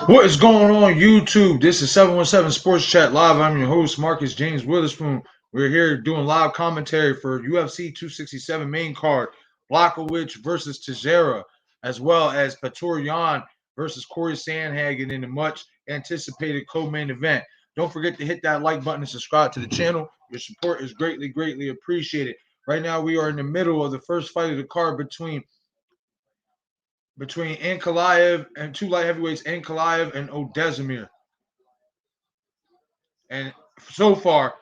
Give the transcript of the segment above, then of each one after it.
What is going on YouTube? This is 717 Sports Chat Live. I'm your host, Marcus James Witherspoon. We're here doing live commentary for UFC 267 main card, Blachowicz versus Teixeira, as well as Peturian versus Corey Sandhagen in the much anticipated co-main event. Don't forget to hit that like button and subscribe to the channel. Your support is greatly appreciated. Right now, we are in the middle of the first fight of the card between Ankalaev and two light heavyweights, Ankalaev and Ozdemir. And so far,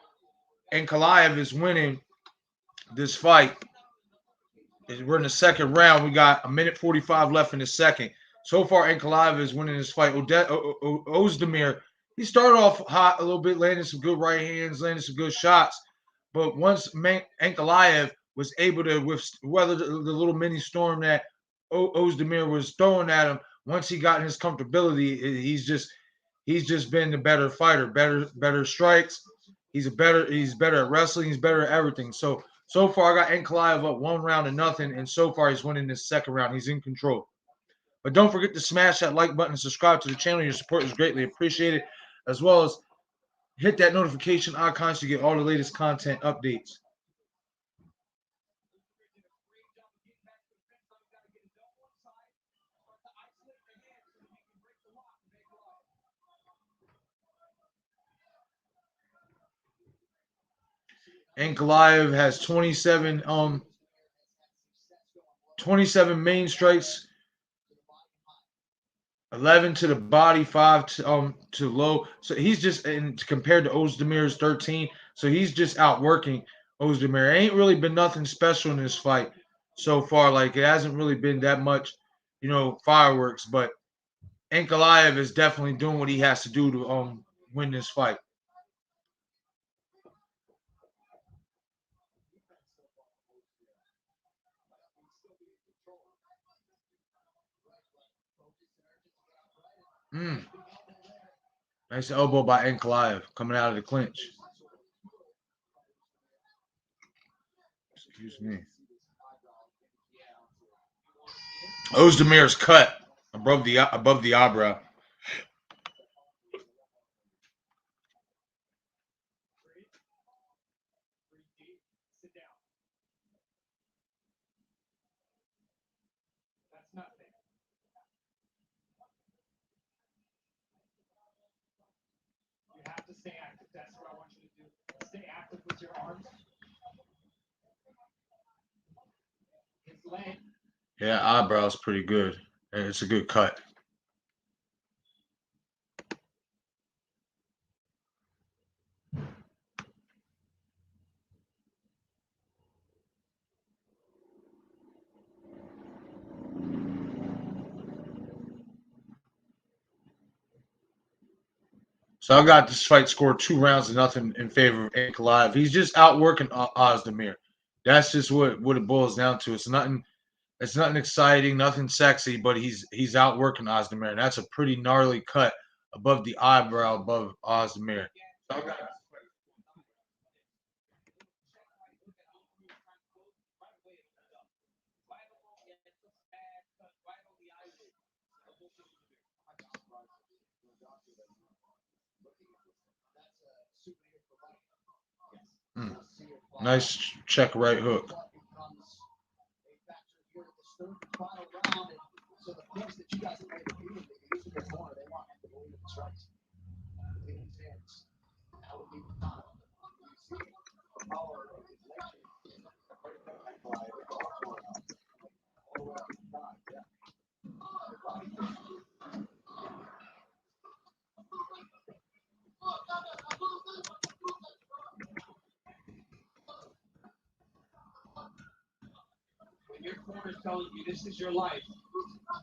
Ankalaev is winning this fight. We're in the second round. We got a minute 45 left in the second. So far, Ankalaev is winning this fight. Ozdemir, he started off hot a little bit, landing some good right hands, landing some good shots. But once Ankalaev was able to weather the little mini storm that Ozdemir was throwing at him, once he got in his comfortability, he's just been the better fighter, better strikes. He's better at wrestling. He's better at everything. So far, I got Ankalaev up 1-0, and so far he's winning this second round. He's in control. But don't forget to smash that like button and subscribe to the channel. Your support is greatly appreciated, as well as hit that notification icon so you get all the latest content updates. Ankalaev has 27 main strikes, 11 to the body, 5 to low. So he's just, and compared to Ozdemir's 13, so he's just outworking Ozdemir. It ain't really been nothing special in this fight so far. Like, it hasn't really been that much, fireworks. But Ankalaev is definitely doing what he has to do to win this fight. Nice elbow by Ankalaev coming out of the clinch. Excuse me. Ozdemir's cut above the eyebrow. Stay active. That's what I want you to do. Stay active with your arms. His leg. Yeah, eyebrow's pretty good. And it's a good cut. So I got this fight scored 2-0 in favor of Ankalaev. He's just outworking Ozdemir. That's just what it boils down to. It's nothing exciting, nothing sexy, but he's outworking Ozdemir. And that's a pretty gnarly cut above the eyebrow above Ozdemir. So I got nice check right hook. When your corner's telling you this is your life,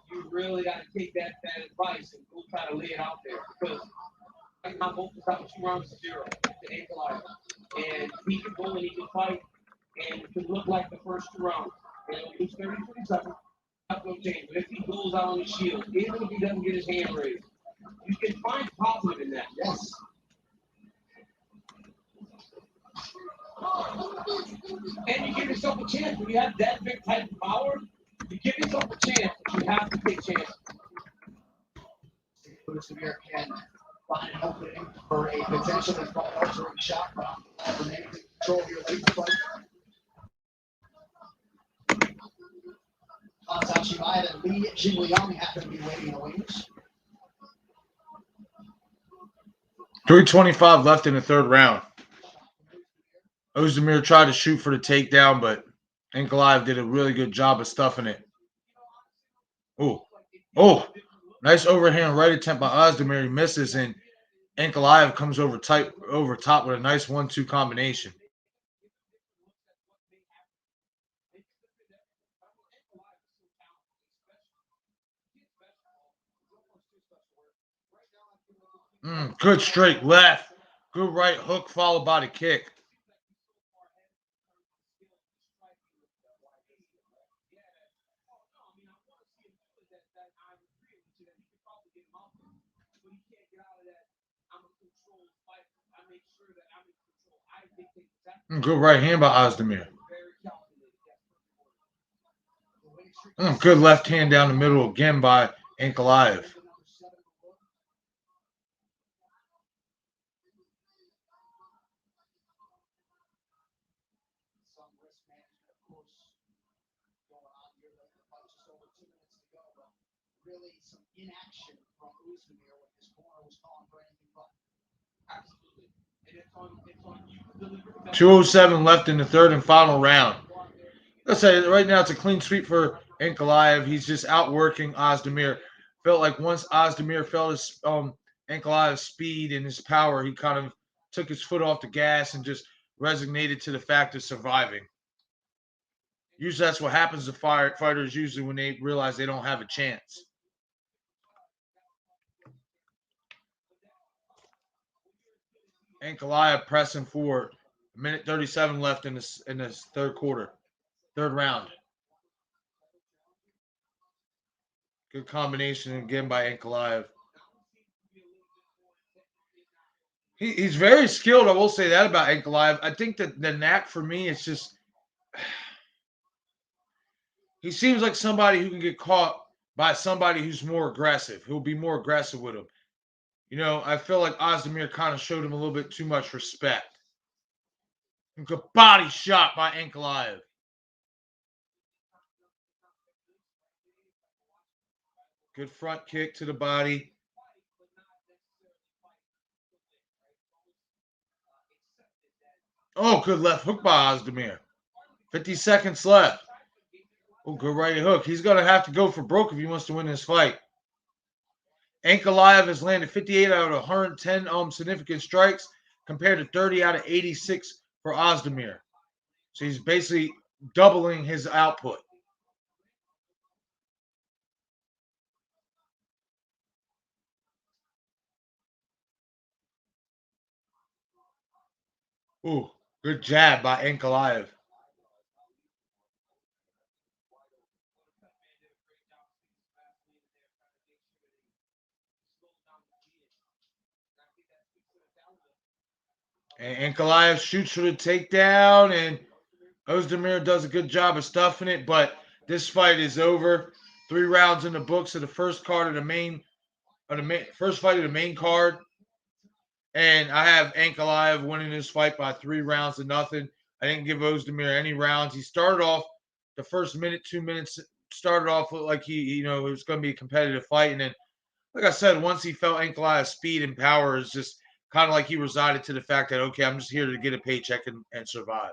you really got to take that advice and go try to lay it out there. Because right now, both is out 2-0 to Ankalaev. And he can go and he can fight, and it could look like the first 2 rounds. And he's 30-27. Not going to change. But if he goes out on the shield, even if he doesn't get his hand raised, you can find positive in that. Yes. And you give yourself a chance when you have that big type of power. You give yourself a chance, but you have to take chances. Ozdemir can find an opening for a potentially altering shot, but remaining in control here late in the fight. Shamaya and Lee Jingliang happen to be waiting in the wings. 3:25 left in the third round. Ozdemir tried to shoot for the takedown, but Ankalaev did a really good job of stuffing it. Oh, nice overhand right attempt by Ozdemir. He misses, and Ankalaev comes over top with a nice 1-2 combination. Good straight left. Good right hook followed by the kick. Good right hand by Ozdemir. Good left hand down the middle again by Ankalaev. Really some inaction from Ozdemir when his corner was calling for anything but. Absolutely. And it's on you to deliver. 2:07 left in the third and final round. Let's say right now it's a clean sweep for Ankalaev. He's just outworking Ozdemir. Felt like once Ozdemir felt his Ankalaev's speed and his power, he kind of took his foot off the gas and just resignated to the fact of surviving. Usually that's what happens to fighters usually when they realize they don't have a chance. Ankalaev pressing forward. 1:37 left in this third round. Good combination again by Ankalaev. He's very skilled. I will say that about Ankalaev. I think that the knack for me is just he seems like somebody who can get caught by somebody who's more aggressive. Who'll be more aggressive with him. You know, I feel like Ozdemir kind of showed him a little bit too much respect. Good body shot by Ankalaev. Good front kick to the body. Oh, good left hook by Ozdemir. 50 seconds left. Oh, good right hook. He's going to have to go for broke if he wants to win this fight. Ankalaev has landed 58 out of 110 significant strikes compared to 30 out of 86 for Ozdemir. So he's basically doubling his output. Ooh, good jab by Ankalaev. And Ankalaev shoots for the takedown, and Ozdemir does a good job of stuffing it, but this fight is over. 3 rounds in the books of the first card of first fight of the main card. And I have Ankalaev winning this fight by 3 rounds to nothing. I didn't give Ozdemir any rounds. He started off the first minute, 2 minutes, started off like it was going to be a competitive fight. And then, like I said, once he felt Ankalaev's speed and power, is just kind of like he resided to the fact that, okay, I'm just here to get a paycheck and survive.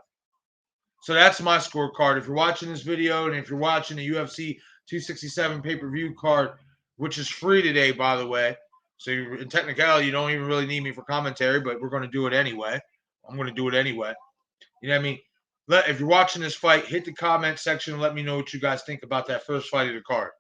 So that's my scorecard. If you're watching this video and if you're watching the UFC 267 pay-per-view card, which is free today, by the way, so in technicality, you don't even really need me for commentary, but we're going to do it anyway. I'm going to do it anyway. You know what I mean? If you're watching this fight, hit the comment section and let me know what you guys think about that first fight of the card.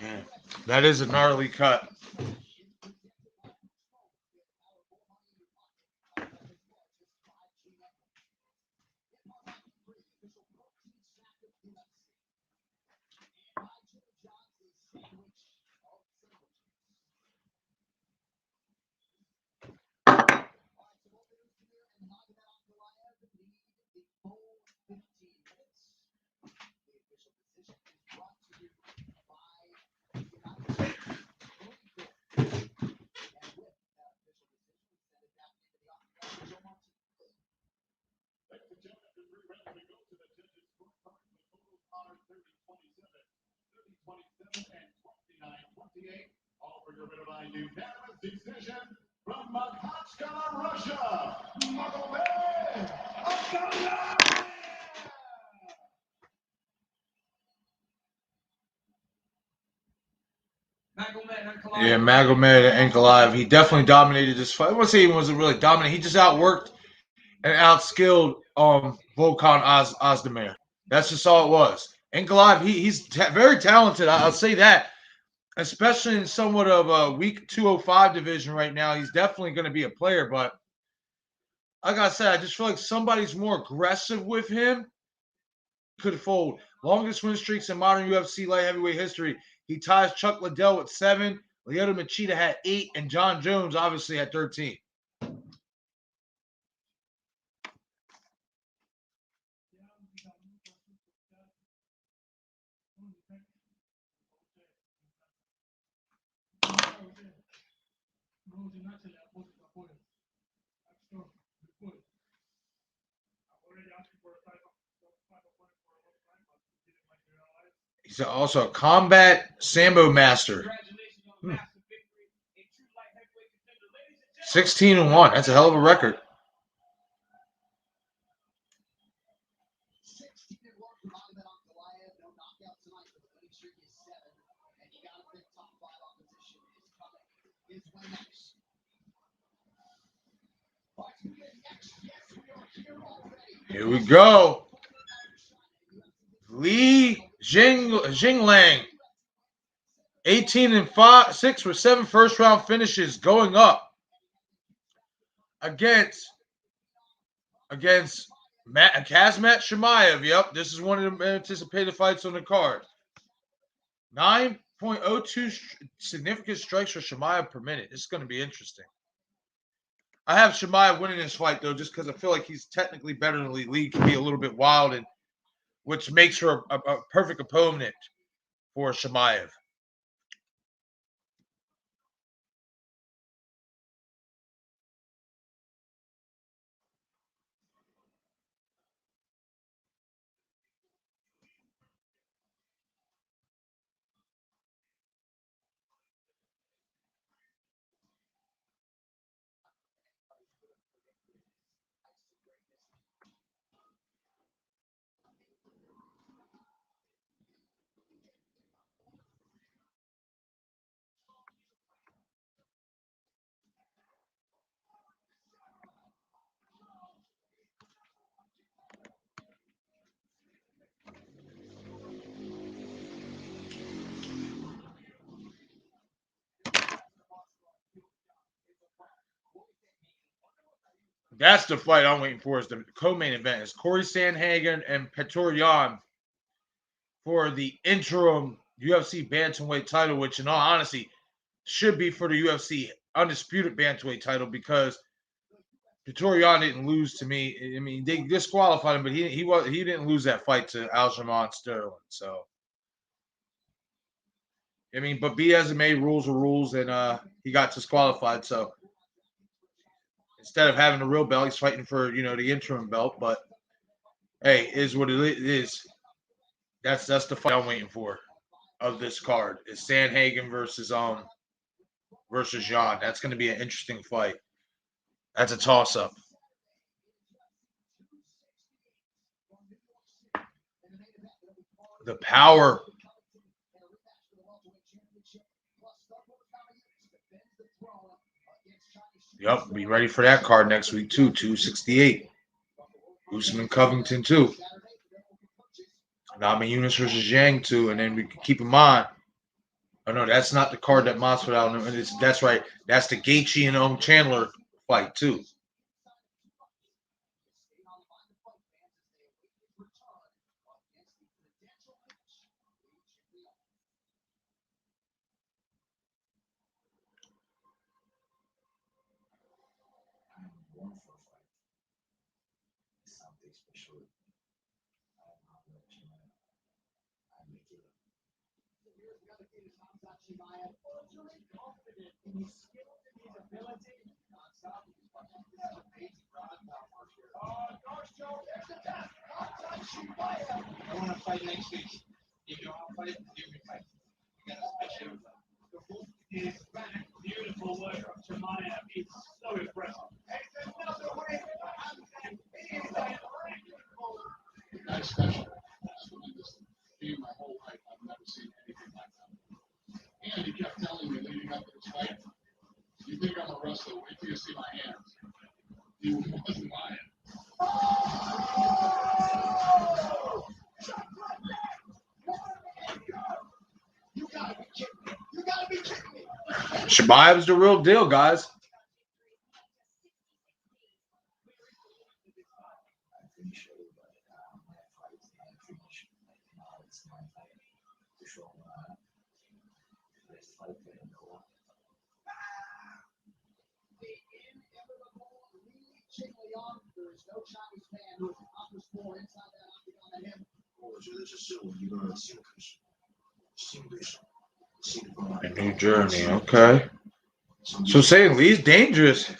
Yeah, that is a gnarly cut. Yeah, Magomed and Ankalaev. He definitely dominated this fight. I wouldn't say he wasn't really dominant. He just outworked and outskilled Volkan Ozdemir. That's just all it was. Ankalaev, he's very talented. I'll say that, especially in somewhat of a weak 205 division right now. He's definitely going to be a player, but like I said, I just feel like somebody's more aggressive with him could fold. Longest win streaks in modern UFC light heavyweight history. He ties Chuck Liddell with 7. Lyoto Machida had 8, and John Jones obviously had 13. He's also a combat sambo master. 16-1. That's a hell of a record. Here we go. Li Jinglang. 18-6 with 7 first-round finishes going up against Kazmat Shamayev. Yep, this is one of the anticipated fights on the card. 9.02 significant strikes for Shamayev per minute. This is going to be interesting. I have Shamayev winning this fight, though, just because I feel like he's technically better than Li. Li can be a little bit wild, and which makes her a perfect opponent for Shamayev. That's the fight I'm waiting for. Is the co-main event is Corey Sandhagen and Petr Yan for the interim UFC bantamweight title, which, in all honesty, should be for the UFC undisputed bantamweight title because Petr Yan didn't lose to me. I mean, they disqualified him, but he didn't lose that fight to Aljamain Sterling. So, I mean, but BSMA rules are rules, and he got disqualified. So instead of having the real belt, he's fighting for the interim belt. But hey, is what it is. That's the fight I'm waiting for of this card. Is Sandhagen versus Yan. That's going to be an interesting fight. That's a toss up. The power. Yep, be ready for that card next week too. 268. Usman Covington too. Namajunas versus Zhang too, and then we can keep in mind Oh no, that's not the card that Moss put out. That's right. That's the Gaethje and Chandler fight too. I want to fight next week. If you want to fight, you can fight. You got a special. The book is back. Beautiful work from Shamaya. It's so impressive. That's special. Being my whole life, I've never seen anything like that. And he kept telling me leading up to this fight, you think I'm a wrestler, wait till you see my hands. He wasn't lying. Shamayev's the real deal, guys. A new journey, okay. So saying Lee's dangerous.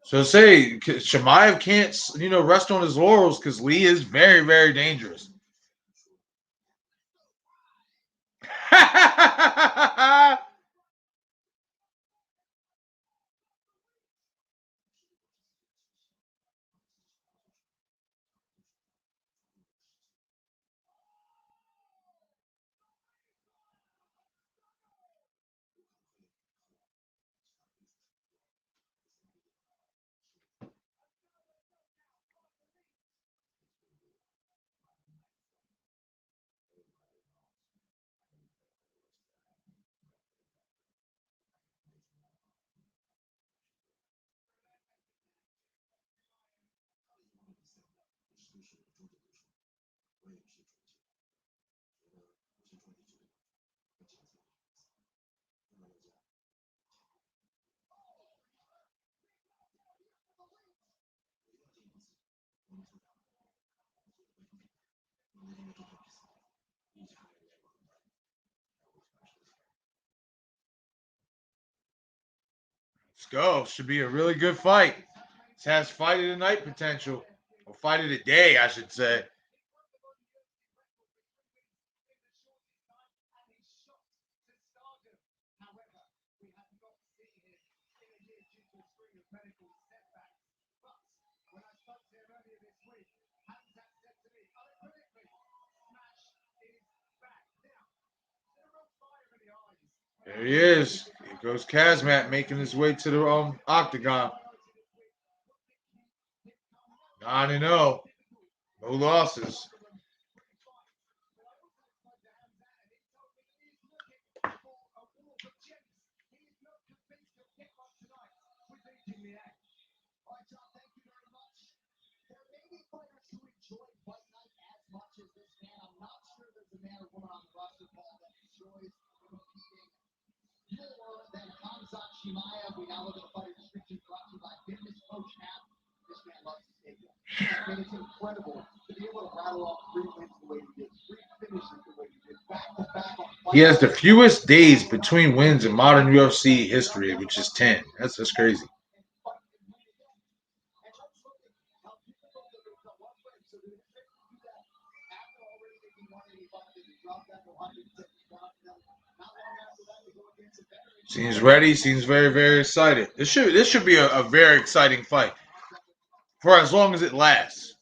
So say Shamayev can't, rest on his laurels because Lee is very, very dangerous. Let's go. Should be a really good fight. This has fight of the night potential. Or fight of the day, I should say. There he is. Here goes Kazmat making his way to the octagon. 9-0. No losses. He has the fewest days between wins in modern UFC history, which is 10. That's crazy. Seems ready. Seems very, very excited. This should be a very exciting fight for as long as it lasts.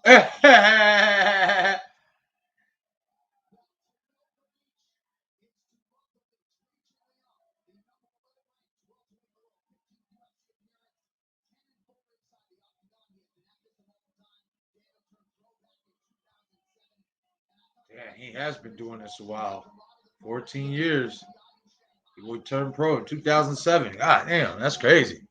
Yeah, he has been doing this a while. 14 years. He would turn pro in 2007. God damn, that's crazy.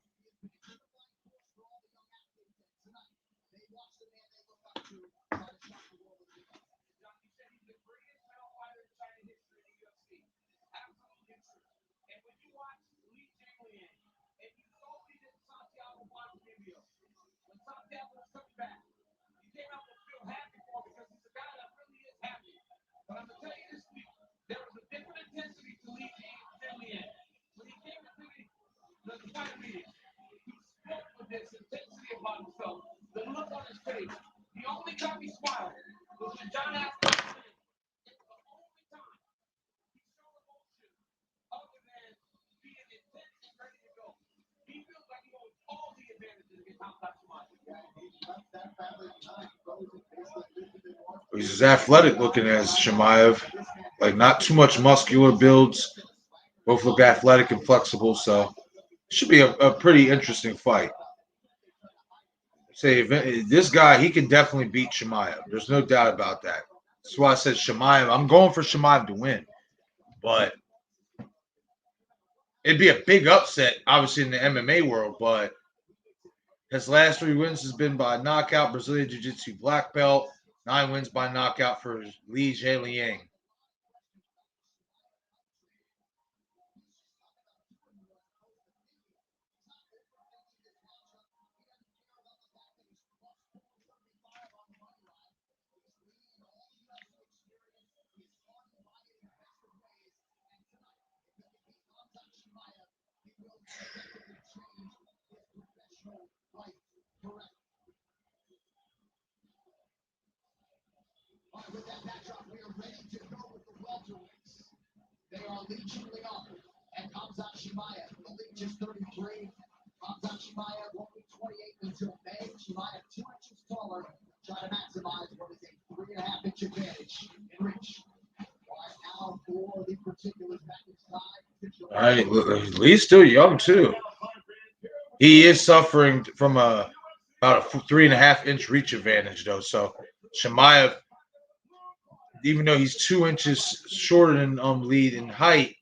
But I'm gonna tell you this week, there was a different intensity to Lee than Leanne. When he came to the fight meeting, he spoke with this intensity about himself. The look on his face, the only time he smiled was when John asked him. It's the only time he showed emotion other than being intense and ready to go. He feels like he owns all the advantages against outside Shamaya. He's as athletic looking as Shamaev. Like, not too much muscular builds. Both look athletic and flexible, so it should be a pretty interesting fight. Say, this guy, he can definitely beat Shamaev. There's no doubt about that. That's why I said Shamaev. I'm going for Shamaev to win. But it'd be a big upset, obviously, in the MMA world, but his last 3 wins has been by knockout, Brazilian Jiu-Jitsu black belt, 9 wins by knockout for Li Jieliang. With that backdrop, we are ready to go with the welterweights. They are Li Jieliang and Khamzat Chimaev. The Li is 33. Khamzat Chimaev will be 28 until May. Chimaev 2 inches taller, trying to maximize what is a 3.5-inch advantage in reach. Right now, for the particulars back inside. All right, Lee's still young too. He is suffering from about a 3.5-inch reach advantage though. So Shamaev, even though he's 2 inches shorter than Lee in height,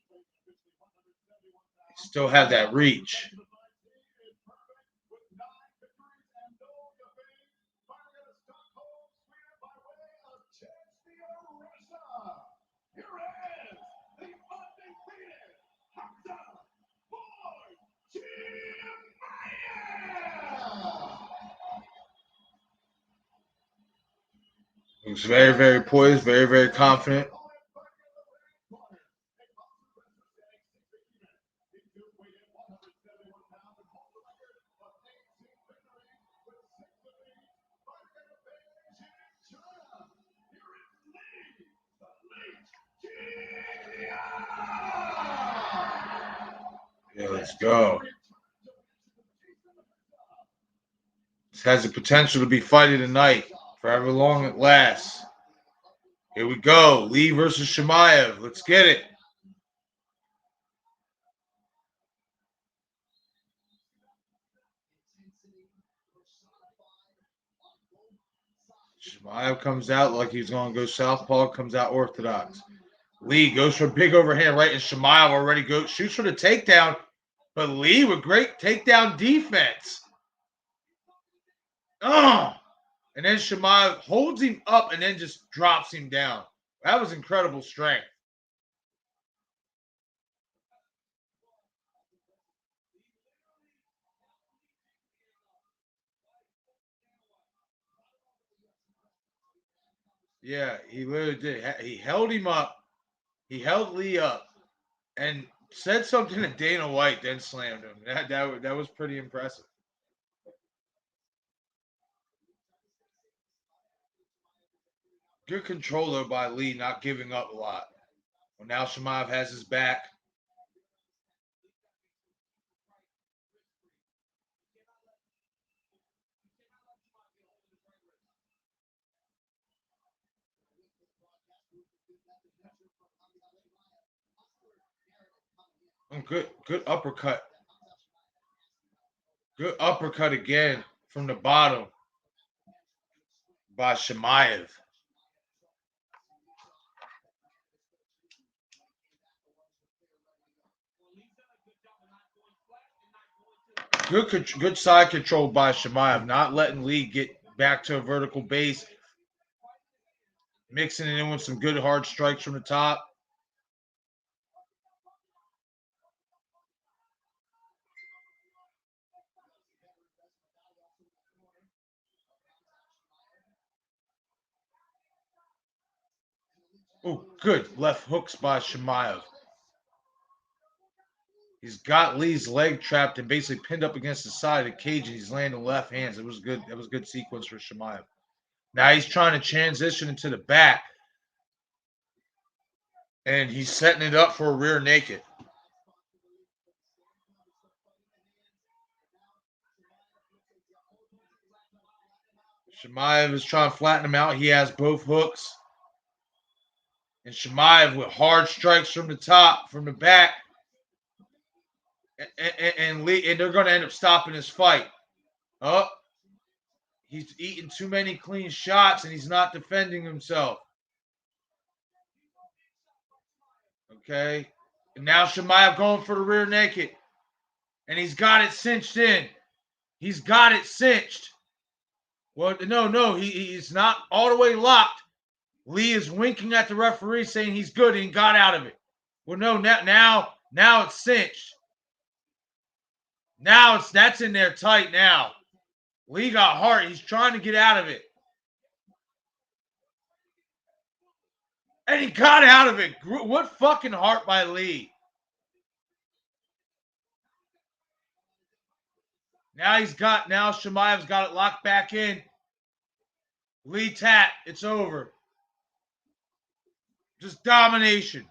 still have that reach. He's very, very poised, very, very confident. Yeah, let's go. This has the potential to be fighting tonight for however long it lasts. Here we go. Lee versus Shamaev. Let's get it. Shamaev comes out like he's going to go southpaw, comes out orthodox. Lee goes for a big overhand right, and Shamaev already shoots for the takedown, but Lee with great takedown defense. And then Shamaev holds him up and then just drops him down. That was incredible strength. Yeah, he literally did. He held him up. He held Lee up and said something to Dana White, then slammed him. That was pretty impressive. Good control though by Lee, not giving up a lot. Well, now Shamaev has his back. Good uppercut. Good uppercut again from the bottom by Shamayev. Good side control by Shamayev, not letting Lee get back to a vertical base, mixing it in with some good hard strikes from the top. Oh, good left hooks by Shamayev. He's got Lee's leg trapped and basically pinned up against the side of the cage, and he's landing left hands. It was good. That was a good sequence for Shamayev. Now he's trying to transition into the back, and he's setting it up for a rear naked. Shamayev is trying to flatten him out. He has both hooks. And Shamayev with hard strikes from the top, from the back. And Lee, and they're going to end up stopping this fight. Oh, he's eating too many clean shots, and he's not defending himself. Okay. And now Shamayev going for the rear naked. And he's got it cinched in. He's got it cinched. Well, no, he's not all the way locked. Lee is winking at the referee saying he's good and he got out of it. Well, no, now it's cinched. Now that's in there tight now. Lee got heart. He's trying to get out of it. And he got out of it. What fucking heart by Lee. Now Shamayev's got it locked back in. Lee tap. It's over. Just domination.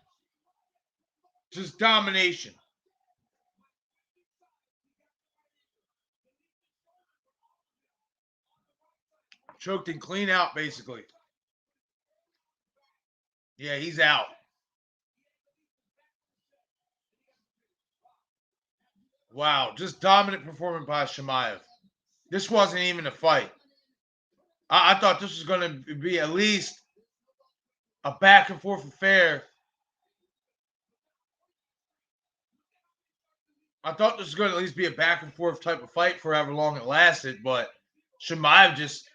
Just domination. Choked and clean out, basically. Yeah, he's out. Wow, just dominant performance by Shamayev. This wasn't even a fight. I thought this was going to be at least a back and forth affair. I thought this was going to at least be a back and forth type of fight for however long it lasted, but Shamayev just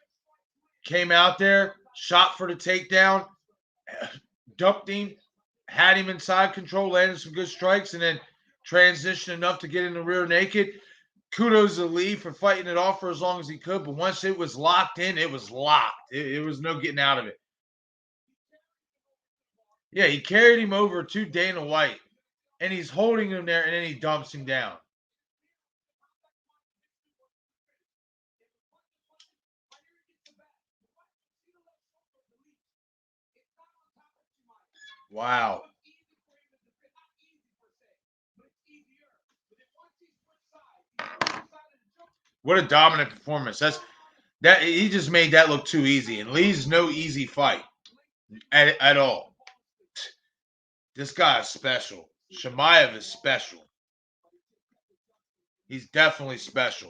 came out there, shot for the takedown, dumped him, had him inside control, landed some good strikes, and then transitioned enough to get in the rear naked. Kudos to Lee for fighting it off for as long as he could, but once it was locked in, it was locked. It was no getting out of it. Yeah, he carried him over to Dana White, and he's holding him there, and then he dumps him down. Wow. What a dominant performance. That he just made that look too easy. And Lee's no easy fight at all. This guy is special. Shamayev is special. He's definitely special.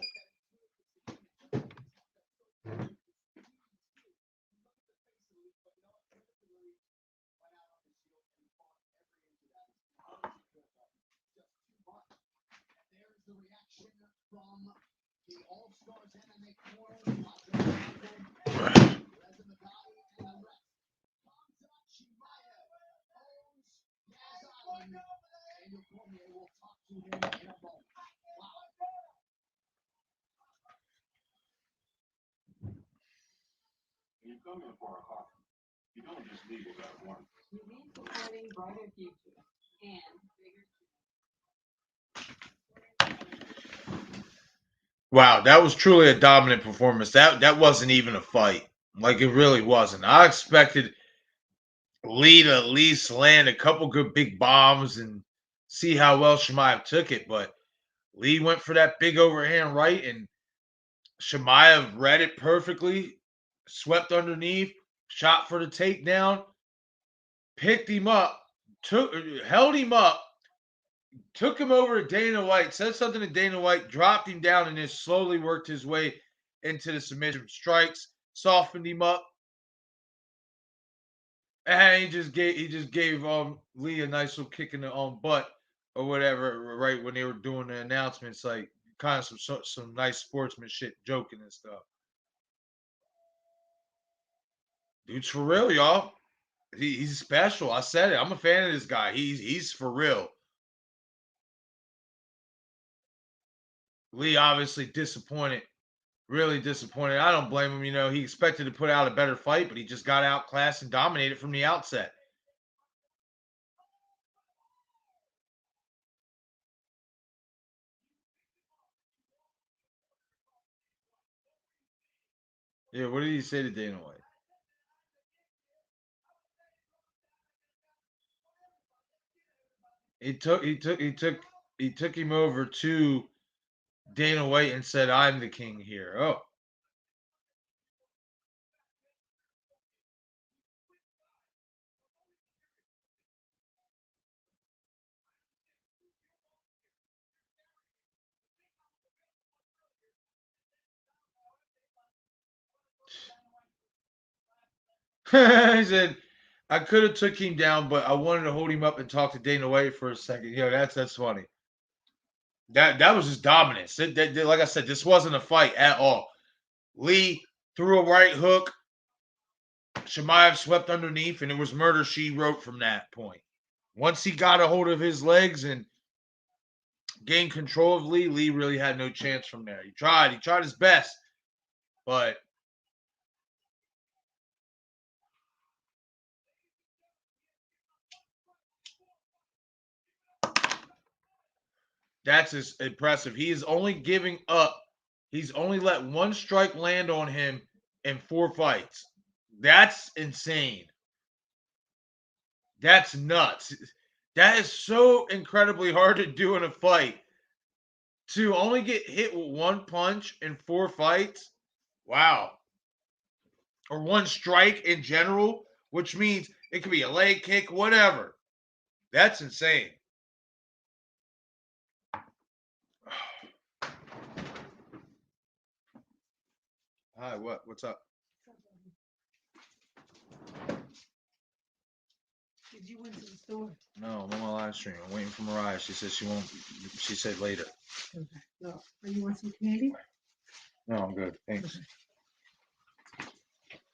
You come here for a coffee. You don't just leave without one. You mean supporting brighter future and bigger. Wow, that was truly a dominant performance. That wasn't even a fight. Like, it really wasn't. I expected Lee to at least land a couple good big bombs and see how well Shamayev took it, but Lee went for that big overhand right, and Shamayev read it perfectly, swept underneath, shot for the takedown, picked him up, held him up, took him over to Dana White, said something to Dana White, dropped him down, and then slowly worked his way into the submission strikes, softened him up, and he just gave Lee a nice little kick in the butt or whatever, right when they were doing the announcements, like kind of some nice sportsmanship, joking and stuff. Dude's for real, y'all. He's special. I said it. I'm a fan of this guy. He's for real. Lee obviously disappointed, really disappointed. I don't blame him. You know, he expected to put out a better fight, but he just got outclassed and dominated from the outset. Yeah, what did he say to Dana White? He took him over to Dana White and said, "I'm the king here." Oh. He said, "I could have took him down, but I wanted to hold him up and talk to Dana White for a second." Yo, that's funny. That was just dominance. Like I said, this wasn't a fight at all. Lee threw a right hook. Shamaya swept underneath, and it was murder she wrote from that point. Once he got a hold of his legs and gained control of Lee, Lee really had no chance from there. He tried his best, but that's just impressive. He is only giving up. He's only let one strike land on him in 4 fights. That's insane. That's nuts. That is so incredibly hard to do in a fight. To only get hit with one punch in 4 fights. Wow. Or one strike in general, which means it could be a leg kick, whatever. That's insane. Hi, what? What's up? Did you went to the store? No, I'm on my live stream. I'm waiting for Mariah. She said she won't. She said later. Okay. So, you want some candy? No, I'm good. Thanks.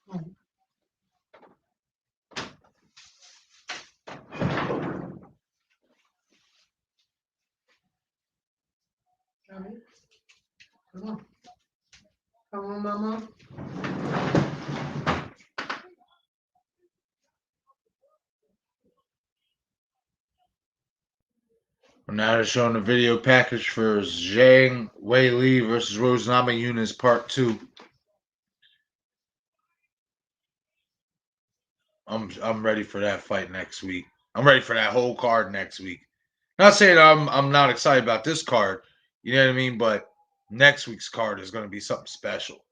Oh. Johnny? Come on. Come on, Mama. Now they're showing the video package for Zhang Wei Li versus Rose Namajunas Part 2. I'm ready for that fight next week. I'm ready for that whole card next week. Not saying I'm not excited about this card, you know what I mean, but next week's card is going to be something special.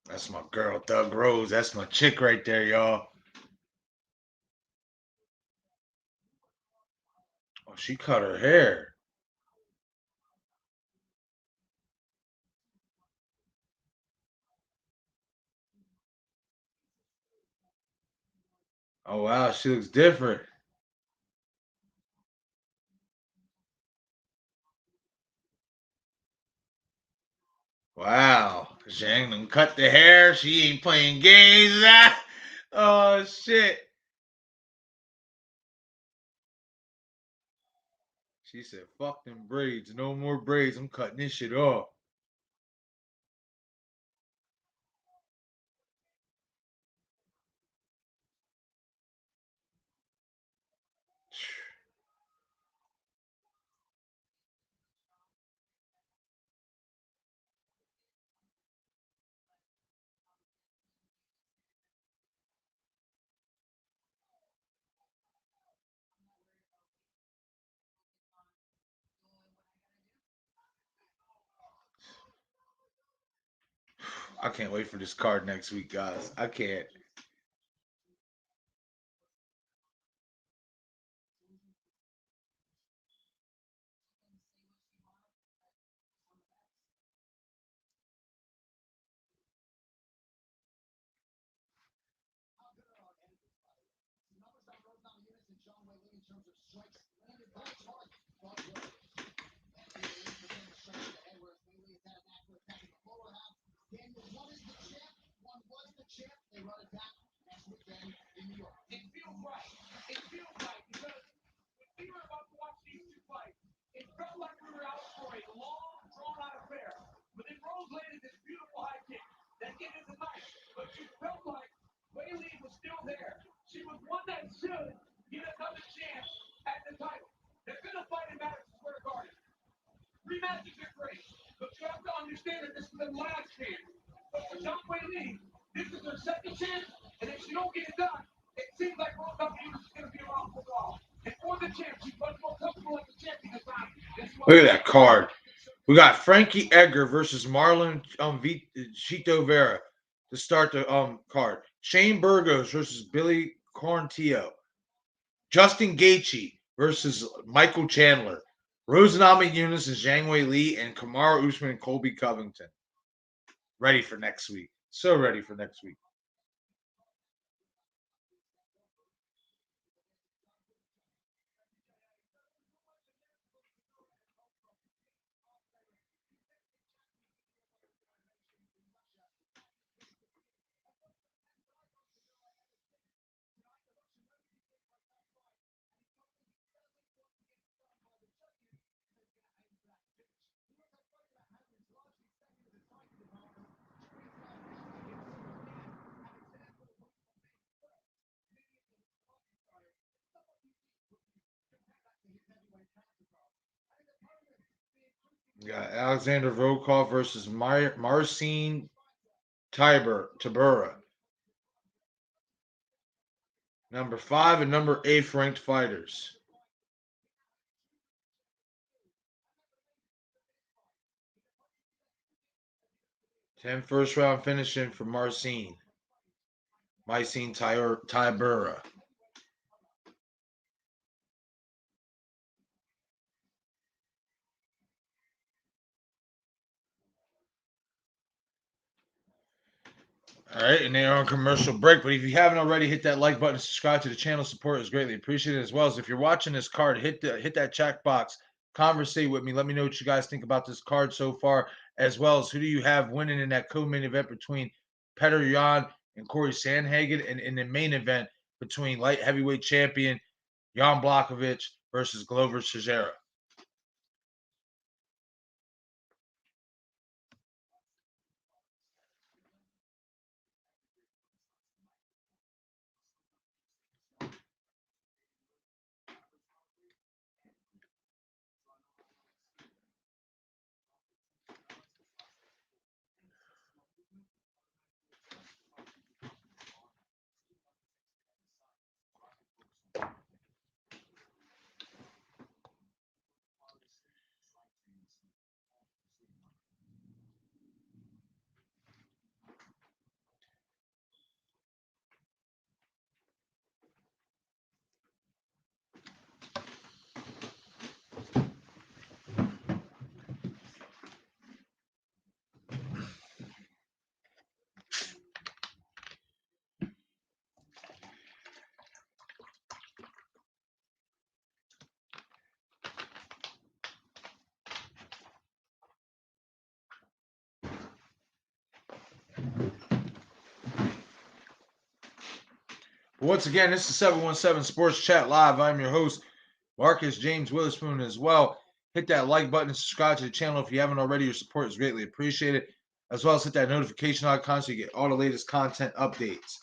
That's my girl, Thug Rose. That's my chick right there, y'all. Oh, she cut her hair. Oh, wow. She looks different. Wow. Zhang done cut the hair. She ain't playing games. Oh, shit. She said, fuck them braids. No more braids. I'm cutting this shit off. I can't wait for this card next week, guys. I can't. It feels right. It feels right because when we were about to watch these two fights, it felt like we were out for a long, drawn-out affair. But then Rose landed this beautiful high kick. That kick isn't nice, but you felt like Bailey was still there. She was one that should get another chance at the title. They're going to fight in Madison Square Garden. Rematches are great, but you have to understand that this is the last chance. But for John Wei, this is her second chance, and if she don't get it done, it seems like Rose Namajunas is going to be around for a while. And for the champ, she's much more comfortable as a champion this time. Look at that card. We got Frankie Edgar versus Marlon Chito Vera to start the card. Shane Burgos versus Billy Corntillo. Justin Gaethje versus Michael Chandler. Rose Namajunas and Zhang Wei Li, and Kamaru Usman and Colby Covington. Ready for next week. So ready for next week. We got Alexander Volkov versus Marcin Tybura. Number 5 and number 8 ranked fighters. 10 first round finishing for Marcin Tybura. All right, and they're on commercial break. But if you haven't already, hit that like button, subscribe to the channel. Support is greatly appreciated. As well as if you're watching this card, hit that chat box, conversate with me. Let me know what you guys think about this card so far. As well as who do you have winning in that co-main event between Petr Yan and Corey Sandhagen, and in the main event between light heavyweight champion Jan Blachowicz versus Glover Teixeira. Once again, this is 717 Sports Chat Live. I'm your host, Marcus James Witherspoon, as well. Hit that like button and subscribe to the channel if you haven't already. Your support is greatly appreciated. As well as hit that notification icon so you get all the latest content updates.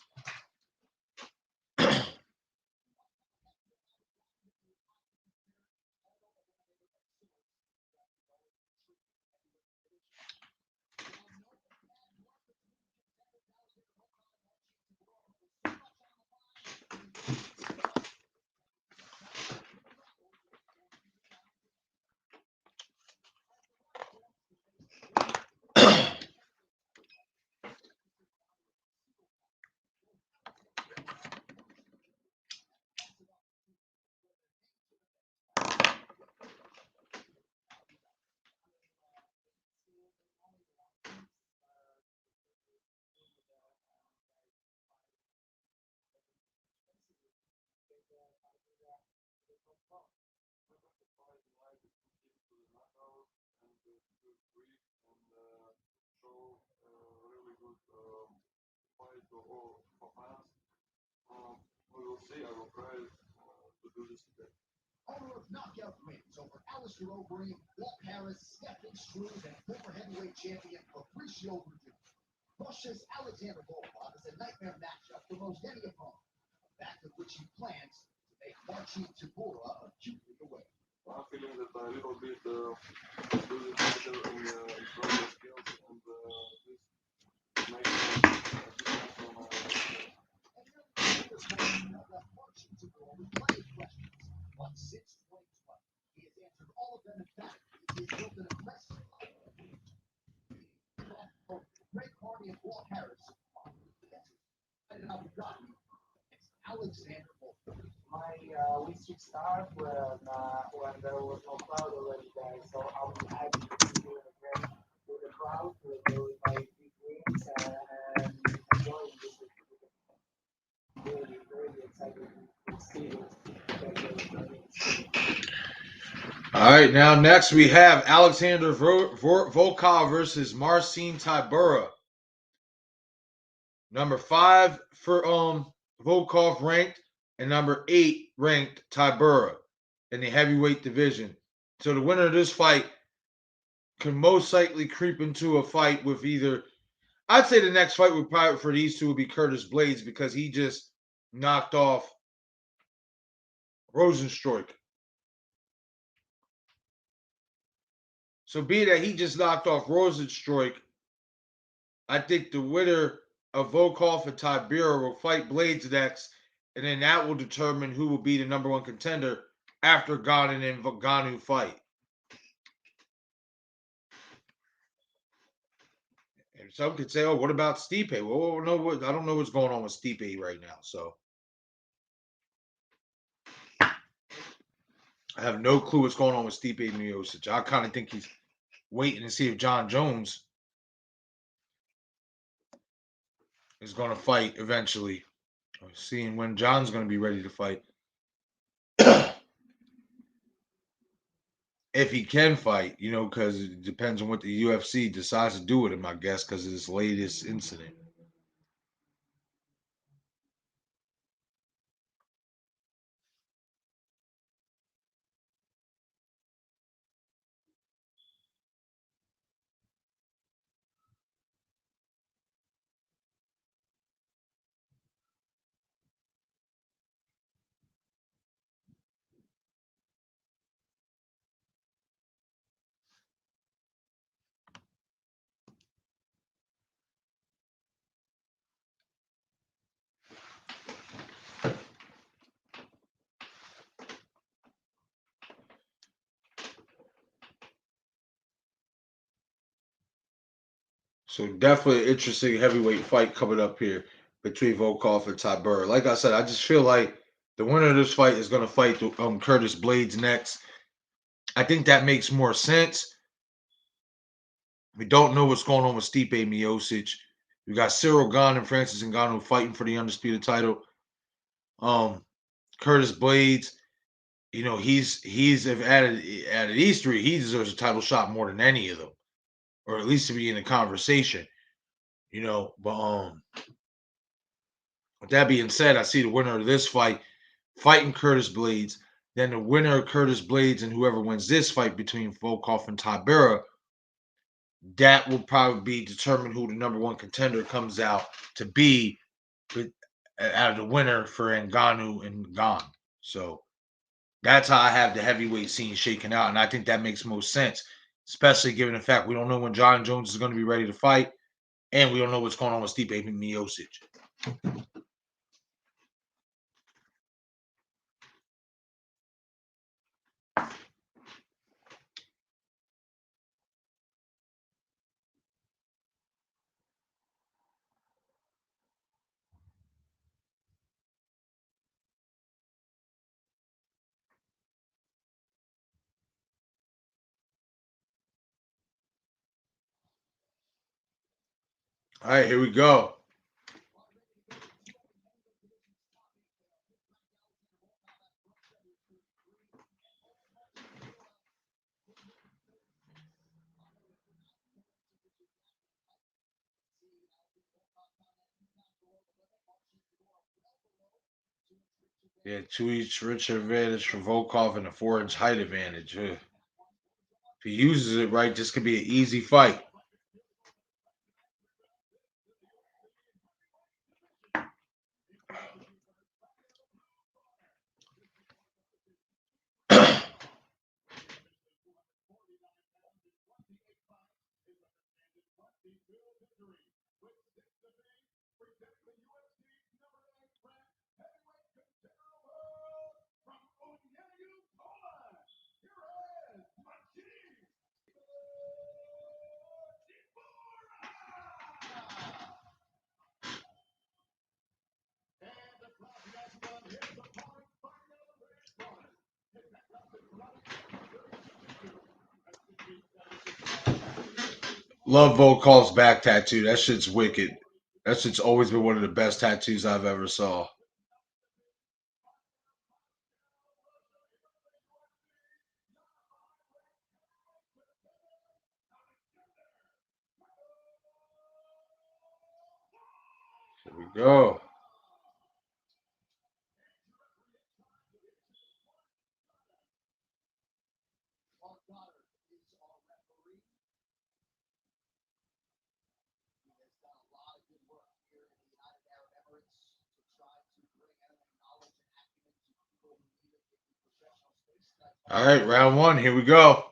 Owner of knockout wins over Alistair Overeem, Walt Harris, Stephen Struve, and former heavyweight champion Fabricio Werdum. Russia's Alexander Volkov is a nightmare matchup for most any opponent, a fact of which he plans to make Marcin Tybura acutely aware. I'm feeling that a little bit losing pressure in front of skills and this makes difference from Marcin Tybura with plenty of questions, but since 2012, he has answered all of them emphatically. He has built an impressive Greg Hardy and Walt Harris. And Abu Dhabi, it's Alexander Volkov. My week start when there was no crowd already there, so I was happy to be here again with the crowd, with my big wins, and enjoying this. Really, really excited to see it. All right, now next we have Alexander Volkov versus Marcin Tybura. Number 5 for Volkov ranked, and number 8 ranked Tybura in the heavyweight division. So the winner of this fight can most likely creep into a fight with either. I'd say the next fight would probably for these two would be Curtis Blades, because he just knocked off Rosenstruik. So being that he just knocked off Rosenstruik, I think the winner of Volkov and Tybura will fight Blades next, and then that will determine who will be the number 1 contender after Gane and Ngannou fight. And some could say, "Oh, what about Stipe?" Well, no, I don't know what's going on with Stipe right now, so I have no clue what's going on with Stipe Miocic. I kind of think he's waiting to see if John Jones is going to fight eventually, or seeing when John's going to be ready to fight. If he can fight, because it depends on what the UFC decides to do with him, I guess, because of this latest incident. So definitely an interesting heavyweight fight coming up here between Volkov and Tybura. Like I said, I just feel like the winner of this fight is going to fight Curtis Blades next. I think that makes more sense. We don't know what's going on with Stipe Miocic. We got Cyril Gane and Francis Ngannou fighting for the undisputed title. Curtis Blades, he's out of these three, he deserves a title shot more than any of them, or at least to be in the conversation. But with that being said, I see the winner of this fight fighting Curtis Blades. Then the winner of Curtis Blades and whoever wins this fight between Volkov and Tybura, that will probably be determined who the number 1 contender comes out to be out of the winner for Ngannou and Gane. So that's how I have the heavyweight scene shaken out, and I think that makes most sense, especially given the fact we don't know when John Jones is going to be ready to fight, and we don't know what's going on with Stipe Miocic. All right, here we go. Yeah, 2-inch reach advantage for Volkov and a 4-inch height advantage. Ugh. If he uses it right, this could be an easy fight. Love Volkov's back tattoo. That shit's wicked. That shit's always been one of the best tattoos I've ever saw. Here we go. All right, round one. Here we go.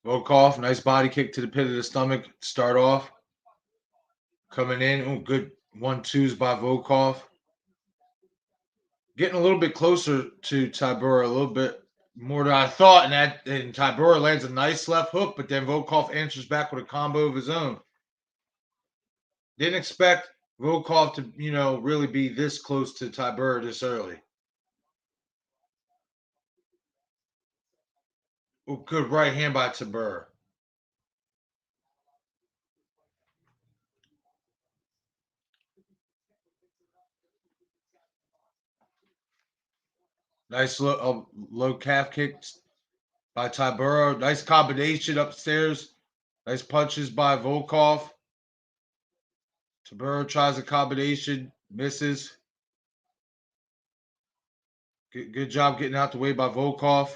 Volkov, nice body kick to the pit of the stomach. Start off. Coming in. Oh, good 1-2s by Volkov. Getting a little bit closer to Tybura, a little bit more than I thought. And Tybura lands a nice left hook, but then Volkov answers back with a combo of his own. Didn't expect Volkov to, really be this close to Tybura this early. Oh, good right hand by Tybura. Nice low calf kick by Tybura. Nice combination upstairs. Nice punches by Volkov. Tybura tries a combination, misses. Good job getting out the way by Volkov.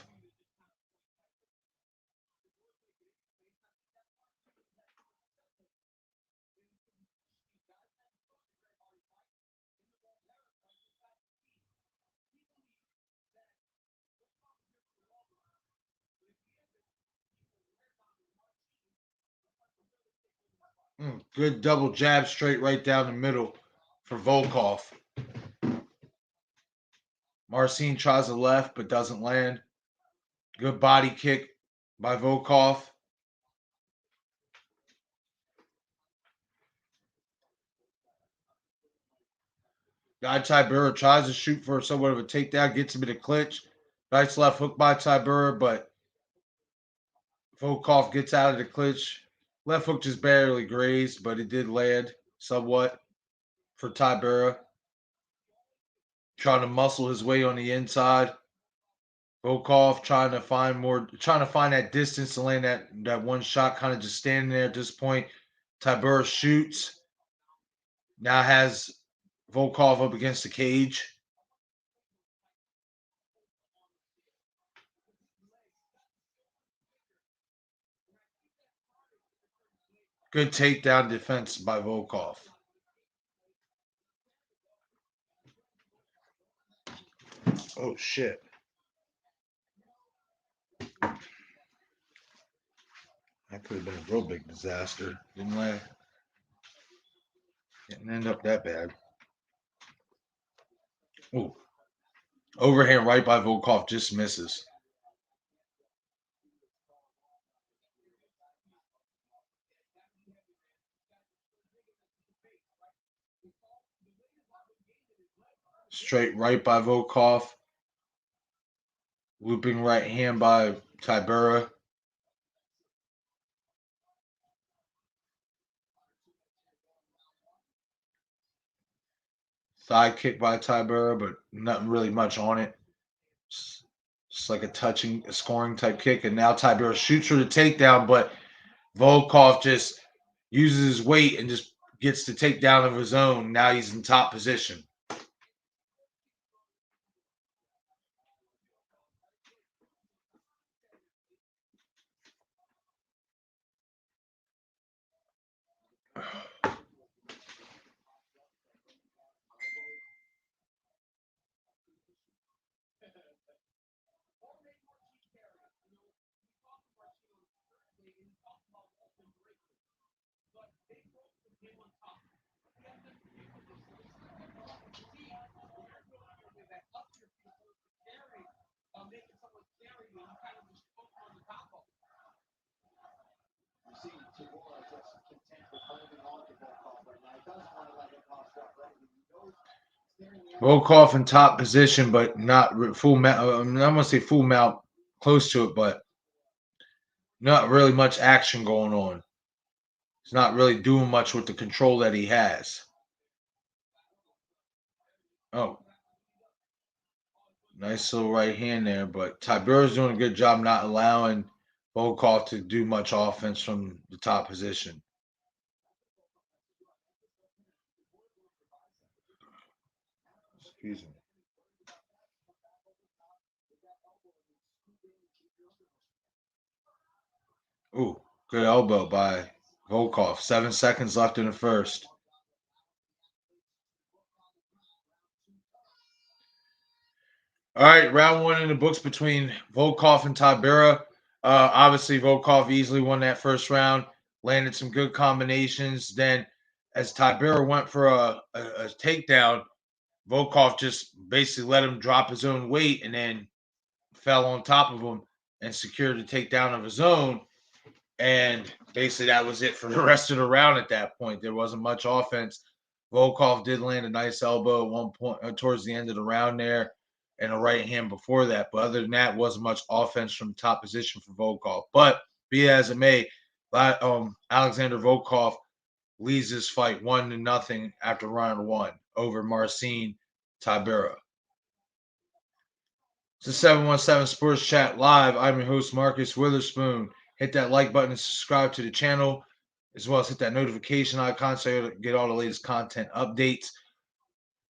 Good double jab straight right down the middle for Volkov. Marcin tries a left but doesn't land. Good body kick by Volkov. Guy Tybura tries to shoot for somewhat of a takedown, gets him in a clinch. Nice left hook by Tybura, but Volkov gets out of the clinch. Left hook just barely grazed, but it did land somewhat for Tybura. Trying to muscle his way on the inside. Volkov trying to find that distance to land that one shot, kind of just standing there at this point. Tybura shoots. Now has Volkov up against the cage. Good takedown defense by Volkov. Oh, shit. That could have been a real big disaster. Didn't end up that bad. Ooh. Overhand right by Volkov just misses. Straight right by Volkov. Looping right hand by Tybura. Side kick by Tybura, but nothing really much on it. Just like a scoring type kick. And now Tybura shoots for the takedown, but Volkov just uses his weight and just gets the takedown of his own. Now he's in top position. You see Tybura just content with holding on to Volkov right now. He doesn't want to let him off scot-free. He knows staring the Volkov in top position, but not full mount. I'm not gonna say full mount, close to it, but not really much action going on. He's not really doing much with the control that he has. Oh, nice little right hand there, but Tybura's doing a good job not allowing Volkov to do much offense from the top position. Excuse me. Ooh, good elbow by Volkov. 7 seconds left in the first. All right, round one in the books between Volkov and Tybura. Obviously, Volkov easily won that first round, landed some good combinations. Then, as Tybura went for a takedown, Volkov just basically let him drop his own weight and then fell on top of him and secured the takedown of his own. And basically, that was it for the rest of the round at that point. There wasn't much offense. Volkov did land a nice elbow at one point towards the end of the round there and a right hand before that. But other than that, wasn't much offense from top position for Volkov. But be it as it may, Alexander Volkov leads this fight 1-0 after round one over Marcin Tybura. It's the 717 Sports Chat Live. I'm your host, Marcus Witherspoon. Hit that like button and subscribe to the channel, as well as hit that notification icon so you get all the latest content updates.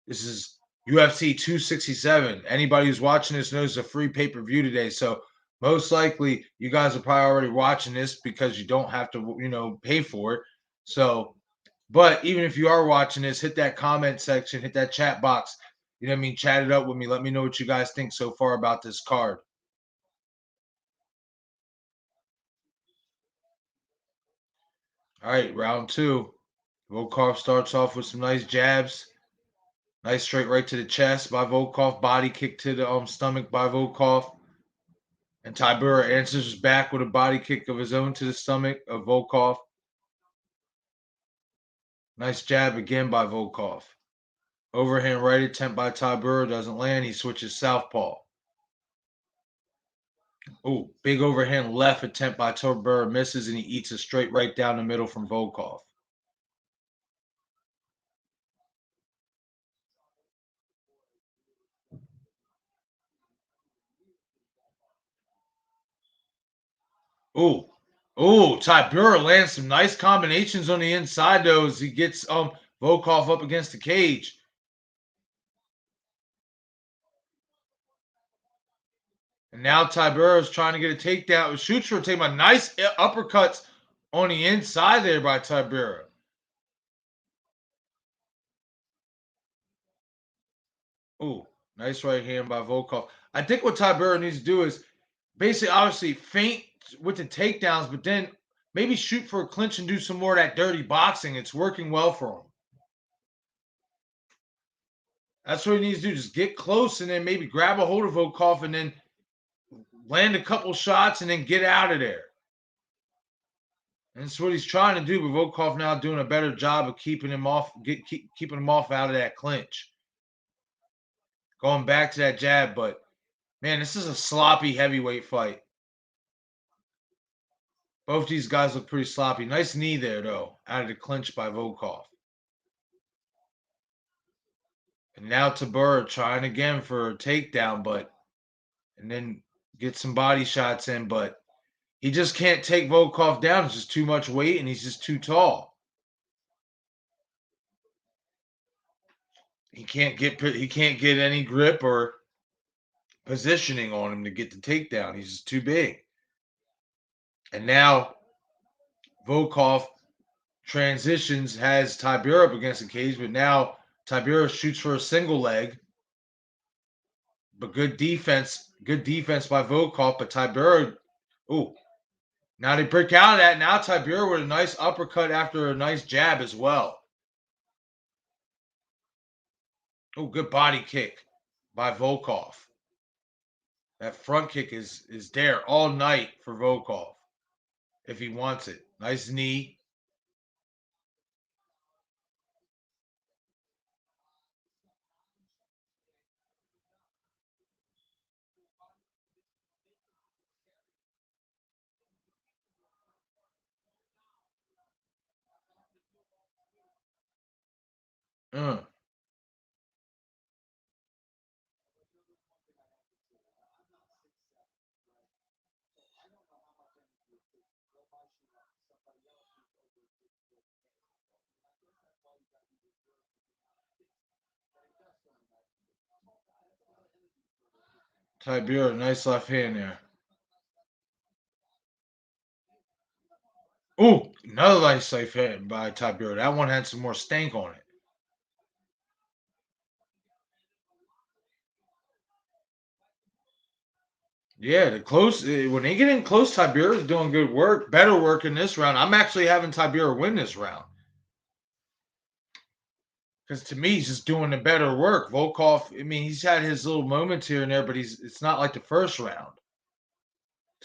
This is UFC 267. Anybody who's watching this knows it's a free pay-per-view today, so most likely you guys are probably already watching this because you don't have to, pay for it. So, but even if you are watching this, hit that comment section, hit that chat box. You know what I mean? Chat it up with me. Let me know what you guys think so far about this card. All right, round two. Volkov starts off with some nice jabs. Nice straight right to the chest by Volkov. Body kick to the stomach by Volkov. And Tybura answers back with a body kick of his own to the stomach of Volkov. Nice jab again by Volkov. Overhand right attempt by Tybura doesn't land. He switches southpaw. Oh, big overhand left attempt by Tybura misses, and he eats a straight right down the middle from Volkov. Oh, Tybura lands some nice combinations on the inside though as he gets Volkov up against the cage. And now Tybura is trying to get a takedown. Shoots for a takedown. Nice uppercuts on the inside there by Tybura. Oh, nice right hand by Volkov. I think what Tybura needs to do is basically, obviously, feint with the takedowns, but then maybe shoot for a clinch and do some more of that dirty boxing. It's working well for him. That's what he needs to do. Just get close and then maybe grab a hold of Volkov and then land a couple shots and then get out of there. And that's what he's trying to do, but Volkov now doing a better job of keeping him off, keeping him off out of that clinch. Going back to that jab, but man, this is a sloppy heavyweight fight. Both these guys look pretty sloppy. Nice knee there, though, out of the clinch by Volkov. And now Tybura trying again for a takedown, and then get some body shots in, but he just can't take Volkov down. It's just too much weight, and he's just too tall. He can't get any grip or positioning on him to get the takedown. He's just too big. And now Volkov transitions, has Tybura up against the cage, but now Tybura shoots for a single leg. But good defense by Volkov, but Tybura, Now they break out of that. Now Tybura with a nice uppercut after a nice jab as well. Oh, good body kick by Volkov. That front kick is there all night for Volkov if he wants it. Nice knee. Uh. Tybura, nice left hand there. Oh, another nice left hand by Tybura. That one had some more stank on it. Yeah, the close when they get in close, Tybura is doing good work, better work in this round. I'm actually having Tybura win this round because to me he's just doing the better work. Volkov, I mean, he's had his little moments here and there, but it's not like the first round.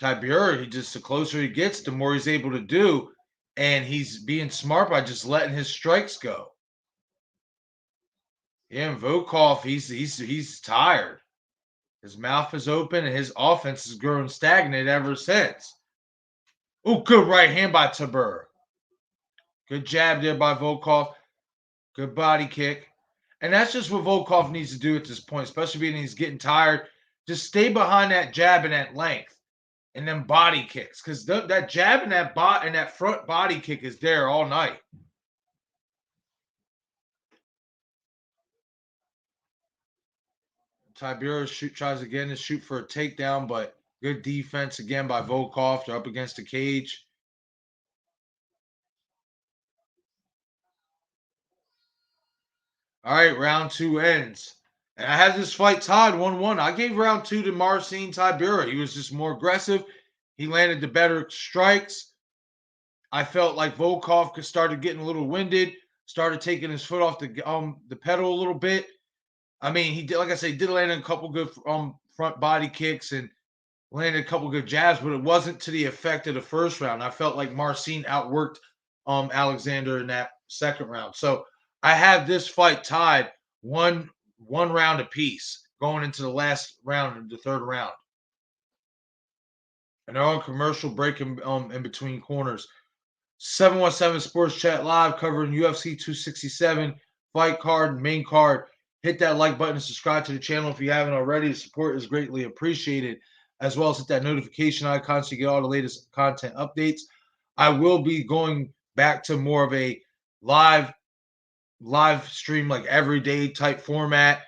Tybura, the closer he gets, the more he's able to do, and he's being smart by just letting his strikes go. Yeah, and Volkov, he's tired. His mouth is open, and his offense has grown stagnant ever since. Oh, good right hand by Tybura. Good jab there by Volkov. Good body kick. And that's just what Volkov needs to do at this point, especially being he's getting tired. Just stay behind that jab and that length and then body kicks. Because that jab and that front body kick is there all night. Tybura tries again to shoot for a takedown, but good defense again by Volkov. They're up against the cage. All right, round 2 ends. And I had this fight tied 1-1. I gave round 2 to Marcin Tybura. He was just more aggressive. He landed the better strikes. I felt like Volkov started getting a little winded, started taking his foot off the pedal a little bit. I mean, he did, like I said, he did land a couple good front body kicks and landed a couple good jabs, but it wasn't to the effect of the first round. I felt like Marcin outworked Alexander in that second round. So I have this fight tied one round apiece going into the last round of the third round. And they're on commercial break in between corners. 717 Sports Chat Live covering UFC 267 fight card, main card. Hit that like button and subscribe to the channel if you haven't already. The support is greatly appreciated, as well as hit that notification icon so you get all the latest content updates. I will be going back to more of a live stream, like everyday type format,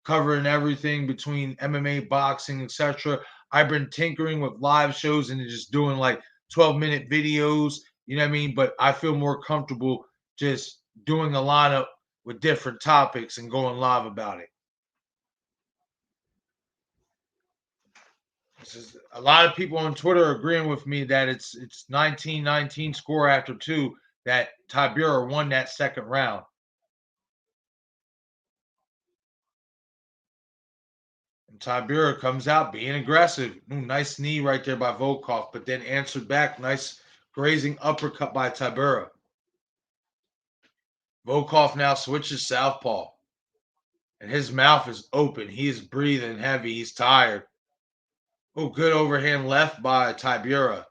covering everything between MMA, boxing, etc. I've been tinkering with live shows and just doing like 12-minute videos, you know what I mean? But I feel more comfortable just doing a lineup with different topics and going live about it. A lot of people on Twitter are agreeing with me that it's 19-19 score after 2, that Tybura won that second round. And Tybura comes out being aggressive. Ooh, nice knee right there by Volkov, but then answered back. Nice grazing uppercut by Tybura. Volkov now switches southpaw. And his mouth is open. He is breathing heavy. He's tired. Oh, good overhand left by Tybura.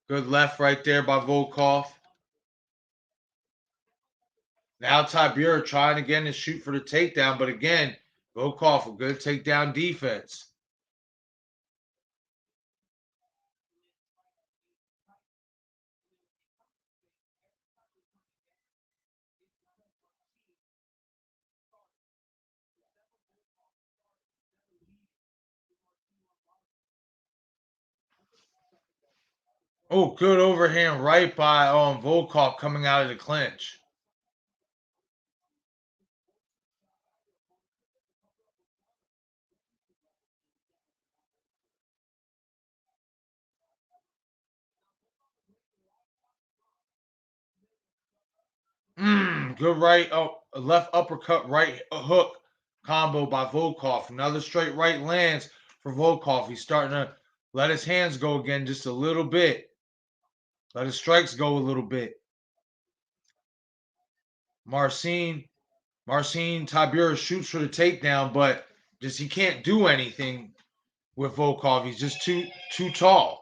Good left right there by Volkov. Now Tybura trying again to shoot for the takedown, but again, Volkov a good takedown defense. Oh, good overhand right by Volkov coming out of the clinch. Good right, left uppercut, right hook combo by Volkov. Another straight right lands for Volkov. He's starting to let his hands go again just a little bit. Let his strikes go a little bit. Marcin Tybura shoots for the takedown, but just he can't do anything with Volkov. He's just too tall.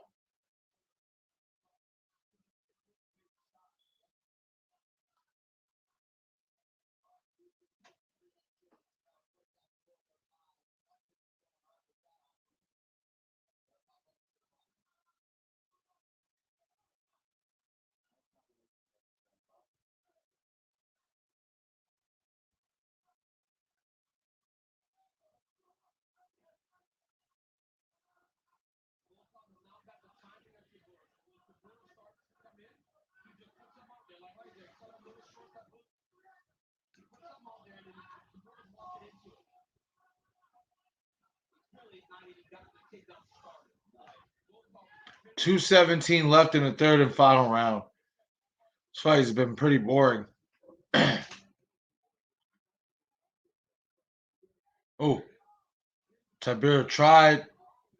Really not even gotten the takedown started. 2:17 left in the third and final round. This fight has been pretty boring. Oh, Tybura tried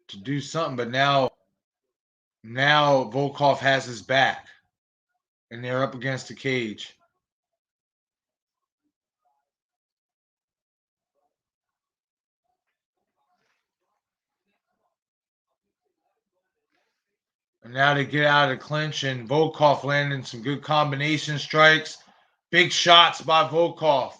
to do something, but now Volkov has his back, and they're up against the cage. And now they get out of the clinch, and Volkov landing some good combination strikes. Big shots by Volkov.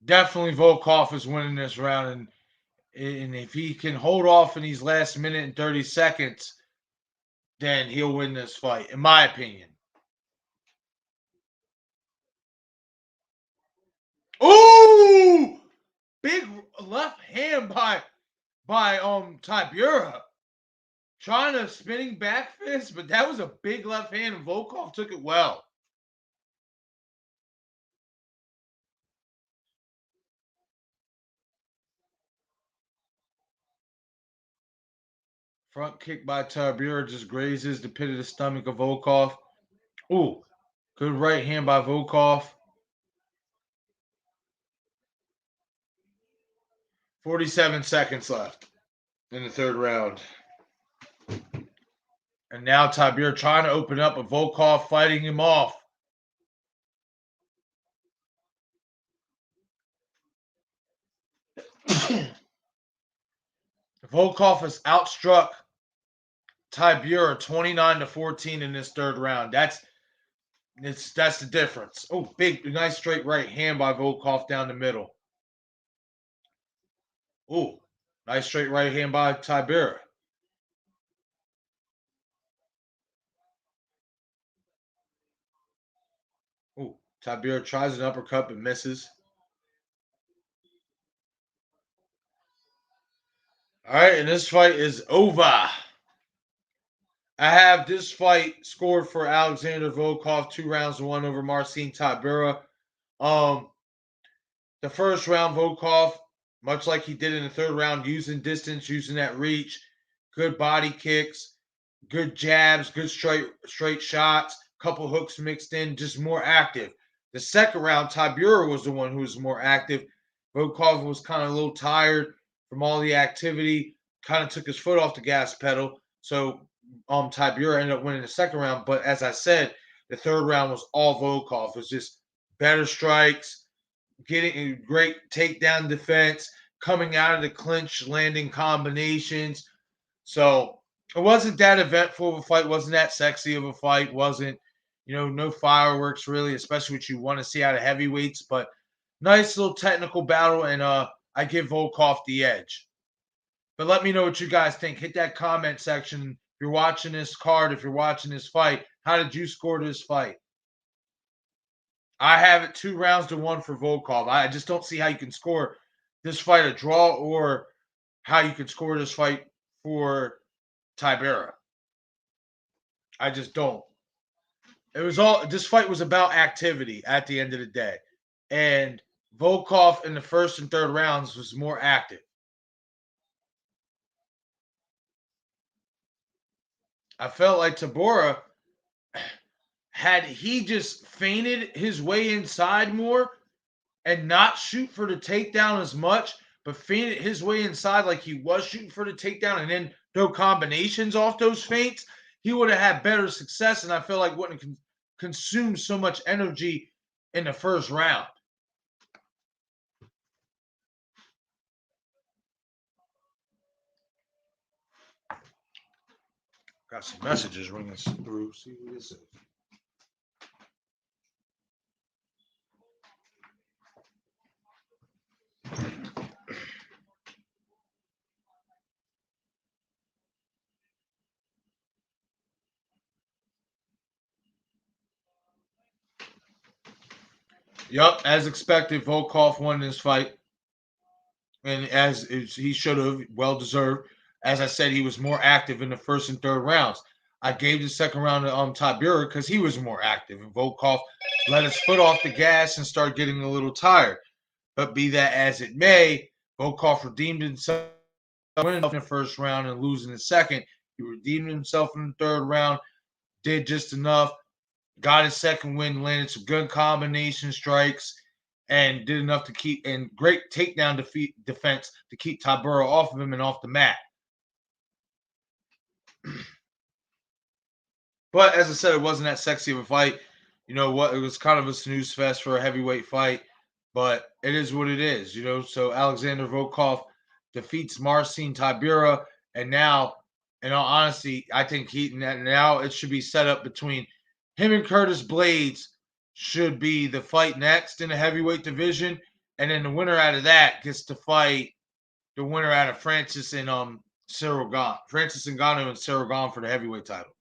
Definitely Volkov is winning this round, and if he can hold off in these last minute and 30 seconds, then he'll win this fight, in my opinion. Ooh! Big left hand by Tybura. Trying a spinning back fist, but that was a big left hand, and Volkov took it well. Front kick by Tybura just grazes the pit of the stomach of Volkov. Ooh, good right hand by Volkov. 47 seconds left in the third round. And now Tybura trying to open up, but Volkov fighting him off. Volkov has outstruck Tybura 29-14 in this third round. That's the difference. Oh, nice straight right hand by Volkov down the middle. Oh, nice straight right hand by Tybura. Oh, Tybura tries an uppercut but misses. All right, and this fight is over. I have this fight scored for Alexander Volkov 2-1 over Marcin Tybura. The first round, Volkov, much like he did in the third round, using distance, using that reach, good body kicks, good jabs, good straight shots, couple hooks mixed in, just more active. The second round, Tybura was the one who was more active. Volkov was kind of a little tired from all the activity, kind of took his foot off the gas pedal. So Tybura ended up winning the second round. But as I said, the third round was all Volkov. It was just better strikes, getting a great takedown defense, coming out of the clinch, landing combinations. So it wasn't that eventful of a fight, wasn't that sexy of a fight, wasn't, no fireworks really, especially what you want to see out of heavyweights, but nice little technical battle, and I give Volkov the edge. But let me know what you guys think. Hit that comment section. If you're watching this card, if you're watching this fight, how did you score this fight? I have it 2-1 for Volkov. I just don't see how you can score this fight a draw, or how you could score this fight for Tybura. I just don't. This fight was about activity at the end of the day. And Volkov in the first and third rounds was more active. I felt like Tybura, had he just feinted his way inside more and not shoot for the takedown as much, but feinted his way inside like he was shooting for the takedown and then throw combinations off those feints, he would have had better success. And I feel like wouldn't have consumed so much energy in the first round. Got some messages ringing through. See who this is. Yup, as expected, Volkov won this fight. And as he should have, well deserved. As I said, he was more active in the first and third rounds. I gave the second round to Tybura because he was more active. And Volkov let his foot off the gas and started getting a little tired. But be that as it may, Volkov redeemed himself winning in the first round and losing the second. He redeemed himself in the third round, did just enough, got his second win, landed some good combination strikes, and did enough to keep and great takedown defense to keep Tybura off of him and off the mat. But as I said, it wasn't that sexy of a fight. You know what? It was kind of a snooze fest for a heavyweight fight, but it is what it is. You know, so Alexander Volkov defeats Marcin Tybura, and now, in all honesty, I think now it should be set up between him and Curtis Blades should be the fight next in the heavyweight division, and then the winner out of that gets to fight the winner out of Francis and Francis Ngannou and Cyril Gane for the heavyweight title.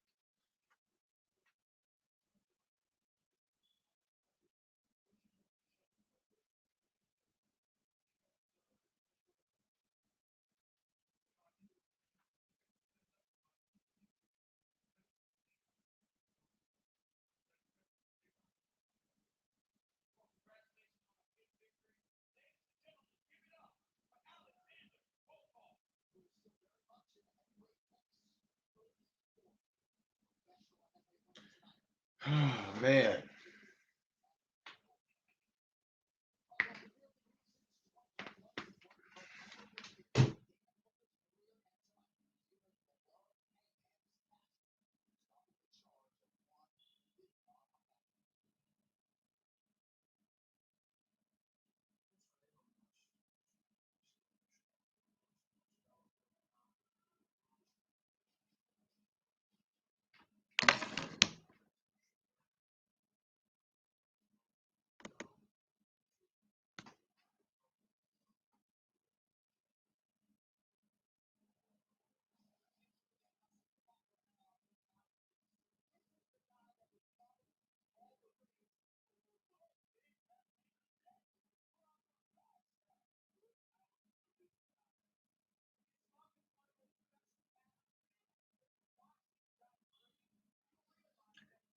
Oh, man.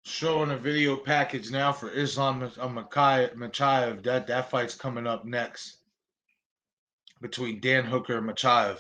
Showing a video package now for Islam Machaev. That fight's coming up next between Dan Hooker and Machaev.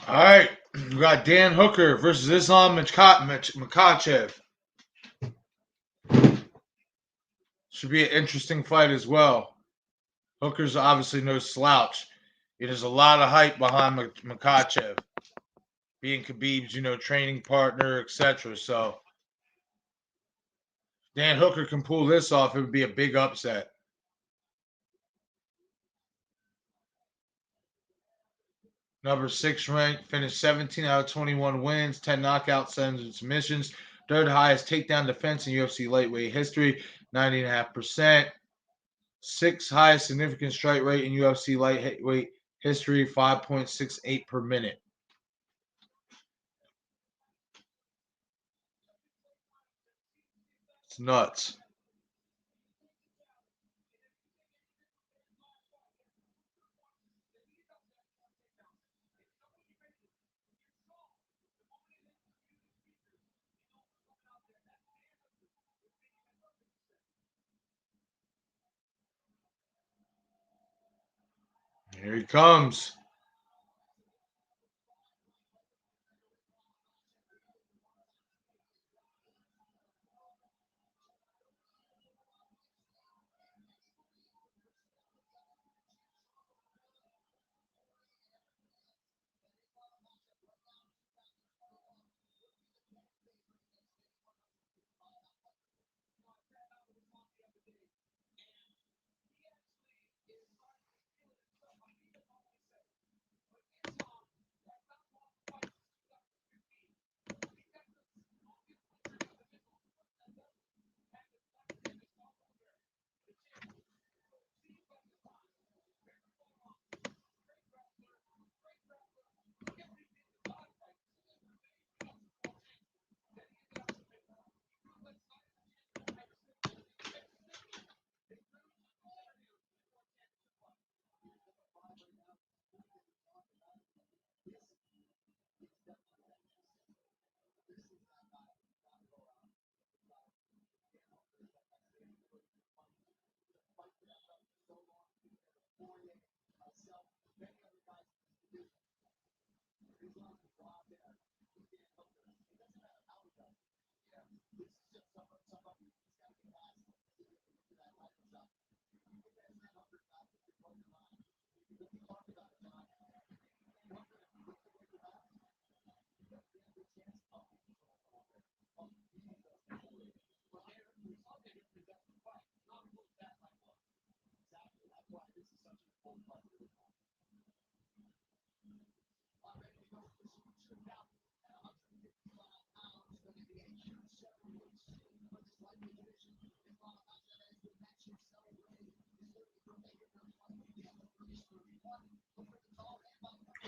All right, we got Dan Hooker versus Islam Makhachev. Should be an interesting fight as well. Hooker's obviously no slouch. There's a lot of hype behind Makhachev, being Khabib's, training partner, etc. So Dan Hooker can pull this off. It would be a big upset. Number 6 ranked, finished 17 out of 21 wins, 10 knockouts, 7 submissions. Third highest takedown defense in UFC lightweight history, 90.5%. Sixth highest significant strike rate in UFC lightweight history, 5.68 per minute. It's nuts. Here he comes.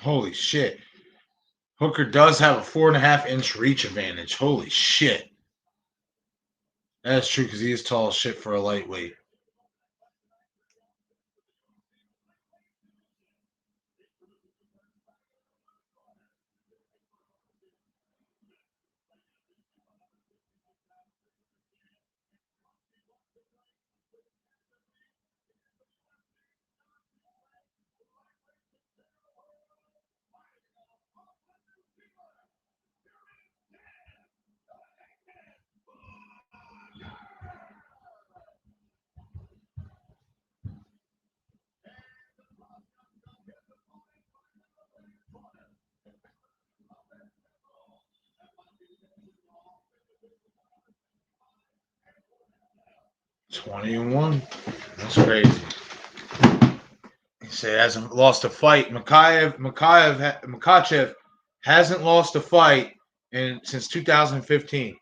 Holy shit. Hooker does have a 4.5-inch reach advantage. Holy shit. That's true because he is tall as shit for a lightweight. $20-1. That's crazy. He said hasn't lost a fight. Makhachev hasn't lost a fight since 2015.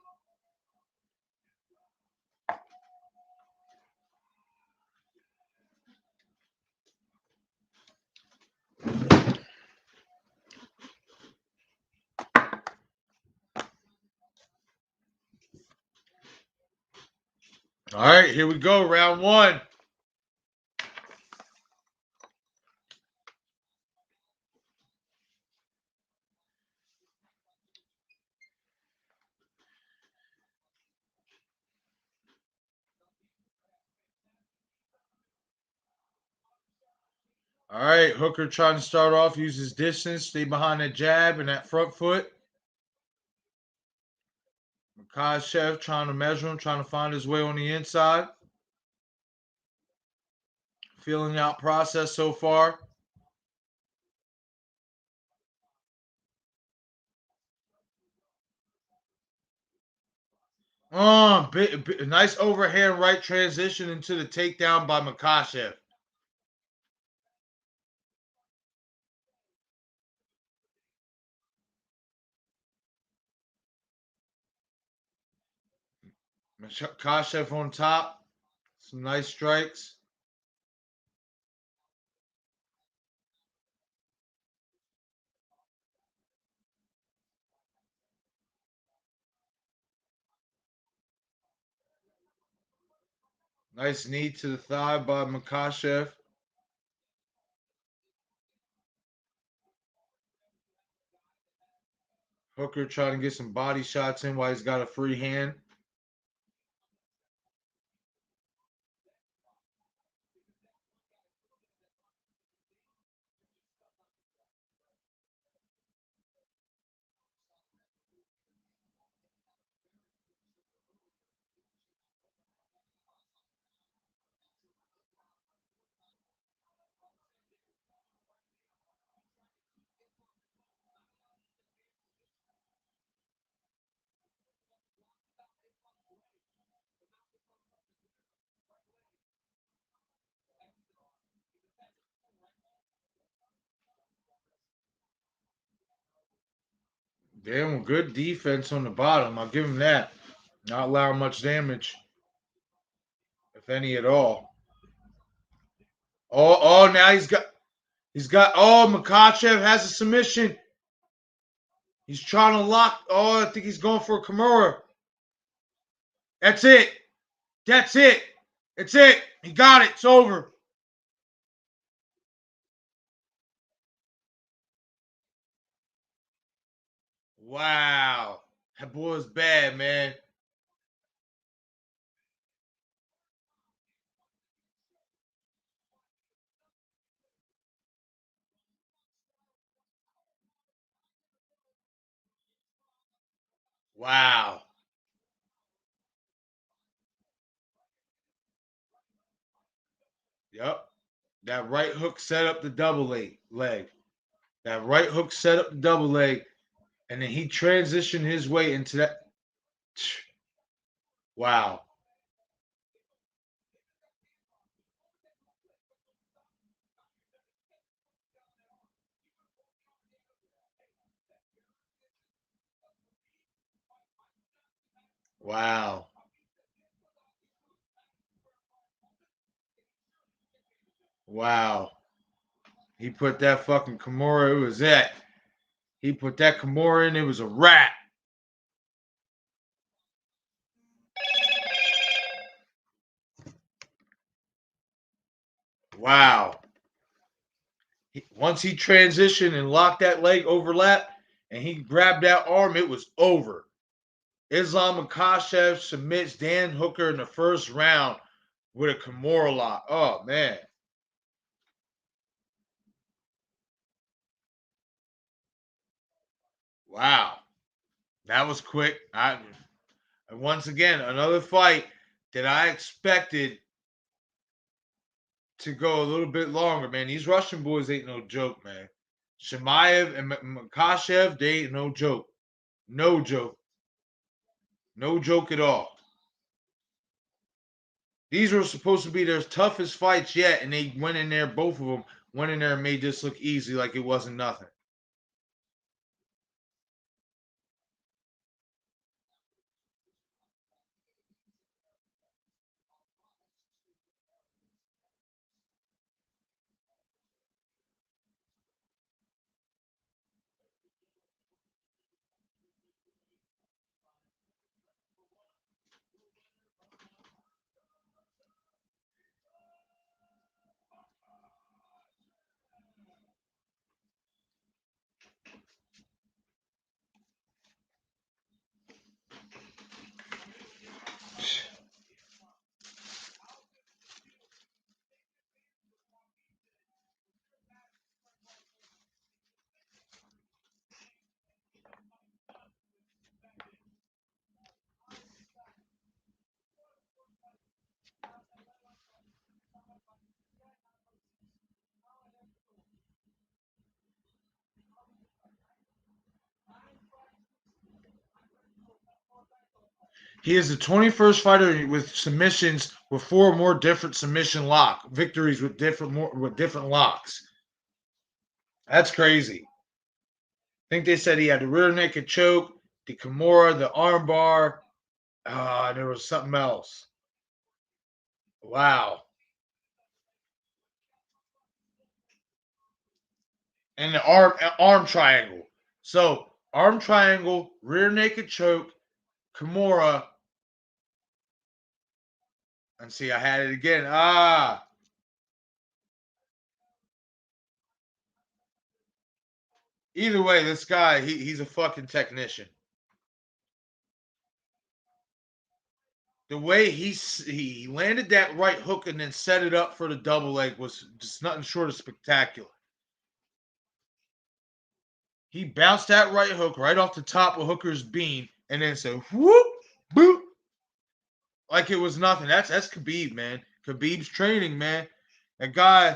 All right, here we go. Round 1. All right, Hooker trying to start off, use his distance, stay behind that jab and that front foot. Makhachev trying to measure him, trying to find his way on the inside. Feeling out process so far. Nice overhand right transition into the takedown by Makhachev. Makhachev on top. Some nice strikes. Nice knee to the thigh by Makhachev. Hooker trying to get some body shots in while he's got a free hand. Damn, good defense on the bottom. I'll give him that. Not allowing much damage, if any at all. Now he's got, Makhachev has a submission. He's trying to lock. I think he's going for a Kimura. That's it. That's it. It's it. He got it. It's over. Wow. That boy is bad, man. Wow. Yep. That right hook set up the double leg. That right hook set up the double leg. And then he transitioned his way into that. Wow. Wow. Wow. He put that fucking Kimura. It was it. He put that Kimura in. It was a wrap. Wow. Once he transitioned and locked that leg overlap and he grabbed that arm, it was over. Islam Makhachev submits Dan Hooker in the first round with a Kimura lock. Oh, man. Wow. That was quick. Once again, another fight that I expected to go a little bit longer, man. These Russian boys ain't no joke, man. Shamaya and Makhachev, they ain't no joke. No joke. No joke at all. These were supposed to be their toughest fights yet, and they went in there, both of them went in there and made this look easy like it wasn't nothing. He is the 21st fighter with submissions with 4 more different submission victories with different locks. That's crazy. I think they said he had the rear naked choke, the Kimura, the armbar. There was something else. Wow. And the arm triangle. So arm triangle, rear naked choke, Kimura. And see, I had it again. Either way, this guy, he's a fucking technician. The way he landed that right hook and then set it up for the double leg was just nothing short of spectacular. He bounced that right hook right off the top of Hooker's bean and then said, whoop, boop. Like it was nothing. That's Khabib, man. Khabib's training, man. That guy,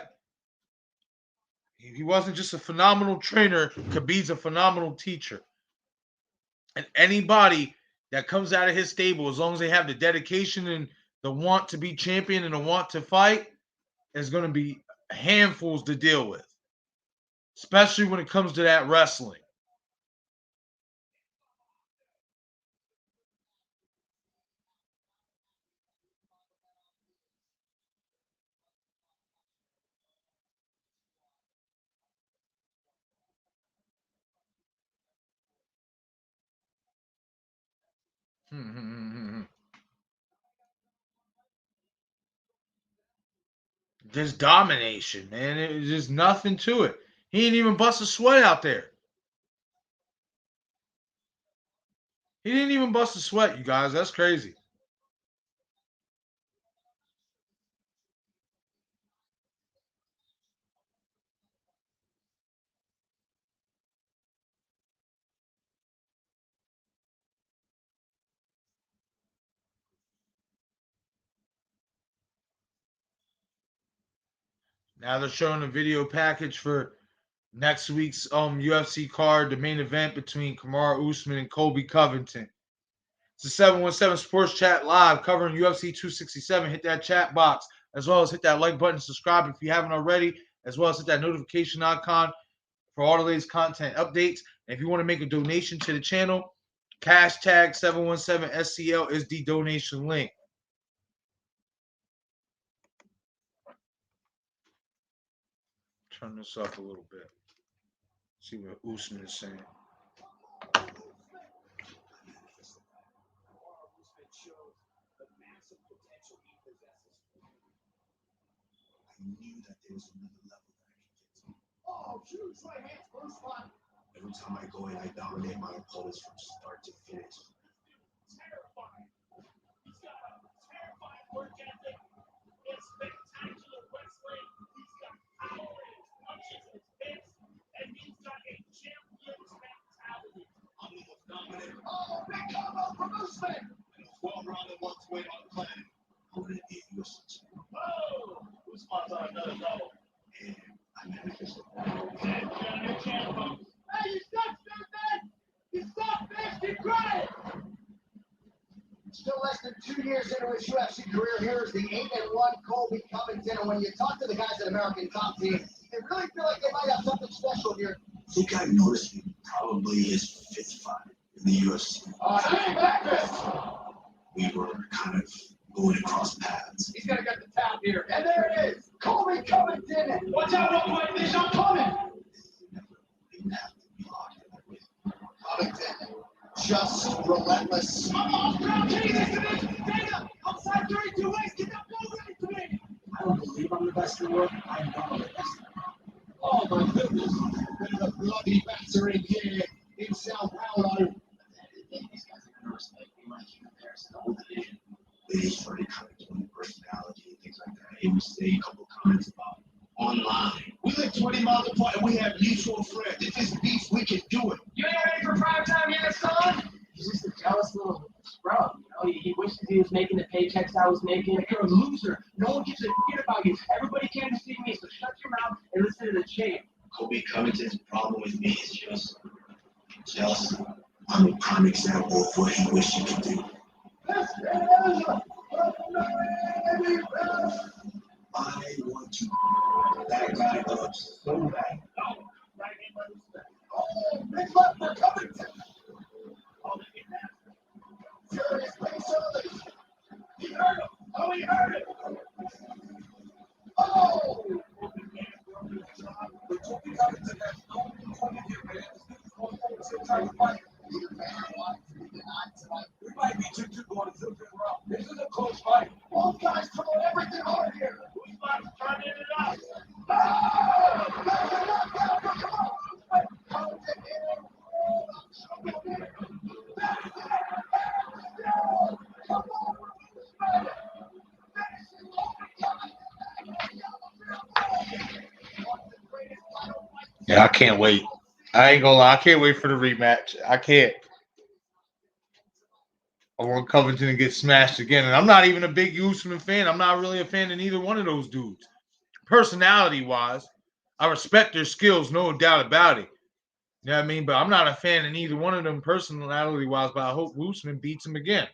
he wasn't just a phenomenal trainer. Khabib's a phenomenal teacher. And anybody that comes out of his stable, as long as they have the dedication and the want to be champion and the want to fight, is going to be handfuls to deal with, especially when it comes to that wrestling. Just domination, man. There's just nothing to it. He didn't even bust a sweat out there. He didn't even bust a sweat, you guys. That's crazy. Now they're showing a video package for next week's UFC card, the main event between Kamaru Usman and Colby Covington. It's the 717 Sports Chat Live covering UFC 267. Hit that chat box, as well as hit that like button, subscribe if you haven't already, as well as hit that notification icon for all the latest content updates. And if you want to make a donation to the channel, hashtag 717SCL is the donation link. Turn this up a little bit. See what Usman is saying. Knew that there was another level that I could get to. Oh, huge right hand, first spot. Every time I go in, I dominate my opponents from start to finish. Terrifying. He's got a terrifying work ethic. It's spectacular wrestling. He's got power in his punches, his hits, and he's got a champion's mentality. I'm the most dominant. Oh, big combo from Usman. And most well-rounded welterweight on the planet. I'm going to be UFC champion. Whoa! Who's on another level? And I manifested. Hey, you stop, stupid! You stop, bitch! Keep crying! Still less than 2 years into his UFC career, here is the 8-1 Colby Covington. And when you talk to the guys at American Top Team, they really feel like they might have something special here. I think I noticed me probably his 5th fight in the UFC. Hey, breakfast! We were kind of going across paths. He's gonna get the tap here. And there it is! Colby Covington! Watch out, real quick, this shot coming! Covington, just relentless. Oh, Jesus, Dana! Outside 32 ways, get that ball ready to me! I don't believe I'm the best in the world. I know I'm the best. Oh, my goodness. There's a bloody batter in here in Sao Paulo. These guys are gonna respect me like you comparison to the whole division. They started kind of doing personality and things like that. He would say a couple comments about online. We live 20 miles apart and we have mutual friends. If it's beef, we can do it. You ain't ready for prime time yet, son? He's just a jealous little scrub. You know, he wishes he was making the paychecks I was making. You're a loser. No one gives a shit about you. Everybody came to see me, so shut your mouth and listen to the champ. Colby Covington's problem with me is just jealousy. I'm a prime example of what he wished he could do. This is the very best. I want to that guy up so bad. Oh, big left for Covington. Furious pace early. He heard him. Oh, he heard it. Oh! But Toby Covington has no control here, man. This dude's going to try to fight. Neither man wants to be denied tonight. We might be 2-2 going to the fifth round. This is a close fight. Both guys throwing everything hard here. Who's about to turn it up? Ah! That's a knockout. Come on. Covington in. Come on. Yeah, I can't wait. I ain't gonna lie. I can't wait for the rematch. I can't. I want Covington to get smashed again. And I'm not even a big Usman fan. I'm not really a fan of either one of those dudes. Personality-wise, I respect their skills, no doubt about it. You know what I mean? But I'm not a fan of either one of them personality-wise, but I hope Usman beats him again.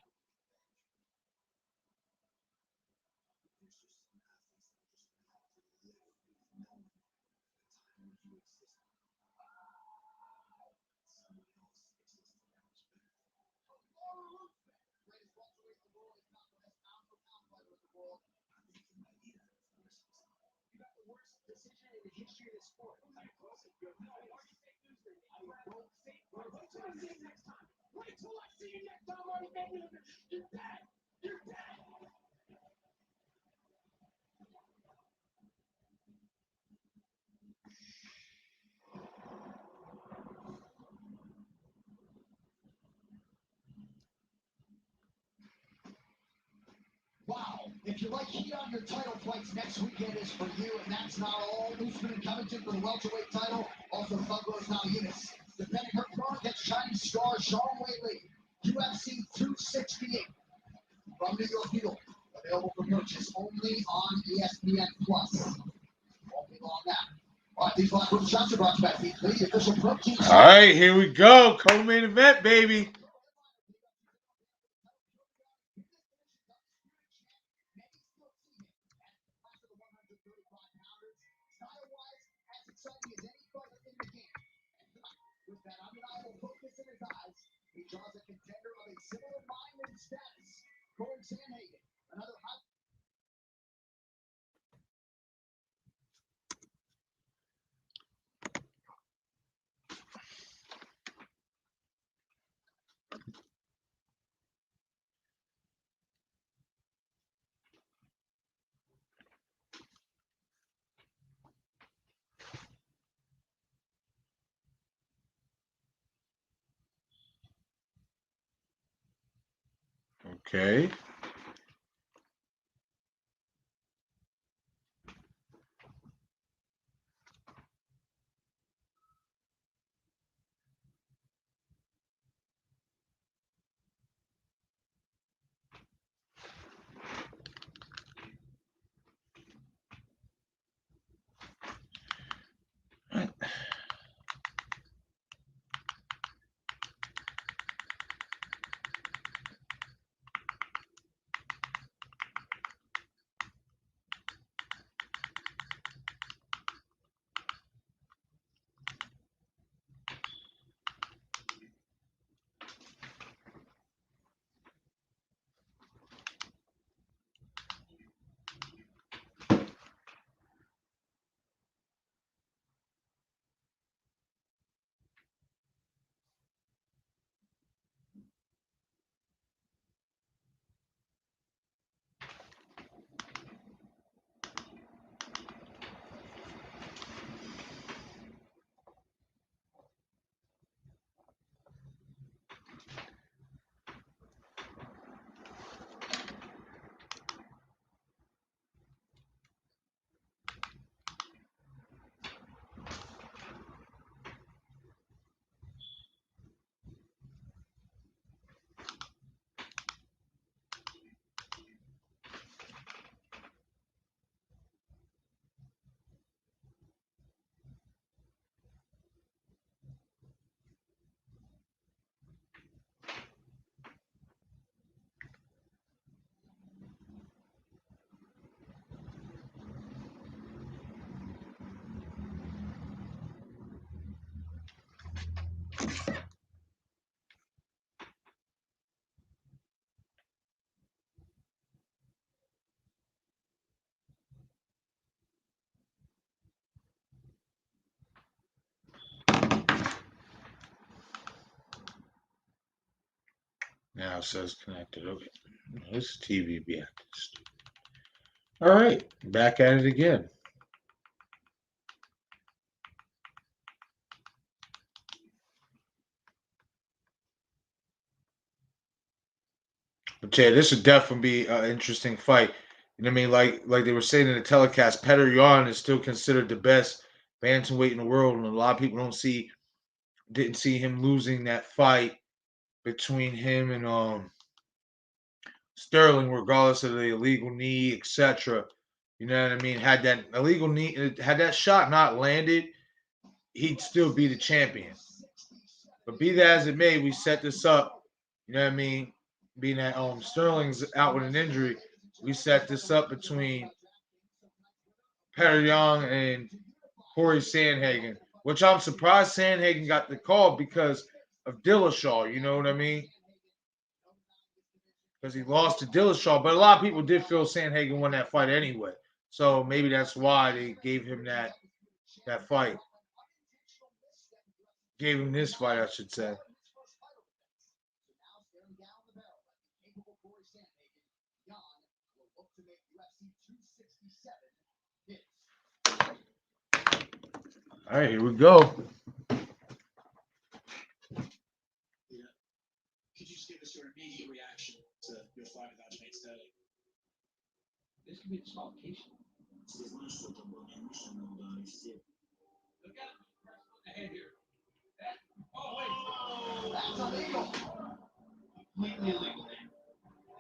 Wow, if you like heat on your title fights, next weekend is for you, and that's not all. Usman and Covington for the welterweight title, also Thuglos Namajunas. Defending her throne against Chinese star Zhang Weili, UFC 268 from New York, New York. Available for purchase only on ESPN Plus. Won't be long now. All right, these last little shots are brought to you by Feedly, the official protein. All right, here we go. Co-main event, baby. With that undeniable focus in his eyes, he draws a contender of a similar mind and status. Corey Sandhagen, another high. Okay. Now it says connected. Okay. This TV be acting stupid. All right. Back at it again. But yeah, this would definitely be an interesting fight. You know what I mean? Like they were saying in the telecast, Petr Yan is still considered the best bantamweight in the world, and a lot of people didn't see him losing that fight between him and Sterling, regardless of the illegal knee, etc. You know what I mean? Had that illegal knee, had that shot not landed, he'd still be the champion. But be that as it may, we set this up. You know what I mean? Being that Sterling's out with an injury, we set this up between Petr Yan and Corey Sandhagen, which I'm surprised Sandhagen got the call because of Dillashaw. You know what I mean? Because he lost to Dillashaw, but a lot of people did feel Sandhagen won that fight anyway. So maybe that's why they gave him that fight. Gave him this fight, I should say. All right, here we go. Could you just give us your immediate reaction to your fight with Aljamain Sterling? This could be disqualification. Look at the head here. That's illegal. Completely illegal.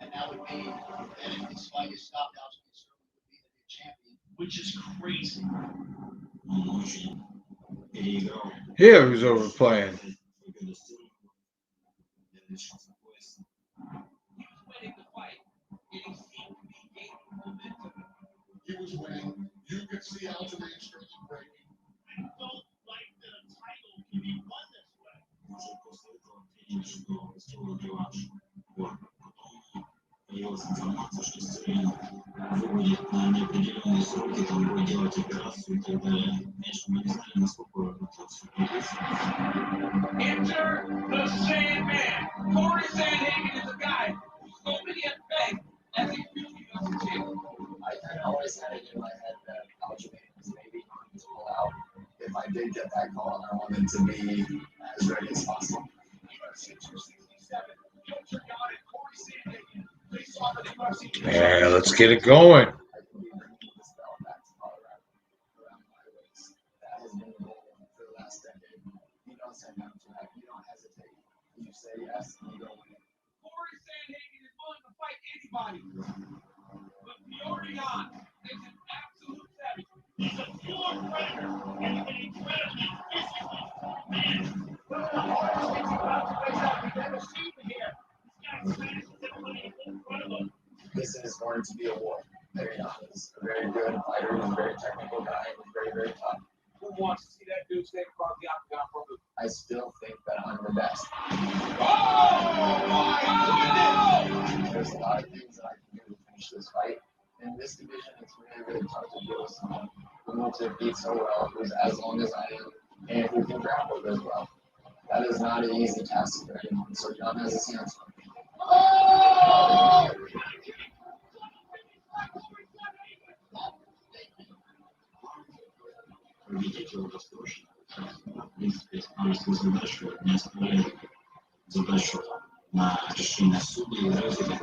And that would mean that if this fight is stopped, Aljamain Sterling would be the new champion. Which is crazy. Here he was overplaying. He was winning the fight. And he seemed to be gaining momentum. He was winning. You could see Aljamain Sterling breaking. I don't like that a title can be won this way. Появилась информация, что Стерлинг выводит на неопределенные сроки, там будет делать операцию и так далее. Конечно, мы не знали, насколько это все длится. Enter the Sandman. Corey Sandhagen is a guy who's so many at bay as a future UFC champion. I always had it in my head that Aljamain was maybe going to pull out. If I did get that call, I wanted to be as ready as possible. UFC 267, Petr Yan and Corey Sandhagen face off at UFC 267. Yeah, let's get it going. I can be bringing this belt back to Colorado around my waist. That has been the goal for the last decade. You don't say no to that. You don't hesitate. You say yes, and you go win it. Corey Sandhagen is willing to fight anybody. But Petr Yan is an absolute savage. He's a pure predator and an incredibly physical man. One of the hardest things about the face I've ever seen here. This guy smashes everybody in front of him. This is going to be a war. Very honest. A very good fighter. He's a very technical guy. He's very, very tough. Who wants to see that dude stay across the octagon for him? I still think that I'm the best. Oh my goodness! There's a lot of things that I can do to finish this fight. In this division, it's really, really tough to deal with someone who moves their feet so well, who's as long as I am, and who can grapple as well. That is not an easy task for anyone, so Yan has his hands on. Oh! Победить его достаточно. В принципе, исполнительскую задачу не оставляет задачу на решение суда и развитие.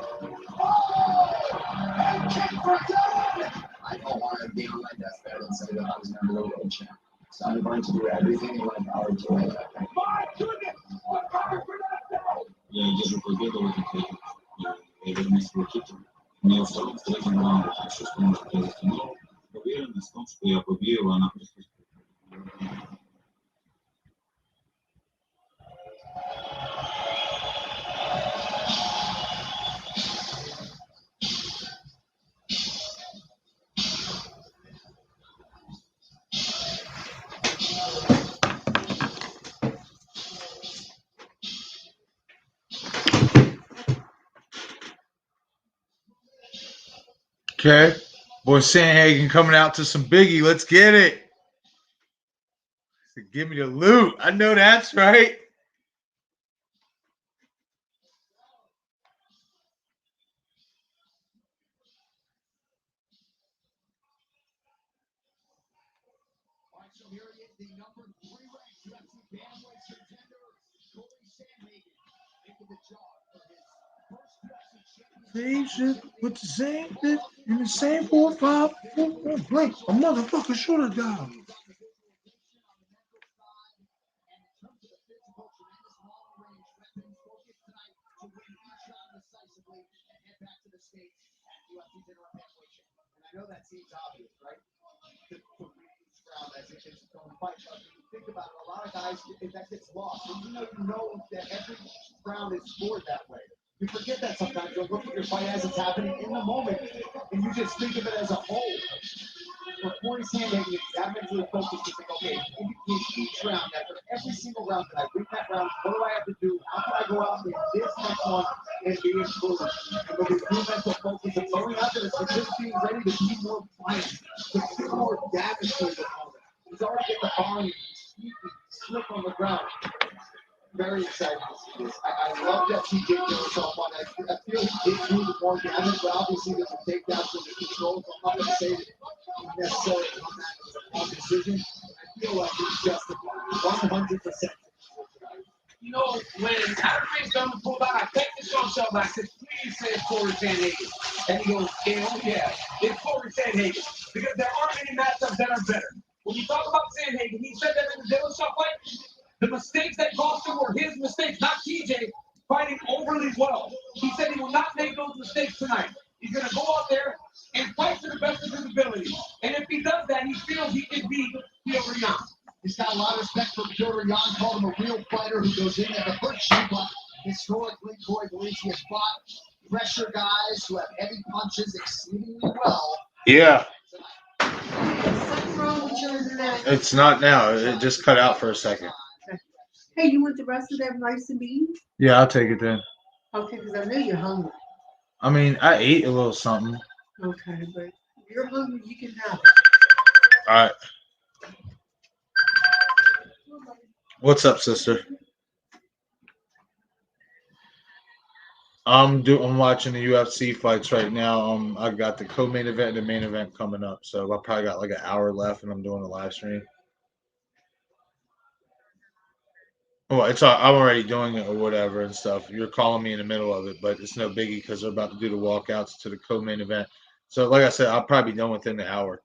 I don't want to be on my deathbed and say that I was never a world champ. So I'm going to do everything in my power to win that thing. My goodness! What cover for that belt? Я держу победу в этом бою. Я верну свой титул. Не во втором, в третьем раунде. Все, что может произойти. Но уверенность в том, что я побью его, она присутствует. Okay. Boy, Sandhagen coming out to some Biggie. Let's get it. Give me the loot. I know that's right. So here he is, the number 3 ranked UFC bantamweight contender, Corey Sandhagen, making the job for his first UFC Same championship. shit with the same bit in the same 4-5. Blink, a motherfucker should have died. I know that seems obvious, right? To win each round as it gets its own fight. But when you think about it, a lot of guys, that gets lost. And you know that every round is scored that way. You forget that sometimes. You'll look at your fight as it's happening in the moment, and you just think of it as a whole. For Corey Sandhagen, it's that mentally focused to think, okay, in each round, after every single round that I win that round, what do I have to do? How can I go out in this next one and be improved? And with his new mental focus of going out there and just being ready to do more fights, to do more damage to his opponent. He's already get the volume, slip on the ground. Very excited to see this. I love that TJ did himself on. I feel he did do the more damage, but obviously there's a takedown from the control. So I'm not going to say that he necessarily on that was a decision. I feel like he's justified 100%. You know, when Adam's done the pull out, I text to Sean Shelby. I said, please say it's Corey Sandhagen. And he goes, oh yeah, it's Corey Sandhagen. Because there aren't many matchups that are better. When you talk about Sandhagen, he said that in the Dillashaw fight. The mistakes that cost him were his mistakes, not TJ fighting overly well. He said he will not make those mistakes tonight. He's going to go out there and fight to the best of his ability. And if he does that, he feels he can beat Petr Yan. He's got a lot of respect for Petr Yan, called him a real fighter who goes in at the first shoot, but historically, Corey believes he has fought pressure guys who have heavy punches exceedingly well. Yeah. Something wrong with your internet. It's not now. It just cut out for a second. Hey, you want the rest of that rice and beans? Yeah, I'll take it then. Okay, because I know you're hungry. I mean, I ate a little something. Okay, but if you're hungry, you can have it. All right. What's up, sister? I'm watching the UFC fights right now. I got the co-main event and the main event coming up, so I probably got like an hour left, and I'm doing a live stream. Well, I'm already doing it or whatever and stuff. You're calling me in the middle of it, but it's no biggie because they're about to do the walkouts to the co-main event. So, like I said, I'll probably be done within the hour.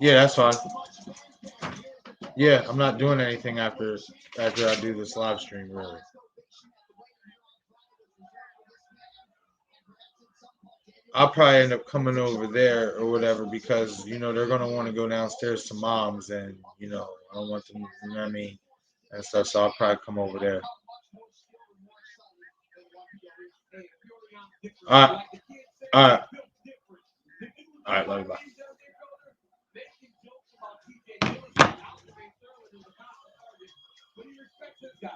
Yeah, that's fine. Yeah, I'm not doing anything after I do this live stream, really. I'll probably end up coming over there or whatever because, they're going to want to go downstairs to mom's and, I don't want them, you know what I mean, and stuff. So I'll probably come over there. All right. All right. All right. Love you. Bye. But he respects this guy.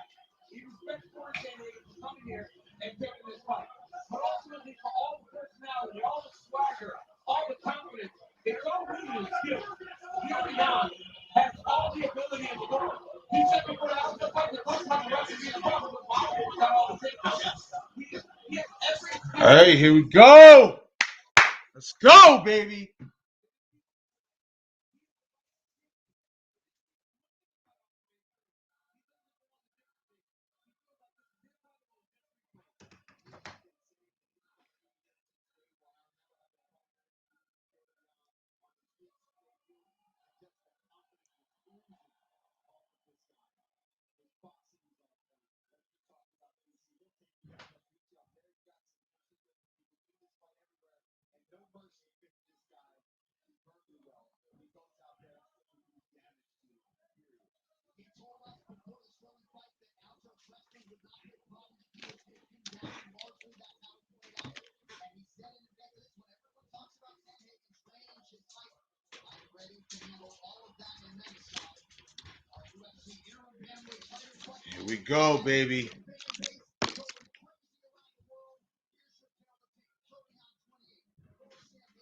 He respects Corey Sandhagen for coming here and taking this fight. But ultimately, for all the personality, all the swagger, all the confidence, it's all rooted in skill. Petr Yan has all the ability in the world. He said before the outcome fight, the first time the wrestling is problem with Volkov got all the takedowns. He has every. Hey, here we go. Let's go, baby. Here we go, baby.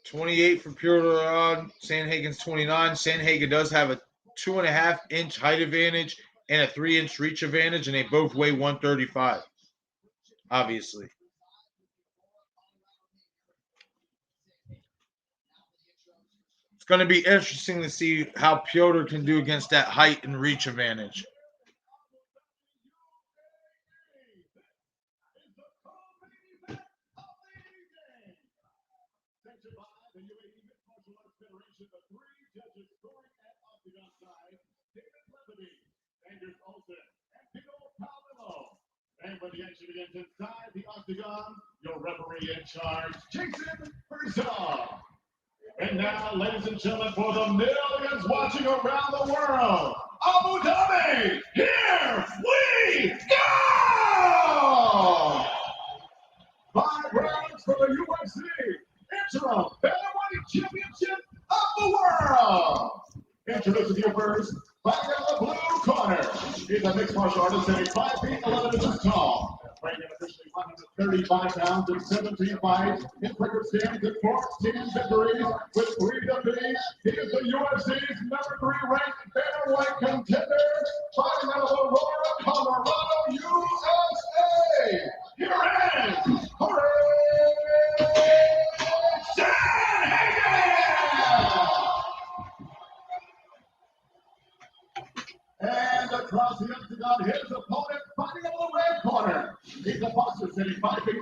28 for Petr Yan. Sandhagen's 29. Sandhagen does have a 2.5-inch height advantage and a 3-inch reach advantage, and they both weigh 135. Obviously. It's going to be interesting to see how Piotr can do against that height and reach advantage. And when the action begins inside the octagon, your referee in charge, Jason Herzog. And now, ladies and gentlemen, for the millions watching around the world, Abu Dhabi, here we go! 5 rounds for the UFC Interim Bantamweight Championship of the World. Introducing you first, fighting out the blue corner. He's a mixed martial artist standing 5 feet 11 inches tall. Weighing in officially 135 pounds in 17 fights. His record stands at 14 victories with 3 defeats. He is the UFC's number 3 ranked bantamweight contender. Fighting out of Aurora, Colorado, USA. Here is Jorge And across the octagon, his opponent fighting over the red corner. He's a boxer sitting 5 feet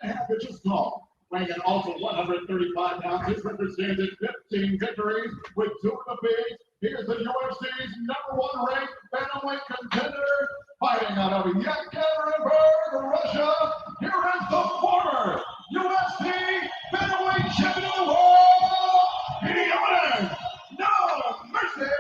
7.5 inches tall. Weighing in also 135 pounds, his record stands at 15 victories with 2 defeats. He is the UFC's number 1 ranked bantamweight contender. Fighting out of Yekaterinburg, Russia. Here is the former UFC bantamweight champion of the world, Ian No Mercy.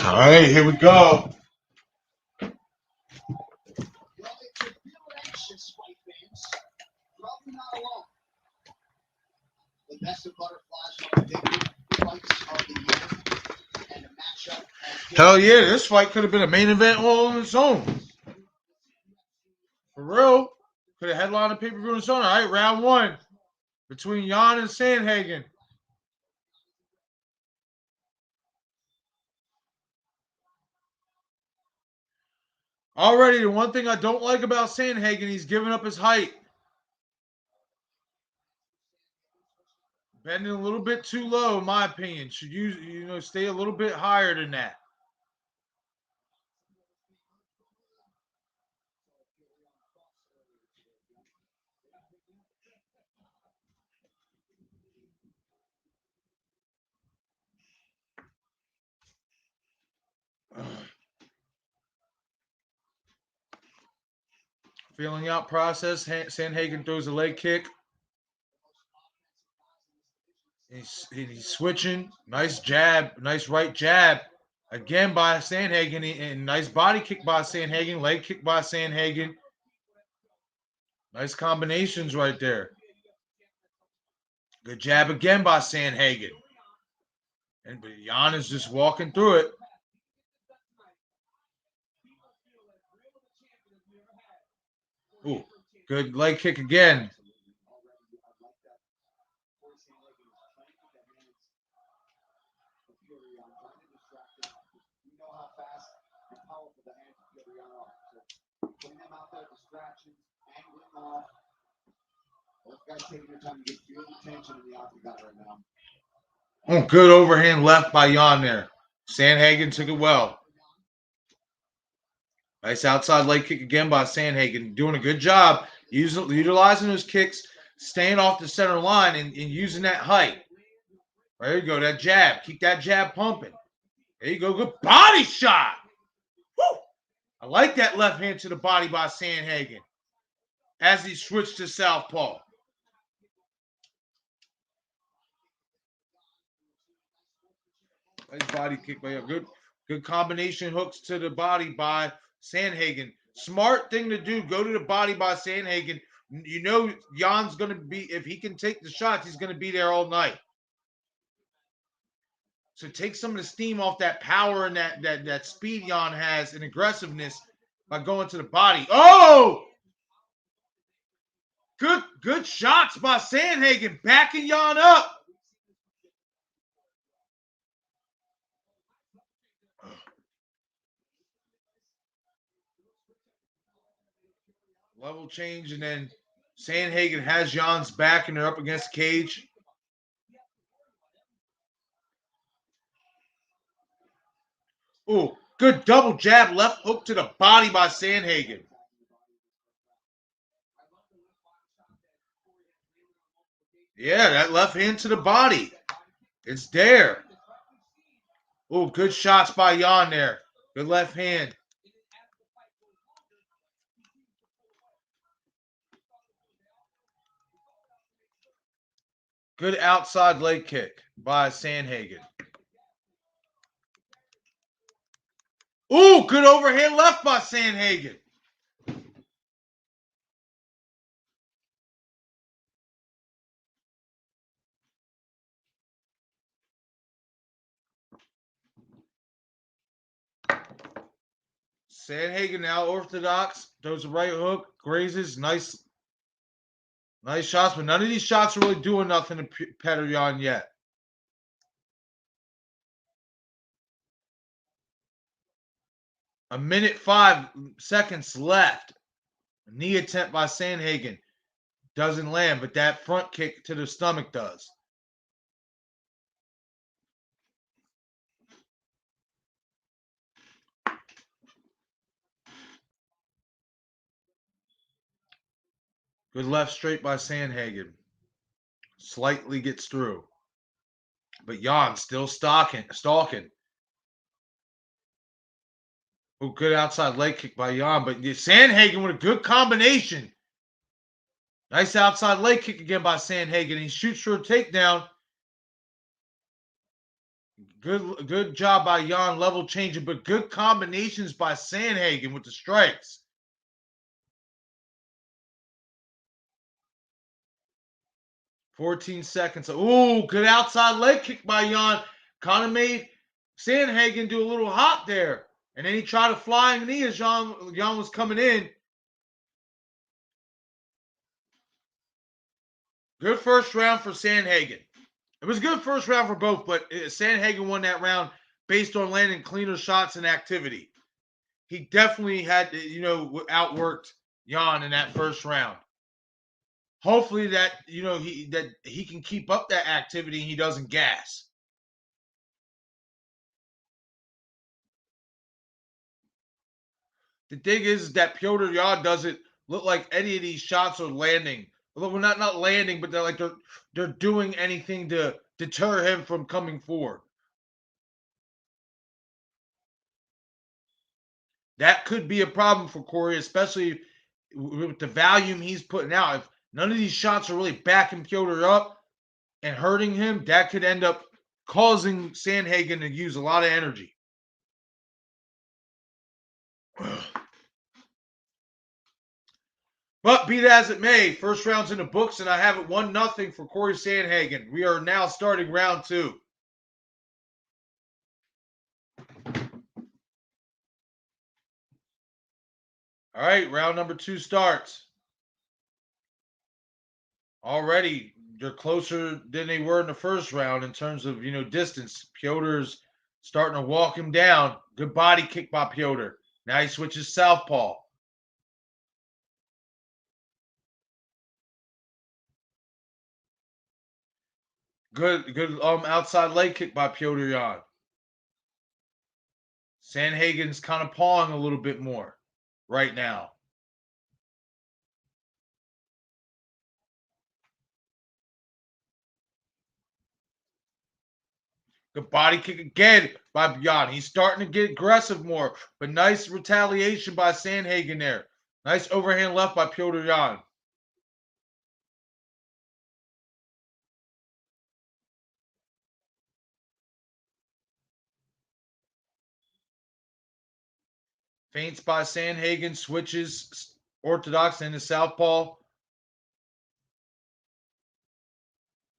All right, here we go. Well, if you're feeling anxious, fight fans, probably not alone. The best of butterflies are predicted, fights of the year, and the matchup. Hell yeah, this fight could have been a main event all on its own. For real. Could have headlined a pay-per-view on its own. All right, round 1 between Jan and Sandhagen. Already, the one thing I don't like about Sandhagen, he's giving up his height. Bending a little bit too low, in my opinion. Should stay a little bit higher than that. Feeling out process. Sandhagen throws a leg kick. He's switching. Nice jab. Nice right jab. Again by Sandhagen. And nice body kick by Sandhagen. Leg kick by Sandhagen. Nice combinations right there. Good jab again by Sandhagen. But Jan is just walking through it. Ooh, good leg kick again. Oh, good overhand left by Jan there. Sandhagen took it well. Nice outside leg kick again by Sandhagen. Doing a good job utilizing those kicks, staying off the center line and using that height. There you go, that jab. Keep that jab pumping. There you go. Good body shot. Woo! I like that left hand to the body by Sandhagen as he switched to southpaw. Nice body kick by him. Good combination hooks to the body by Sandhagen. Smart thing to do. Go to the body by Sandhagen. You know Jan's going to be, if he can take the shots, he's going to be there all night. So take some of the steam off that power and that speed Jan has and aggressiveness by going to the body. Oh! Good shots by Sandhagen, backing Jan up. Level change, and then Sandhagen has Jan's back, and they're up against the cage. Oh, good double jab, left hook to the body by Sandhagen. Yeah, that left hand to the body. It's there. Oh, good shots by Jan there. Good left hand. Good outside leg kick by Sandhagen. Ooh, good overhand left by Sandhagen. Sandhagen now orthodox. Throws a right hook. Grazes. Nice shots, but none of these shots are really doing nothing to Petr Yan yet. A minute 5 seconds left. Knee attempt by Sandhagen. Doesn't land, but that front kick to the stomach does. Good left straight by Sandhagen. Slightly gets through. But Jan still stalking. Oh, good outside leg kick by Jan. But Sandhagen with a good combination. Nice outside leg kick again by Sandhagen. He shoots for a takedown. Good job by Jan, level changing, but good combinations by Sandhagen with the strikes. $14 seconds. Ooh, good outside leg kick by Jan. Kind of made Sandhagen do a little hop there. And then he tried a flying knee as Jan was coming in. Good first round for Sandhagen. It was a good first round for both, but Sandhagen won that round based on landing cleaner shots and activity. He definitely had, outworked Jan in that first round. Hopefully that he can keep up that activity and he doesn't gas. The thing is that Petr Yan doesn't look like any of these shots are landing. Well, not landing, but they're doing anything to deter him from coming forward. That could be a problem for Corey, especially with the volume he's putting out. If none of these shots are really backing Petr up and hurting him, that could end up causing Sandhagen to use a lot of energy. But be that as it may, first round's in the books, and I have it 1-0 for Corey Sandhagen. We are now starting round 2. All right, round number 2 starts. Already, they're closer than they were in the first round in terms of, distance. Petr's starting to walk him down. Good body kick by Petr. Now he switches southpaw. Good outside leg kick by Petr Yan. Sandhagen's kind of pawing a little bit more right now. Good body kick again by Jan. He's starting to get aggressive more, but nice retaliation by Sandhagen there. Nice overhand left by Petr Yan. Feints by Sandhagen, switches orthodox into southpaw.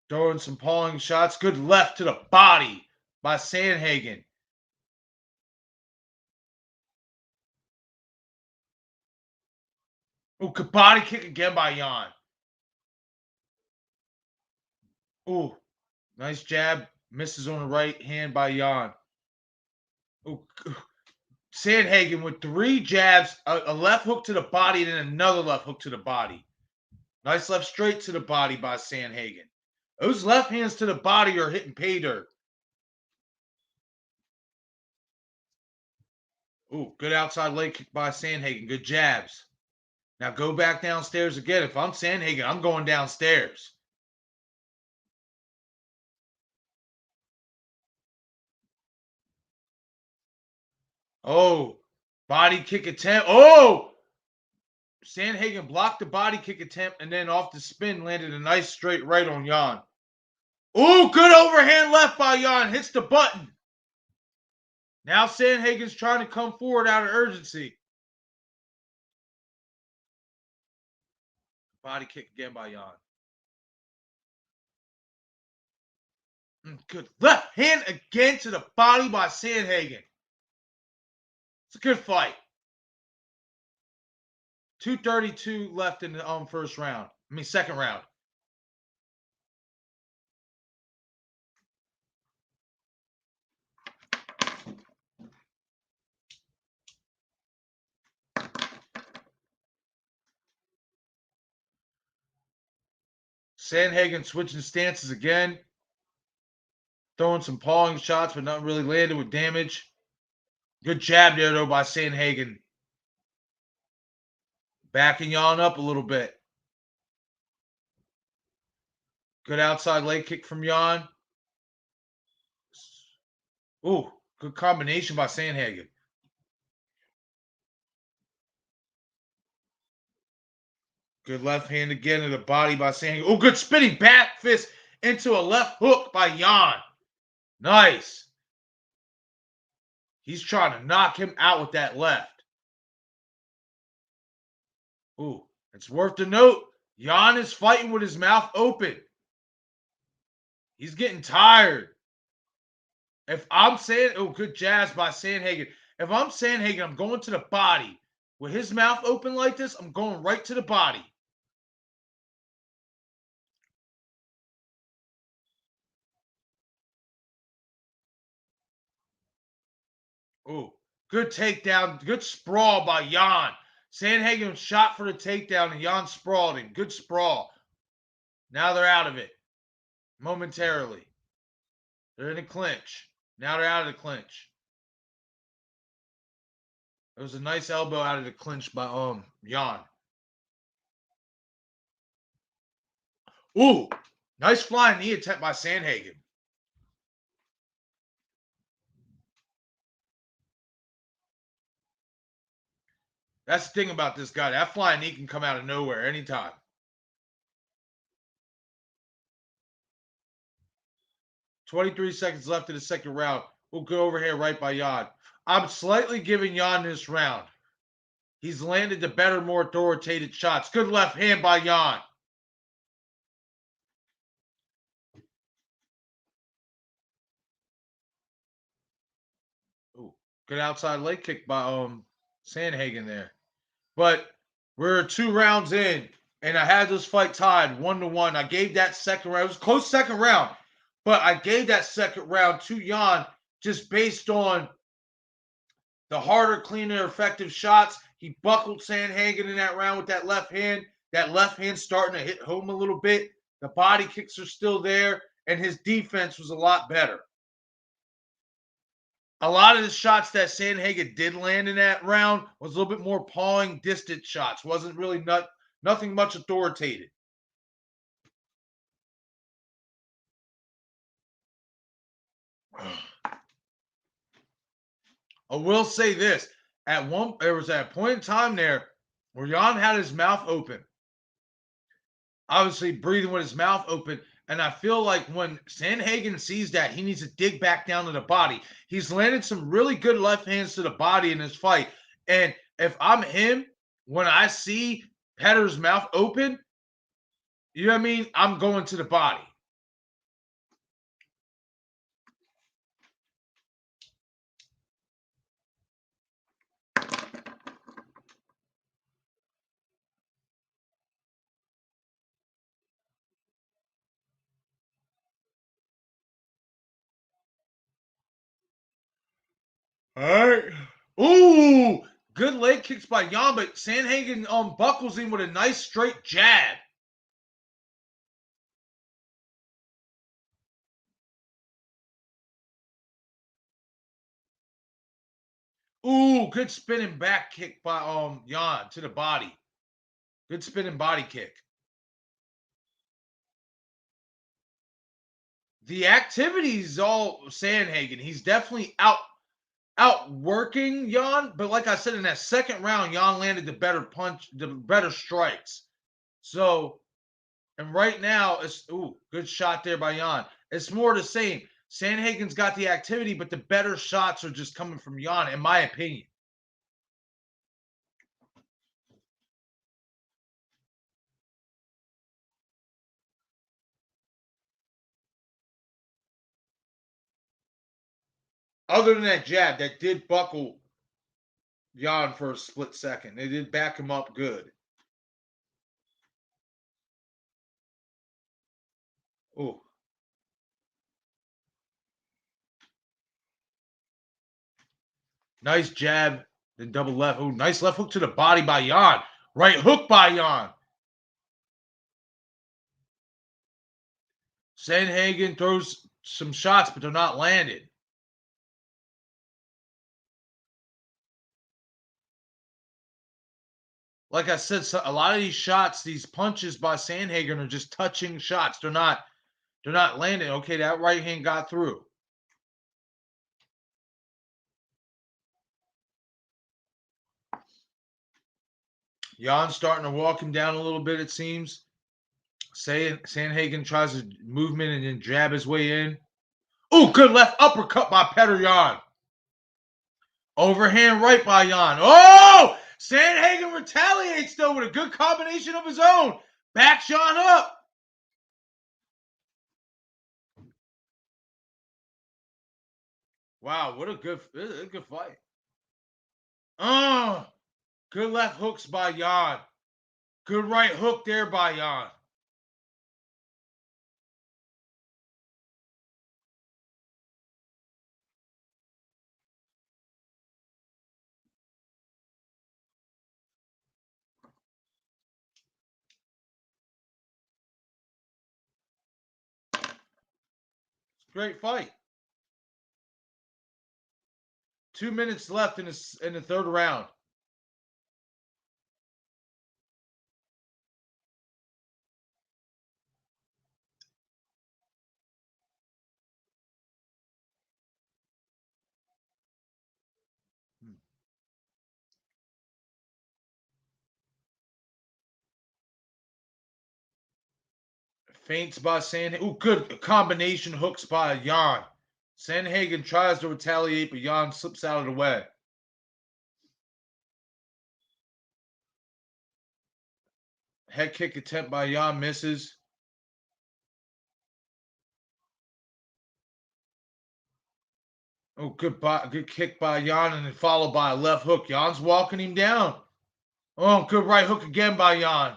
Throwing some pawing shots. Good left to the body by Sandhagen. Oh, good body kick again by Jan. Oh, nice jab. Misses on the right hand by Jan. Oh, Sandhagen with 3 jabs, a left hook to the body, and then another left hook to the body. Nice left straight to the body by Sandhagen. Those left hands to the body are hitting pay dirt. Ooh, good outside leg kick by Sandhagen. Good jabs. Now go back downstairs again. If I'm Sandhagen, I'm going downstairs. Oh, body kick attempt. Oh! Sandhagen blocked the body kick attempt and then off the spin landed a nice straight right on Jan. Ooh, good overhand left by Jan. Hits the button. Now Sandhagen's trying to come forward out of urgency. Body kick again by Jan. Good left hand again to the body by Sandhagen. It's a good fight. 2:32 left in the first round. Second round. Sandhagen switching stances again. Throwing some pawing shots, but not really landed with damage. Good jab there, though, by Sandhagen. Backing Jan up a little bit. Good outside leg kick from Jan. Ooh, good combination by Sandhagen. Good left hand again to the body by Sandhagen. Oh, good spinning back fist into a left hook by Jan. Nice. He's trying to knock him out with that left. Ooh, it's worth the note. Jan is fighting with his mouth open. He's getting tired. If I'm saying, oh, good jabs by Sandhagen. If I'm Sandhagen, I'm going to the body. With his mouth open like this, I'm going right to the body. Oh, good takedown. Good sprawl by Jan. Sandhagen shot for the takedown and Jan sprawled him. Good sprawl. Now they're out of it. Momentarily. They're in a clinch. Now they're out of the clinch. It was a nice elbow out of the clinch by Jan. Ooh, nice flying knee attempt by Sandhagen. That's the thing about this guy. That flying knee can come out of nowhere anytime. .23 seconds left in the second round. We'll go over here right by Jan. I'm slightly giving Jan this round. He's landed the better, more authoritative shots. Good left hand by Jan. Ooh, good outside leg kick by Sandhagen there. But we're 2 rounds in, and I had this fight tied 1-1. I gave that second round. It was a close second round, but I gave that second round to Jan just based on the harder, cleaner, effective shots. He buckled Sandhagen in that round with that left hand. That left hand starting to hit home a little bit. The body kicks are still there, and his defense was a lot better. A lot of the shots that Sandhagen did land in that round was a little bit more pawing, distant shots. Wasn't really nothing much authoritative. I will say this. There was at a point in time there where Jan had his mouth open. Obviously breathing with his mouth open. And I feel like when Sandhagen sees that, he needs to dig back down to the body. He's landed some really good left hands to the body in this fight. And if I'm him, when I see Petter's mouth open, you know what I mean? I'm going to the body. All right. Ooh, good leg kicks by Jan, but Sandhagen buckles in with a nice straight jab. Ooh, good spinning back kick by Jan to the body. Good spinning body kick. The activity is all Sandhagen. He's definitely outworking Jan, but like I said, in that second round, Jan landed the better punch, the better strikes. So, and right now, it's good shot there by Jan. It's more the same. Sandhagen's got the activity, but the better shots are just coming from Jan, in my opinion. Other than that jab, that did buckle Jan for a split second. They did back him up good. Ooh. Nice jab, then double left. Ooh, nice left hook to the body by Jan. Right hook by Jan. Sandhagen throws some shots, but they're not landed. Like I said, a lot of these shots, these punches by Sandhagen are just touching shots. They're not landing. Okay, that right hand got through. Jan's starting to walk him down a little bit, it seems. Sandhagen tries to movement and then jab his way in. Oh, good left uppercut by Petr Yan. Overhand right by Jan. Oh! Sandhagen retaliates, though, with a good combination of his own. Backs Jan up. Wow, what a good fight. Good left hooks by Jan. Good right hook there by Jan. Great fight. 2 minutes left in the third round. Feints by Sandhagen. Ooh, good combination hooks by Jan. Sandhagen tries to retaliate, but Jan slips out of the way. Head kick attempt by Jan misses. Oh, good kick by Jan, and then followed by a left hook. Jan's walking him down. Oh, good right hook again by Jan.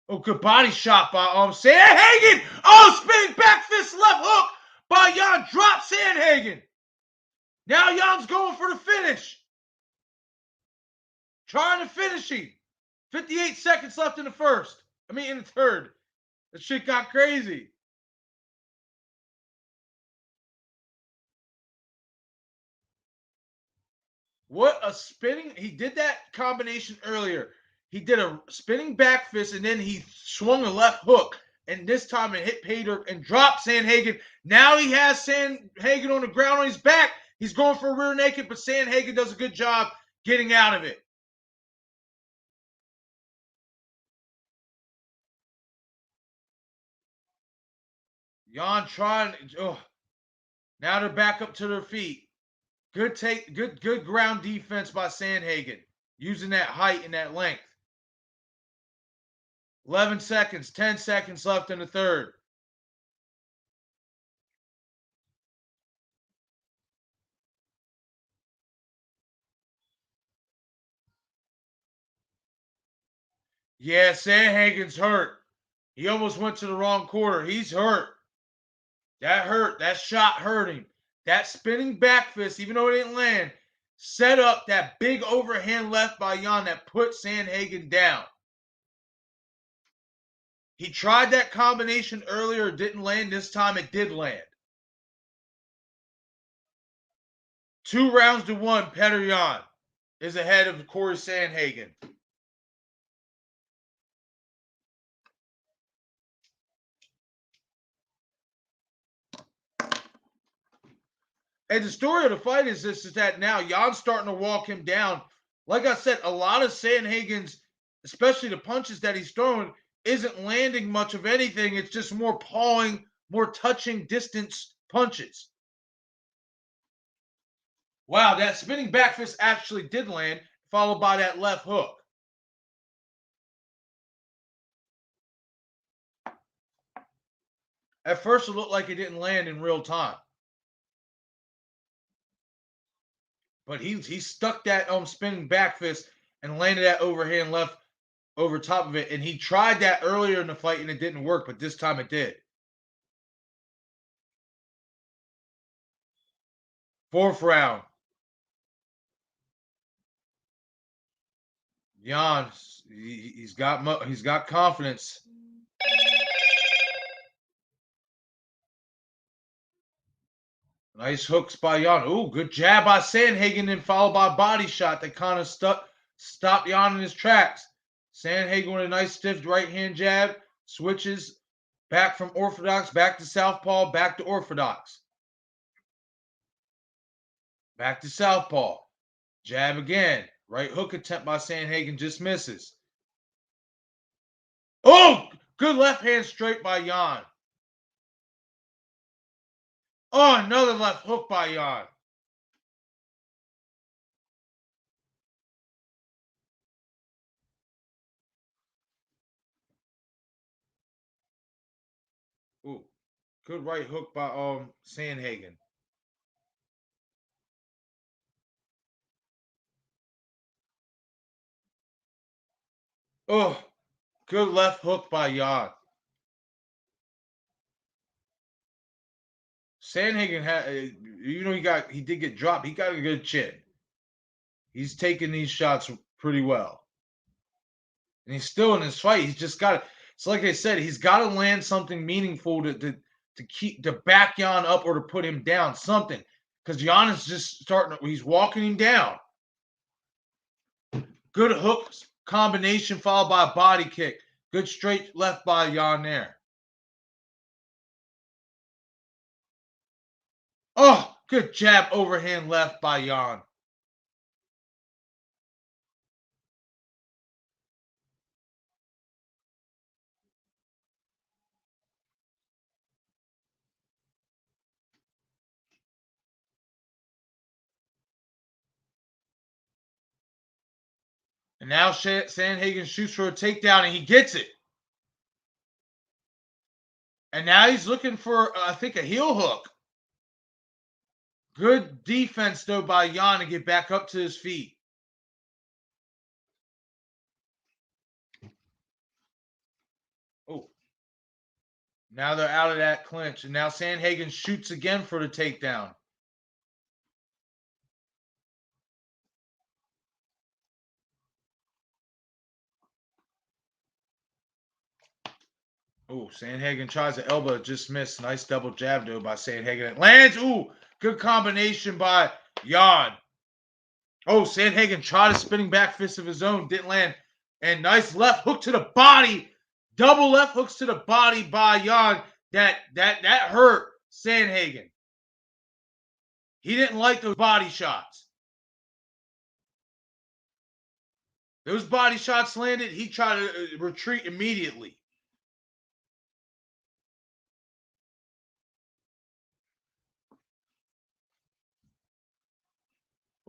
Oh, good body shot by Sandhagen. Oh, spinning back fist left hook by Jan. Drop Sandhagen. Now Jan's going for the finish. Trying to finish him. 58 seconds left in the third. That shit got crazy. What a spinning. He did that combination earlier. He did a spinning back fist, and then he swung a left hook. And this time it hit Pater and dropped Sandhagen. Now he has Sandhagen on the ground on his back. He's going for a rear naked, but Sandhagen does a good job getting out of it. Jan trying. Now they're back up to their feet. Good ground defense by Sandhagen, using that height and that length. 11 seconds, 10 seconds left in the third. Yeah, Sandhagen's hurt. He almost went to the wrong corner. He's hurt. That hurt. That shot hurt him. That spinning back fist, even though it didn't land, set up that big overhand left by Jan that put Sandhagen down. He tried that combination earlier, it didn't land. This time it did land. 2 rounds to 1, Petr Yan is ahead of Corey Sandhagen. And the story of the fight is that now Jan's starting to walk him down. Like I said, a lot of Sandhagen's, especially the punches that he's throwing, isn't landing much of anything. It's just more pawing, more touching distance punches. Wow, that spinning back fist actually did land, followed by that left hook. At first, it looked like it didn't land in real time. But he stuck that spinning back fist and landed that overhand left over top of it. And he tried that earlier in the fight and it didn't work, but this time it did. 4th round. Jan, he's got confidence. Nice hooks by Jan. Ooh, good jab by Sandhagen, then followed by a body shot that kind of stopped Jan in his tracks. Sandhagen with a nice stiff right hand jab, switches back from orthodox, back to southpaw, back to orthodox. Back to southpaw. Jab again. Right hook attempt by Sandhagen just misses. Oh, good left hand straight by Jan. Oh, another left hook by Jan. Ooh, good right hook by Sandhagen. Oh, good left hook by Jan. Sandhagen had, he did get dropped. He got a good chin. He's taking these shots pretty well. And he's still in this fight. He's just got to, it's like I said, he's got to land something meaningful to back Jan up or to put him down, something. Because Jan is just he's walking him down. Good hook combination followed by a body kick. Good straight left by Jan there. Oh, good jab overhand left by Jan. And now Sandhagen shoots for a takedown and he gets it. And now he's looking for, I think, a heel hook. Good defense, though, by Jan to get back up to his feet. Oh. Now they're out of that clinch. And now Sandhagen shoots again for the takedown. Oh, Sandhagen tries an elbow, just missed. Nice double jab, though, by Sandhagen. It lands. Ooh, good combination by Jan. Oh, Sandhagen tried a spinning back fist of his own. Didn't land. And nice left hook to the body. Double left hooks to the body by Jan. That hurt Sandhagen. He didn't like those body shots. Those body shots landed. He tried to retreat immediately.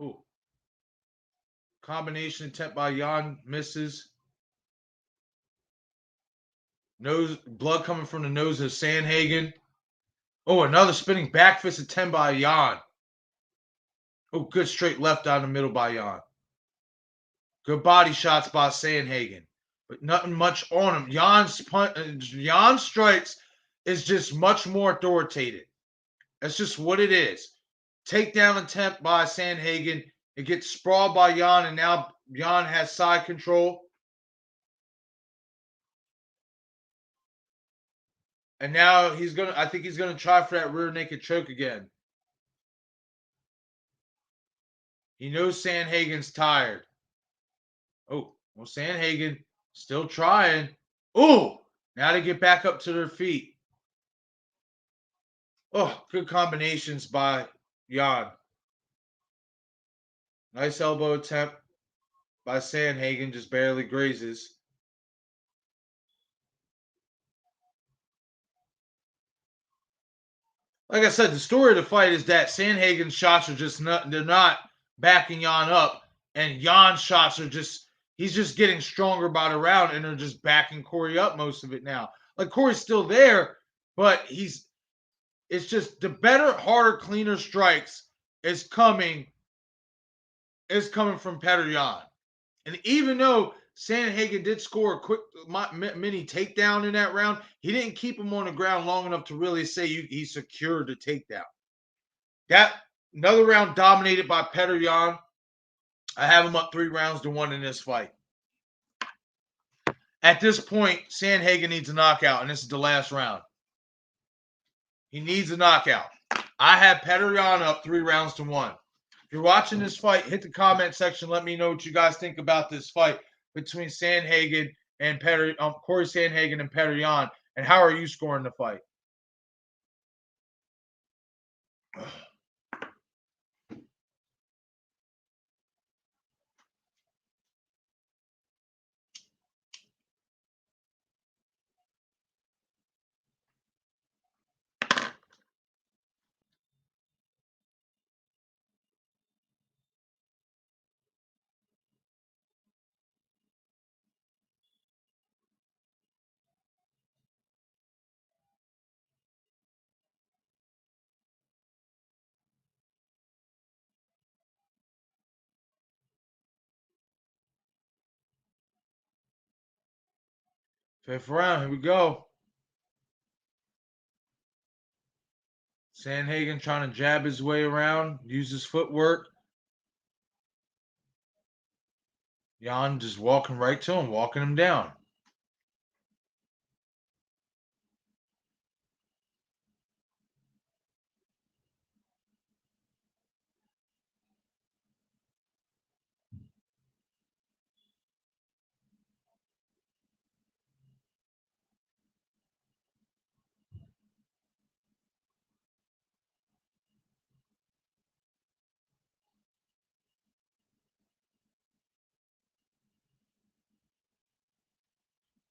Ooh. Combination attempt by Jan misses. Nose blood coming from the nose of Sandhagen. Oh, another spinning back fist attempt by Jan. Oh, good straight left down the middle by Jan. Good body shots by Sandhagen, but nothing much on him. Jan's strikes is just much more authoritative. That's just what it is. Takedown attempt by Sandhagen. It gets sprawled by Jan, and now Jan has side control. And now I think he's gonna try for that rear naked choke again. He knows Sandhagen's tired. Oh, well, Sandhagen still trying. Oh, now to get back up to their feet. Oh, good combinations by Jan. Nice elbow attempt by Sandhagen, just barely grazes. Like I said, the story of the fight is that Sandhagen's shots are just they're not backing Jan up, and Jan's shots are he's just getting stronger by the round, and they're just backing Corey up most of it now. Like, Corey's still there, but it's just the better, harder, cleaner strikes is coming from Petr Yan. And even though Sandhagen did score a quick mini takedown in that round, he didn't keep him on the ground long enough to really say he secured the takedown. That another round dominated by Petr Yan. I have him up 3-1 in this fight. At this point, Sandhagen needs a knockout, and this is the last round. He needs a knockout. I have Petr Yan up 3-1. If you're watching this fight, hit the comment section. Let me know what you guys think about this fight between Sandhagen and Corey Sandhagen and Petr Yan, and how are you scoring the fight? Fifth round, here we go. Sandhagen trying to jab his way around, use his footwork. Yan just walking right to him, walking him down.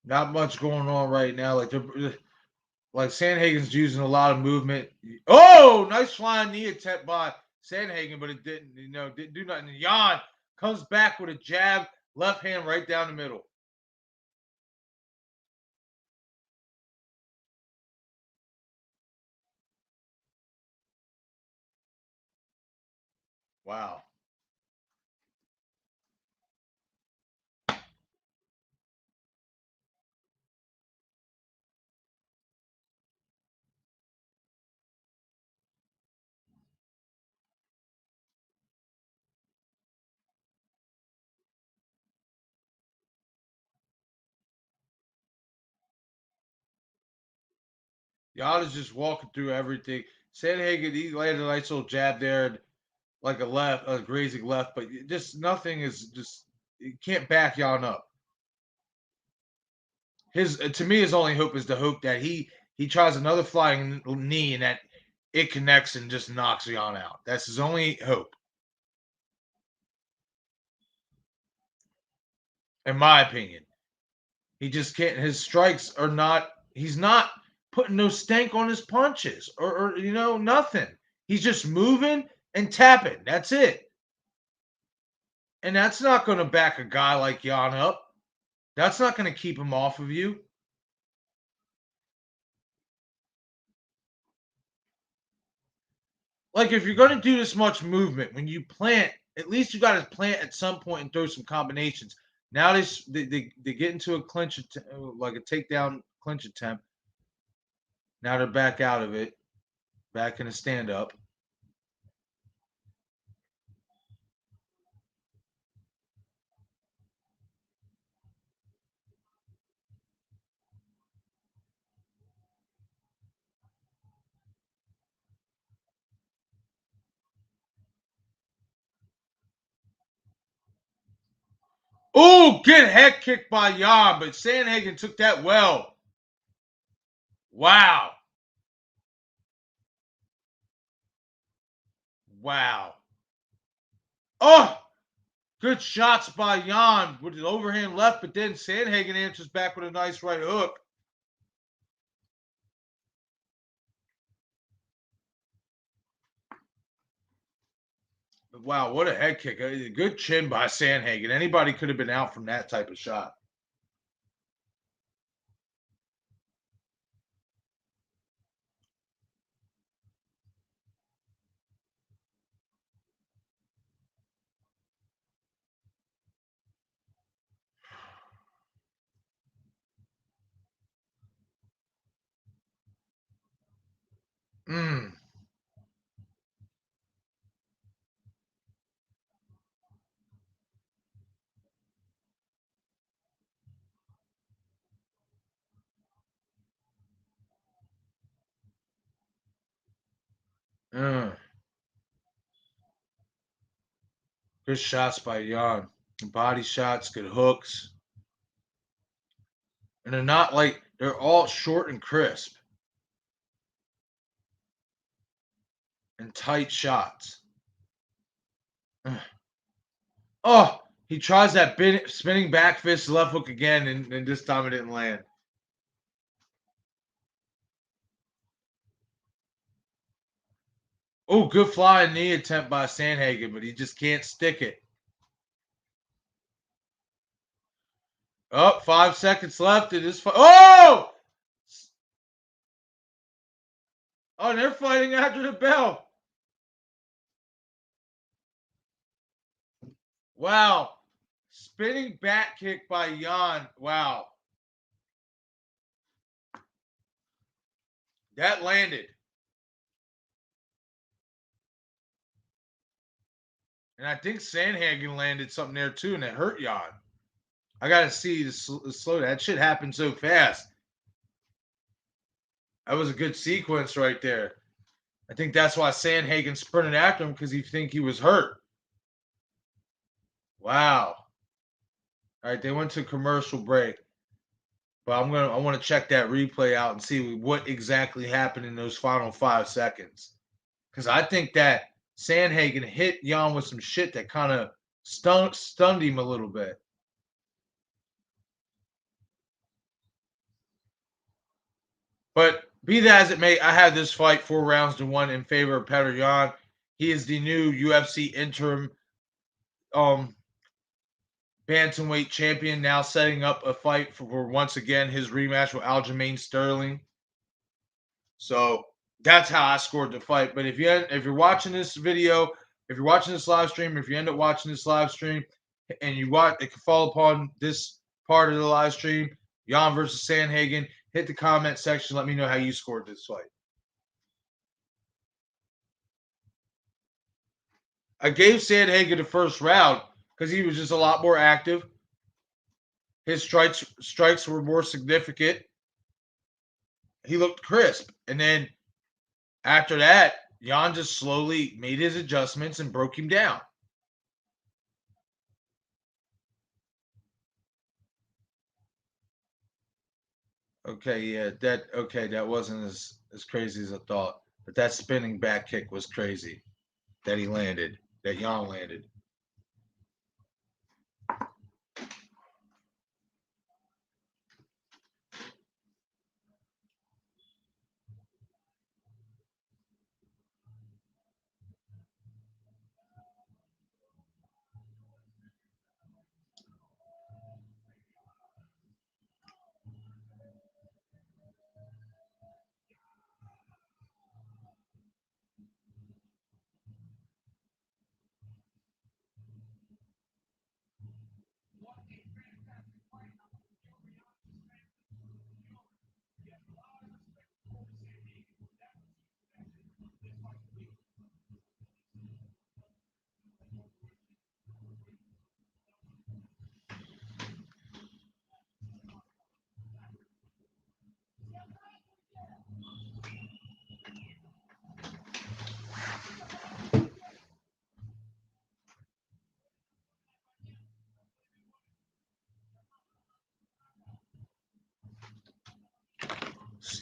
Not much going on right now. Like Sandhagen's using a lot of movement. Oh, nice flying knee attempt by Sandhagen, but it didn't do nothing. Yan comes back with a jab, left hand right down the middle. Wow. Yan is just walking through everything. Sandhagen, he landed a nice little jab there, like a grazing left, but just nothing is just, you can't back Yan up. To me, his only hope is the hope that he tries another flying knee and that it connects and just knocks Yan out. That's his only hope, in my opinion. He just can't. His strikes are not. He's not putting no stank on his punches or nothing. He's just moving and tapping. That's it. And that's not going to back a guy like Yan up. That's not going to keep him off of you. Like, if you're going to do this much movement, when you plant, at least you got to plant at some point and throw some combinations. Now they get into a clinch, like a takedown clinch attempt. Now they're back out of it, back in a stand-up. Oh, good head kick by Jan, but Sandhagen took that well. Wow. Wow. Oh, good shots by Jan with an overhand left, but then Sandhagen answers back with a nice right hook. Wow, what a head kick. A good chin by Sandhagen. Anybody could have been out from that type of shot. Mm. Mm. Good shots by Jan. Body shots, good hooks. And they're not like, they're all short and crisp. And tight shots. Oh, he tries that spinning back fist left hook again, and this time it didn't land. Oh, good flying knee attempt by Sandhagen, but he just can't stick it. Oh, 5 seconds left in this fight. Oh! Oh, they're fighting after the bell. Wow. Spinning back kick by Jan. Wow. That landed. And I think Sandhagen landed something there too, and it hurt Jan. I got to see the slow. That shit happened so fast. That was a good sequence right there. I think that's why Sandhagen sprinted after him, because he think he was hurt. Wow. All right, they went to commercial break. But I want to check that replay out and see what exactly happened in those final 5 seconds. Because I think that Sandhagen hit Jan with some shit that kind of stunned him a little bit. But be that as it may, I have this fight 4 rounds to 1 in favor of Petr Yan. He is the new UFC interim bantamweight champion, now setting up a fight for once again his rematch with Aljamain Sterling. So that's how I scored the fight. But if you're watching this video, if you're watching this live stream, if you end up watching this live stream and it can fall upon this part of the live stream, Jan versus Sandhagen, hit the comment section. Let me know how you scored this fight. I gave Sandhagen the first round because he was just a lot more active. His strikes were more significant. He looked crisp. And then after that, Jan just slowly made his adjustments and broke him down. Okay, yeah, that wasn't as crazy as I thought. But that spinning back kick was crazy that Jan landed.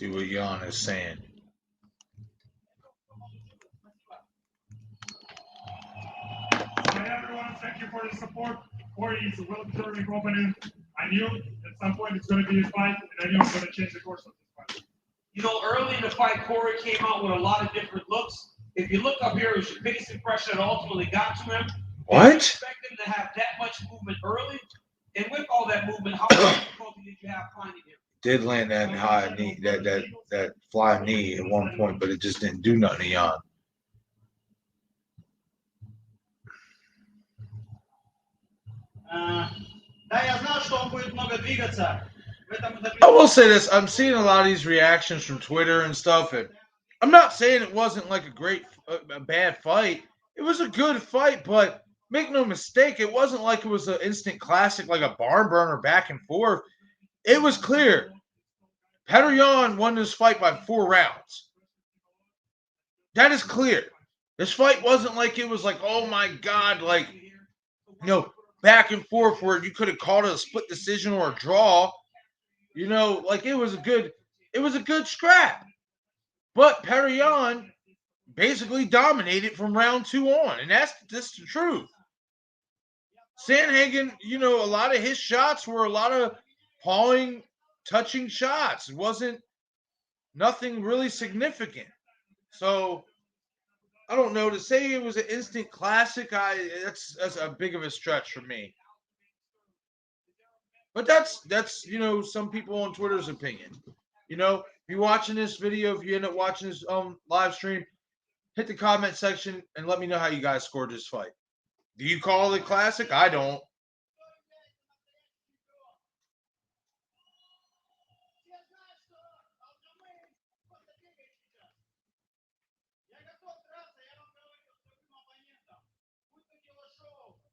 See what Jan is saying. Hi everyone, thank you for the support. Corey is a well-deserving opponent. I knew at some point it's going to be a fight, and I knew I'm going to change the course of this fight. You know, early in the fight, Corey came out with a lot of different looks. If you look up here, it was your biggest impression that ultimately got to him. What? Did you expect him to have that much movement early? And with all that movement, how much difficulty did you have finding him? Did land that high knee, that fly knee at one point, but it just didn't do nothing to Jan. Да, я знал, что он будет много двигаться. I will say this: I'm seeing a lot of these reactions from Twitter and stuff, and I'm not saying it wasn't like a bad fight. It was a good fight, but make no mistake, it wasn't like it was an instant classic, like a barn burner back and forth. It was clear. Petr Yan won this fight by 4 rounds. That is clear. This fight wasn't like it was like, oh my God, like, you know, back and forth where you could have called it a split decision or a draw. You know, like it was a good scrap. But Petr Yan basically dominated from round 2 on, and that's the truth. Sandhagen, you know, a lot of his shots were a lot of pawing, touching shots. It wasn't nothing really significant. So I don't know, to say it was an instant classic. That's a big of a stretch for me. But that's you know, some people on Twitter's opinion. You know, if you're watching this video, if you end up watching this live stream, hit the comment section and let me know how you guys scored this fight. Do you call it classic? I don't.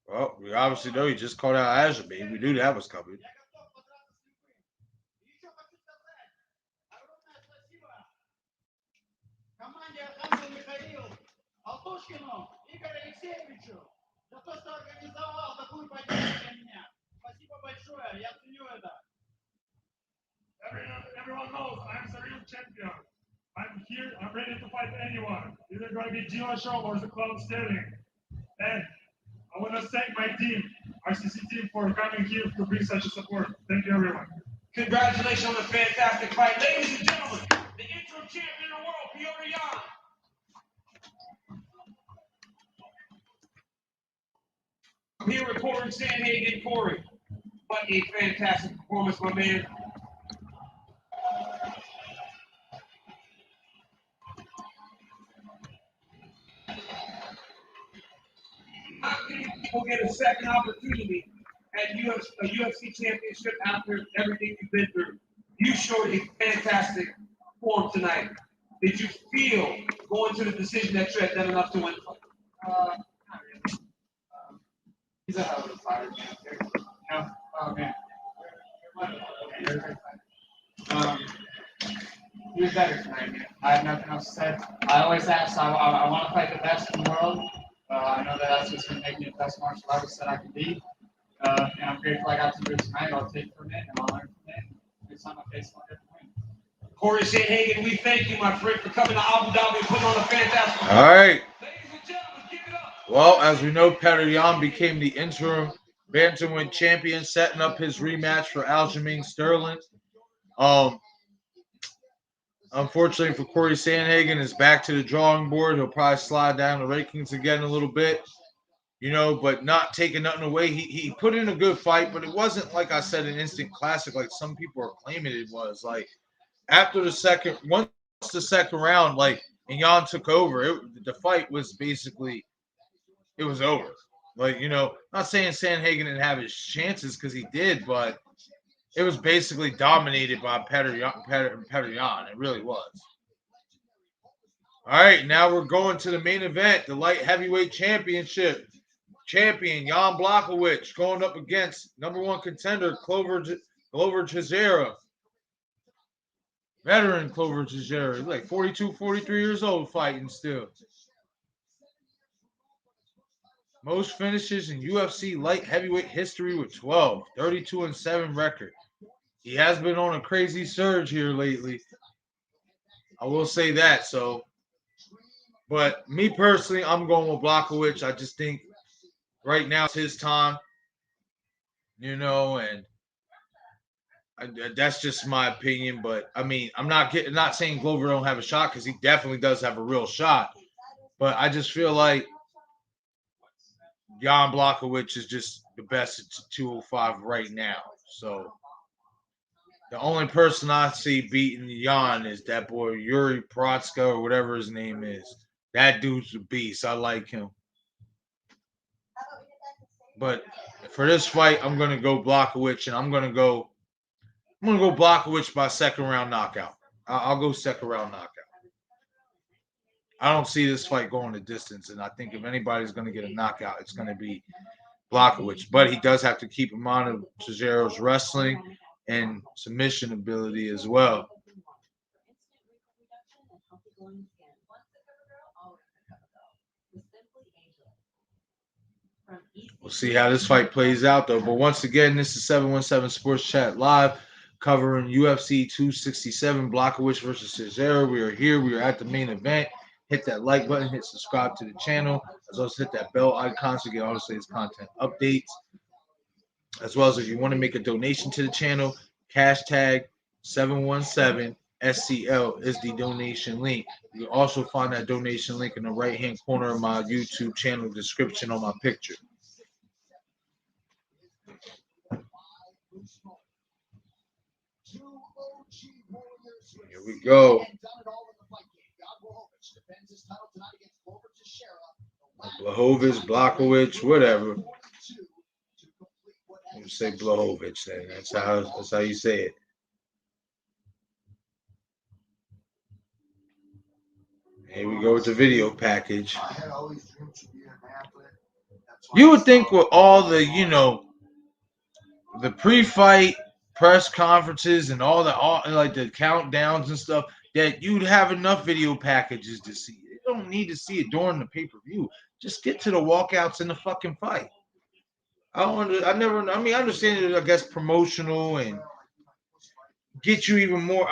Well, we obviously know you just called out Azerbean. We knew that was coming. Команде Архангел Михаил, Алтушкину, Игорю Алексеевичу за то, что организовал такую поддержку для меня. Спасибо большое, я ценю это. Everyone knows I'm the real champion. I'm here, I'm ready to fight anyone. Either going to be Gino Show or the Clown Sterling. And I want to thank my team, RCC team, for coming here to bring such a support. Thank you, everyone. Congratulations on the fantastic fight. Ladies and gentlemen, the interim champion of the world, Petr Yan. I'm here reporting Sandhagen, Corey. What a fantastic performance, my man. How can people get a second opportunity at a UFC championship after everything you've been through? You showed a fantastic form tonight. Did you feel going to the decision that you had done enough to win the fight? Not really. He's a hell of a fighter, man. You know, oh man. You're a great fighter. He was better tonight, man. I have nothing else to say. I always ask, I want to fight the best in the world. I know that that's what's going to make me the best martial artist that I can be. And I'm grateful I got to do it tonight. I'll take from it and I'll learn from it. Next time I face one, I get to win. Corey Sandhagen, we thank you, my friend, for coming to Abu Dhabi and putting on a fantastic fight. All right. Ladies and gentlemen, give it up. Well, as we know, Petr Yan became the interim bantamweight champion, setting up his rematch for Aljamain Sterling. Unfortunately for Corey Sandhagen, is back to the drawing board. He'll probably slide down the rankings again a little bit, you know, but not taking nothing away. He put in a good fight, but it wasn't, like I said, an instant classic like some people are claiming it was. Like, after once the second round, like, and Yan took over, the fight was basically, it was over. Like, you know, not saying Sandhagen didn't have his chances, because he did, but it was basically dominated by Petr Yan. It really was. All right, now we're going to the main event, the light heavyweight championship. Champion Jan Blachowicz going up against number 1 contender Glover Teixeira. Veteran Glover Teixeira. He's like 42, 43 years old fighting still. Most finishes in UFC light heavyweight history with 12. 32-7 record. He has been on a crazy surge here lately. I will say that. So, but me personally, I'm going with Blachowicz. I just think right now it's his time, and that's just my opinion. But I mean, I'm not saying Glover don't have a shot because he definitely does have a real shot. But I just feel like Jan Blachowicz is just the best at 205 right now. So the only person I see beating Jan is that boy Yuri Protska or whatever his name is. That dude's a beast. I like him. But for this fight, I'm gonna go Blachowicz, and I'm gonna go Blachowicz by second round knockout. I'll go second round knockout. I don't see this fight going the distance, and I think if anybody's gonna get a knockout, it's gonna be Blachowicz. But he does have to keep in mind of Cesaro's wrestling and submission ability as well. We'll see how this fight plays out, though. But once again, this is 717 Sports Chat Live covering UFC 267, Blachowicz versus Cesaro. We are here. We are at the main event. Hit that like button. Hit subscribe to the channel. As well as hit that bell icon so you get all the latest content updates. As well as if you want to make a donation to the channel, hashtag 717SCL is the donation link. You can also find that donation link in the right-hand corner of my YouTube channel description on my picture. Here we go. Blachowicz, Blachowicz, whatever. You say Blachowicz then. That's how you say it. Here we go with the video package. You would think with all the, the pre-fight press conferences and all the countdowns and stuff, that you'd have enough video packages to see. You don't need to see it during the pay-per-view. Just get to the walkouts in the fucking fight. I understand it, I guess, promotional and get you even more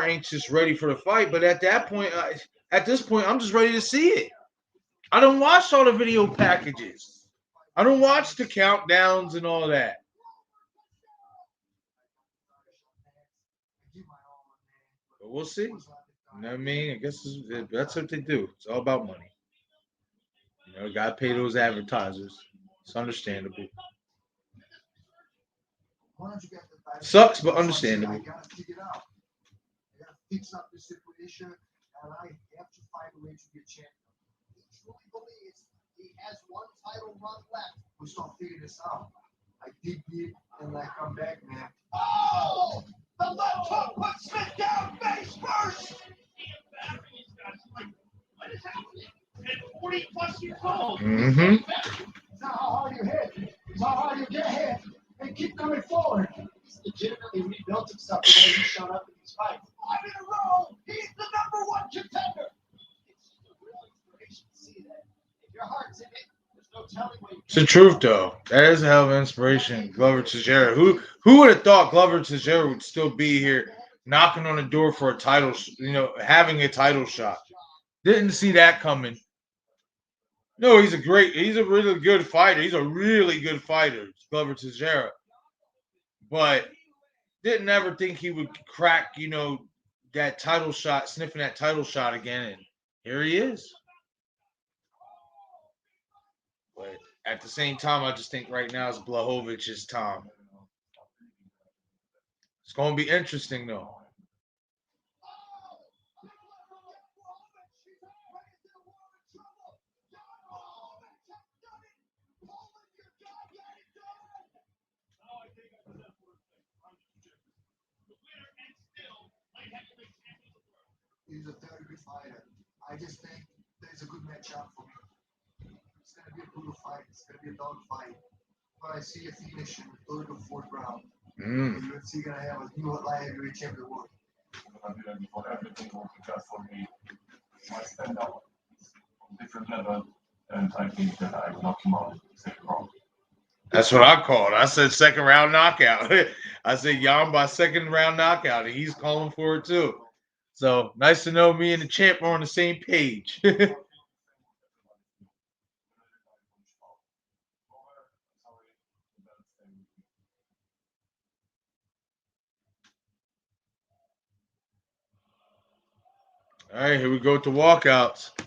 anxious, ready for the fight. But at this point, I'm just ready to see it. I don't watch all the video packages. I don't watch the countdowns and all that. But we'll see. You know what I mean? I guess that's what they do. It's all about money. You got to pay those advertisers. It's understandable. Sucks, but understandable. Fix up the situation, and I have to find a way to be a champion. He truly believes he has one title run left. We start figuring this out. I dig deep and I come back, man. Oh! The left hook put Smith down face first! What is happening? At 40 plus years old. Mm-hmm. It's not how hard you hit. It's how hard you get hit. And keep coming forward. He's legitimately rebuilt himself the way he's shown up in these fights. 5 in a row. He's the #1 contender. It's just a real inspiration to see that. If your heart's in it, there's no telling what you It's the truth, though. That is a hell of an inspiration. Glover Teixeira. Who would have thought Glover Teixeira would still be here knocking on the door for a title, having a title shot? Didn't see that coming. No, he's a really good fighter. He's a really good fighter, Glover Teixeira. But didn't ever think he would crack, that title shot, sniffing that title shot again. And here he is. But at the same time, I just think right now is Blachowicz's time. It's going to be interesting, though. He's a very good fighter. I just think there's a good matchup for me. It's going to be a brutal fight. It's going to be a dog fight. But I see a finish in the 3rd or 4th round. UFC going to have a new light heavyweight champion world. For everything will be just for me. My stand up is on a different level, and I think that I will knock him out in the 2nd round. That's what I called. I said 2nd round knockout. I said Jan by 2nd round knockout, and he's calling for it too. So nice to know me and the champ are on the same page. All right, here we go with the walkouts. I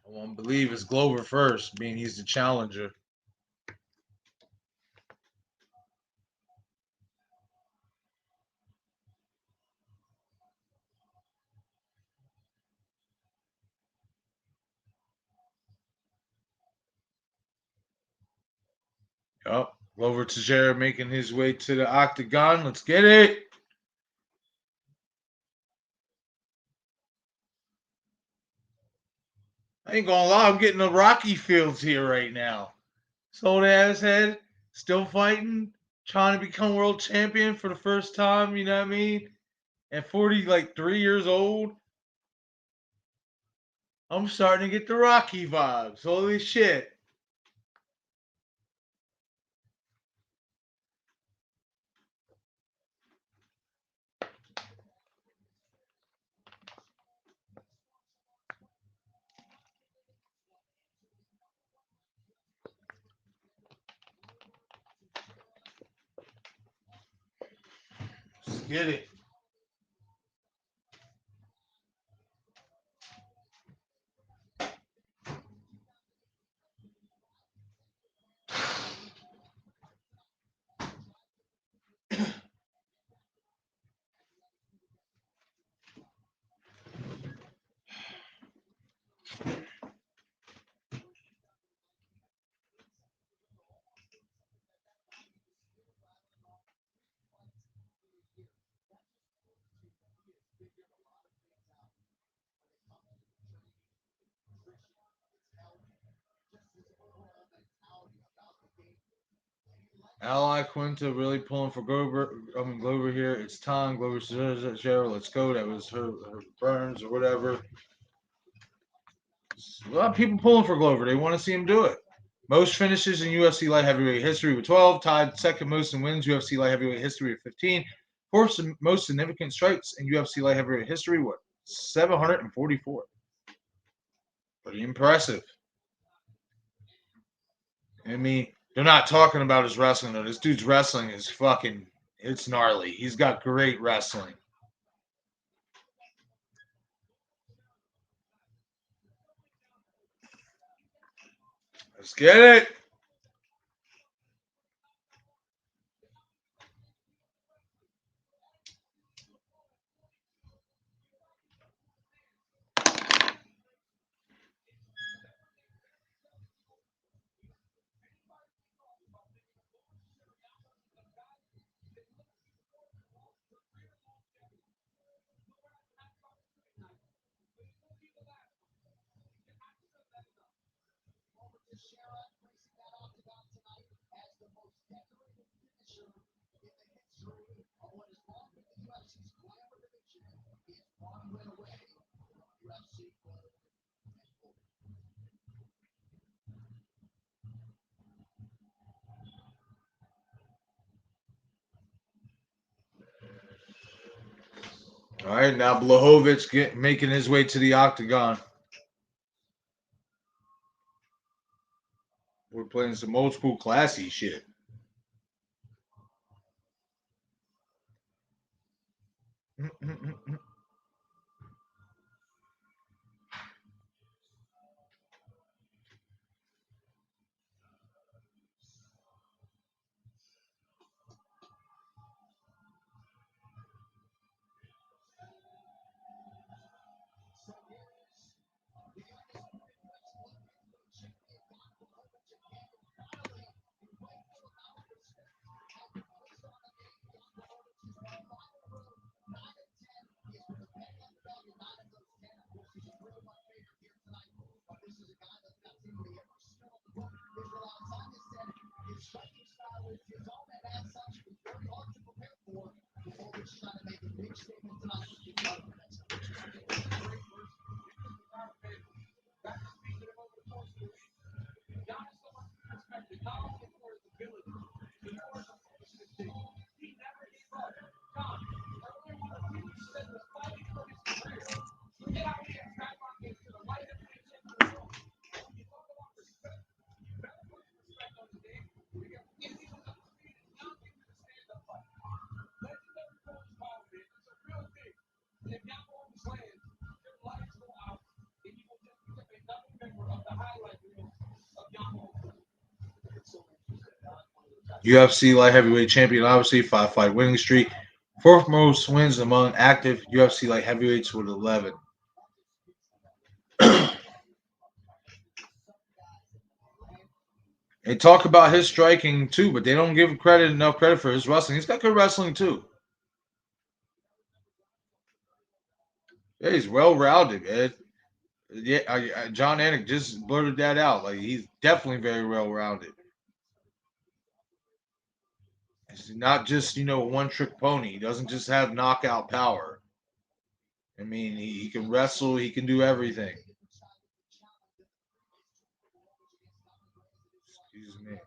won't believe it's Glover first, being he's the challenger. Yup, Glover Teixeira making his way to the octagon. Let's get it. I ain't gonna lie, I'm getting the Rocky Fields here right now. Sold ass head, still fighting, trying to become world champion for the first time, you know what I mean? At 40, like 3 years old. I'm starting to get the Rocky vibes. Holy shit. Let's get it. Ally Quinta really pulling for Glover here. It's time. Glover says, Cheryl, let's go. That was her Burns or whatever. A lot of people pulling for Glover. They want to see him do it. Most finishes in UFC light heavyweight history with 12. Tied second most in wins UFC light heavyweight history with 15. Fourth most significant strikes in UFC light heavyweight history with 744. Pretty impressive. I mean, they're not talking about his wrestling, though. This dude's wrestling is fucking, it's gnarly. He's got great wrestling. Let's get it. All right, now Blachowicz making his way to the octagon. We're playing some old school classy shit. If Yamamoto's lands, their lights go out, and you will just become another member of the highlight reel of Yamamoto. UFC light heavyweight champion, obviously 5-fight winning streak, fourth most wins among active UFC light heavyweights with 11. They talk about his striking too, but they don't give enough credit for his wrestling. He's got good wrestling too. Yeah, he's well rounded, man. Yeah, John Anik just blurted that out. Like he's definitely very well rounded. He's not just a one trick pony. He doesn't just have knockout power. I mean, he can wrestle. He can do everything. Excuse me.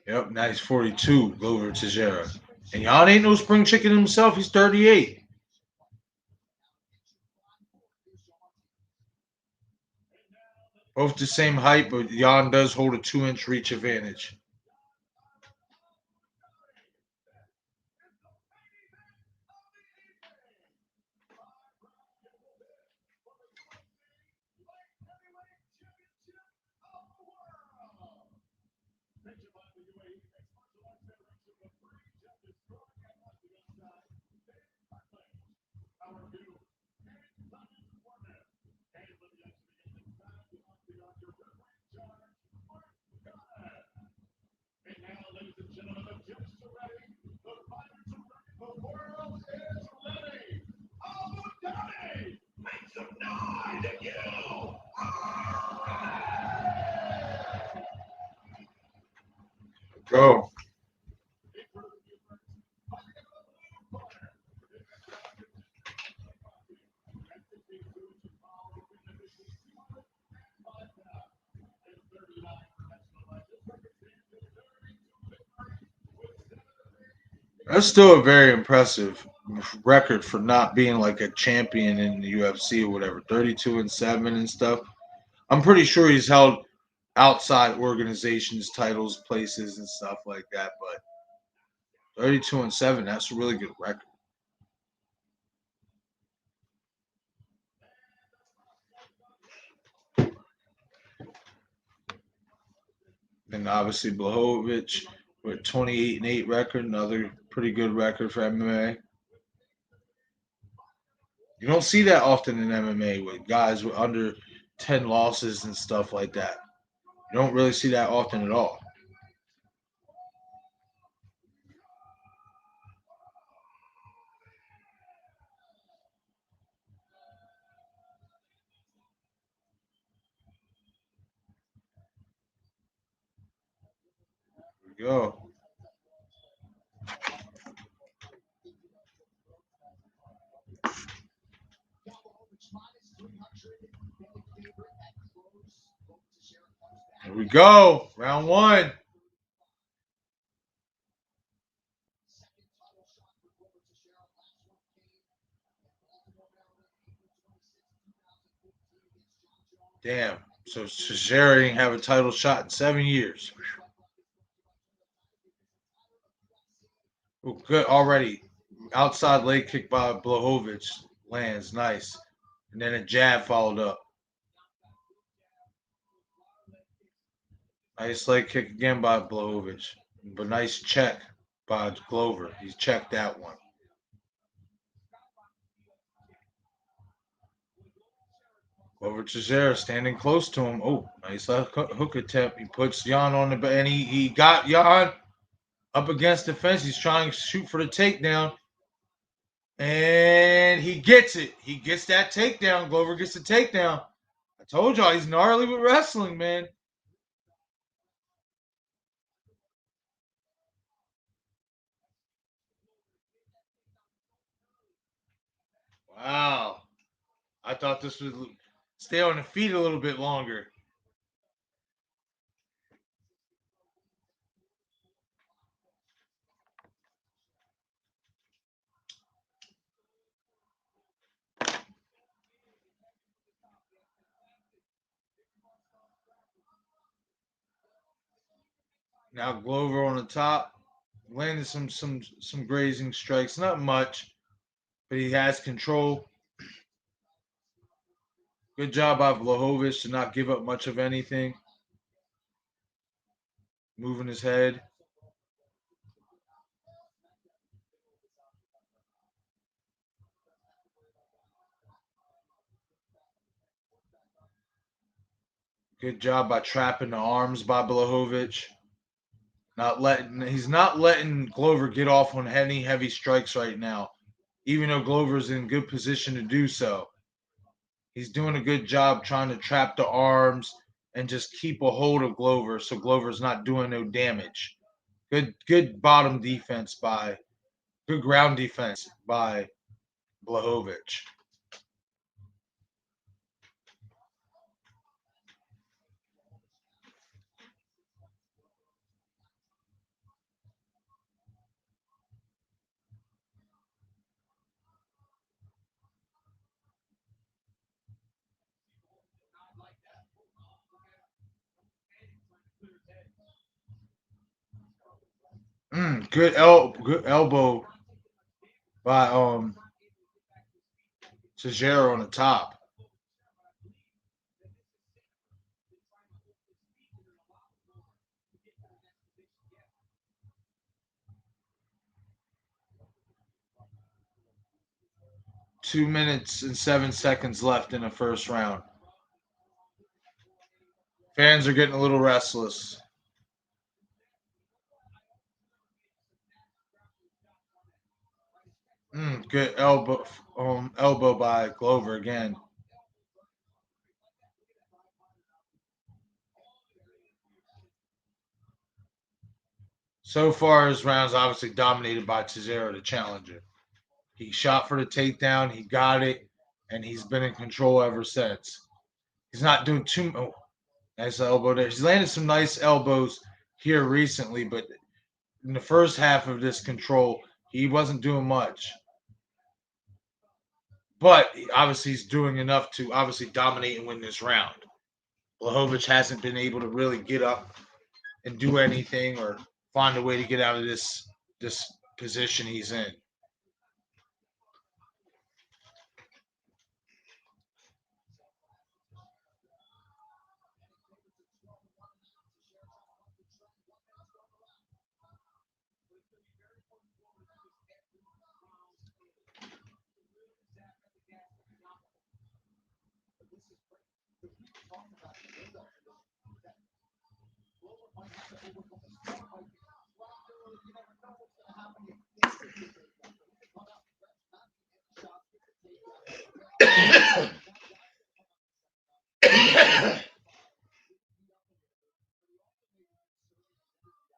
Yep, now he's 42, Glover Teixeira. And Jan ain't no spring chicken himself. He's 38. Both the same height, but Jan does hold a 2-inch reach advantage. Go. That's still a very impressive record for not being like a champion in the UFC or whatever. 32-7 and stuff. I'm pretty sure he's held outside organizations, titles, places, and stuff like that. But 32-7, that's a really good record. And obviously Blachowicz with 28-8 record, another pretty good record for MMA. You don't see that often in MMA with guys with under 10 losses and stuff like that. You don't really see that often at all. Here we go. Here we go. Round one. Damn. So Teixeira didn't have a title shot in 7 years. Oh, good already. Outside leg kick by Blachowicz lands. Nice. And then a jab followed up. Nice leg kick again by Blachowicz. But nice check by Glover. He's checked that one. Glover Teixeira standing close to him. Oh, nice hook attempt. He puts Jan on the back, and he got Jan up against the fence. He's trying to shoot for the takedown. And he gets it. He gets that takedown. Glover gets the takedown. I told y'all he's gnarly with wrestling, man. Wow. I thought this would stay on the feet a little bit longer. Now Glover on the top. Landed some grazing strikes. Not much, but he has control. Good job by Vlahovic to not give up much of anything. Moving his head. Good job by trapping the arms by Blahovic. He's not letting Glover get off on any heavy strikes right now, even though Glover's in good position to do so. He's doing a good job trying to trap the arms and just keep a hold of Glover so Glover's not doing no damage. Good bottom defense by good ground defense by Blahovic. Good elbow by Tejero on the top. Two minutes and 7 seconds left in the first round. Fans are getting a little restless. Good elbow by Glover again. So far, his round's obviously dominated by Tejero, the challenger. He shot for the takedown, he got it, and he's been in control ever since. He's not doing too. Oh, nice elbow there. He's landed some nice elbows here recently, but in the first half of this control, he wasn't doing much. But obviously, he's doing enough to obviously dominate and win this round. Blahovic hasn't been able to really get up and do anything or find a way to get out of this position he's in.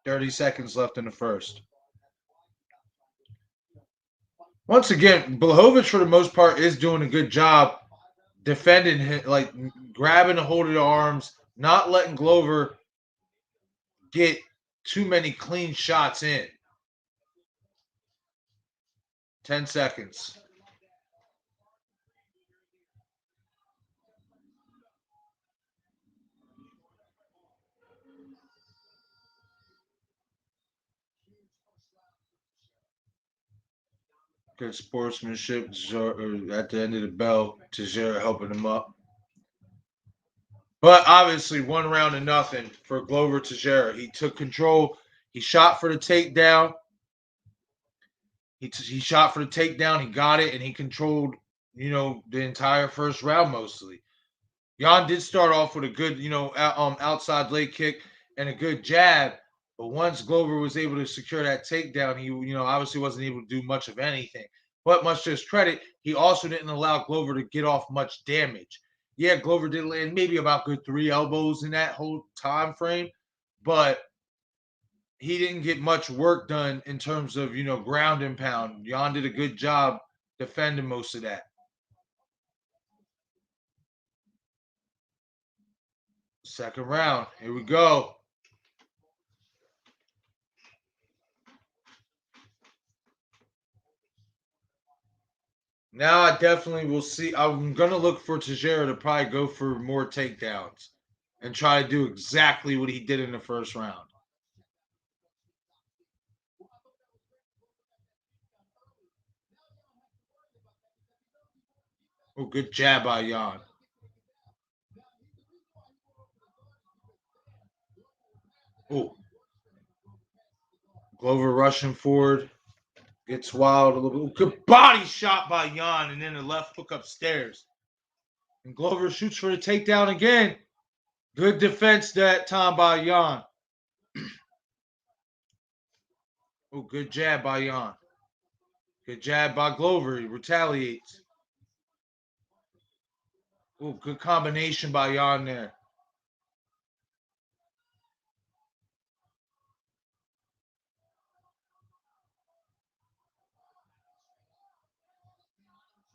Thirty seconds left in the first. Once again, Blahovic for the most part is doing a good job defending him, like grabbing a hold of the arms, not letting Glover get too many clean shots in. 10 seconds. Good sportsmanship at the end of the bell. Tejero helping him up. But obviously, 1 round to nothing for Glover Tejero. He took control. He shot for the takedown. He shot for the takedown. He got it, and he controlled, the entire first round mostly. Jan did start off with a good, outside leg kick and a good jab. But once Glover was able to secure that takedown, he, obviously wasn't able to do much of anything. But much to his credit, he also didn't allow Glover to get off much damage. Yeah, Glover did land maybe about good 3 elbows in that whole time frame, but he didn't get much work done in terms of, ground and pound. Jan did a good job defending most of that. Second round. Here we go. Now I definitely will see. I'm going to look for Tejero to probably go for more takedowns and try to do exactly what he did in the first round. Oh, good jab by Jan. Oh. Glover rushing forward. Gets wild a little bit. Good body shot by Jan, and then the left hook upstairs. And Glover shoots for the takedown again. Good defense that time by Jan. Oh, good jab by Jan. Good jab by Glover. He retaliates. Oh, good combination by Jan there.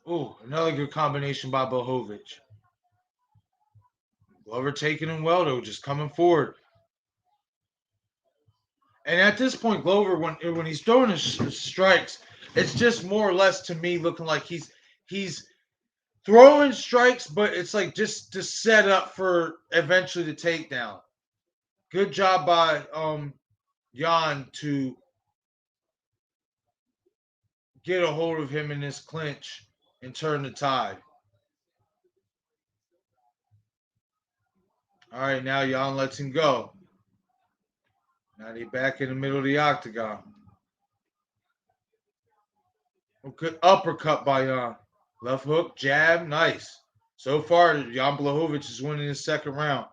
Oh, another good combination by Blachowicz. Glover taking him well, though, just coming forward. And at this point, Glover, when he's throwing his strikes, it's just more or less to me looking like he's throwing strikes, but it's like just to set up for eventually the takedown. Good job by Jan to get a hold of him in this clinch and turn the tide. All right, now Jan lets him go. Now they back in the middle of the octagon. A good uppercut by Jan. Left hook, jab, nice. So far, Jan Blachowicz is winning the second round.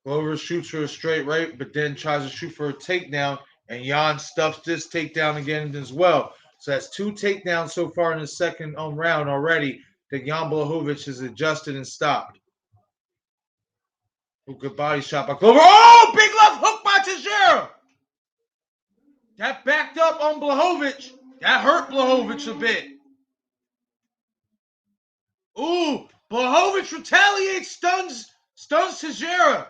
Glover shoots for a straight right, but then tries to shoot for a takedown, and Jan stuffs this takedown again as well. So that's 2 takedowns so far in the second round already that Jan Blachowicz has adjusted and stopped. Oh, good body shot by Glover. Oh, big left hook by Teixeira. That backed up on Blachowicz. That hurt Blachowicz a bit. Ooh, Blachowicz retaliates, stuns Teixeira.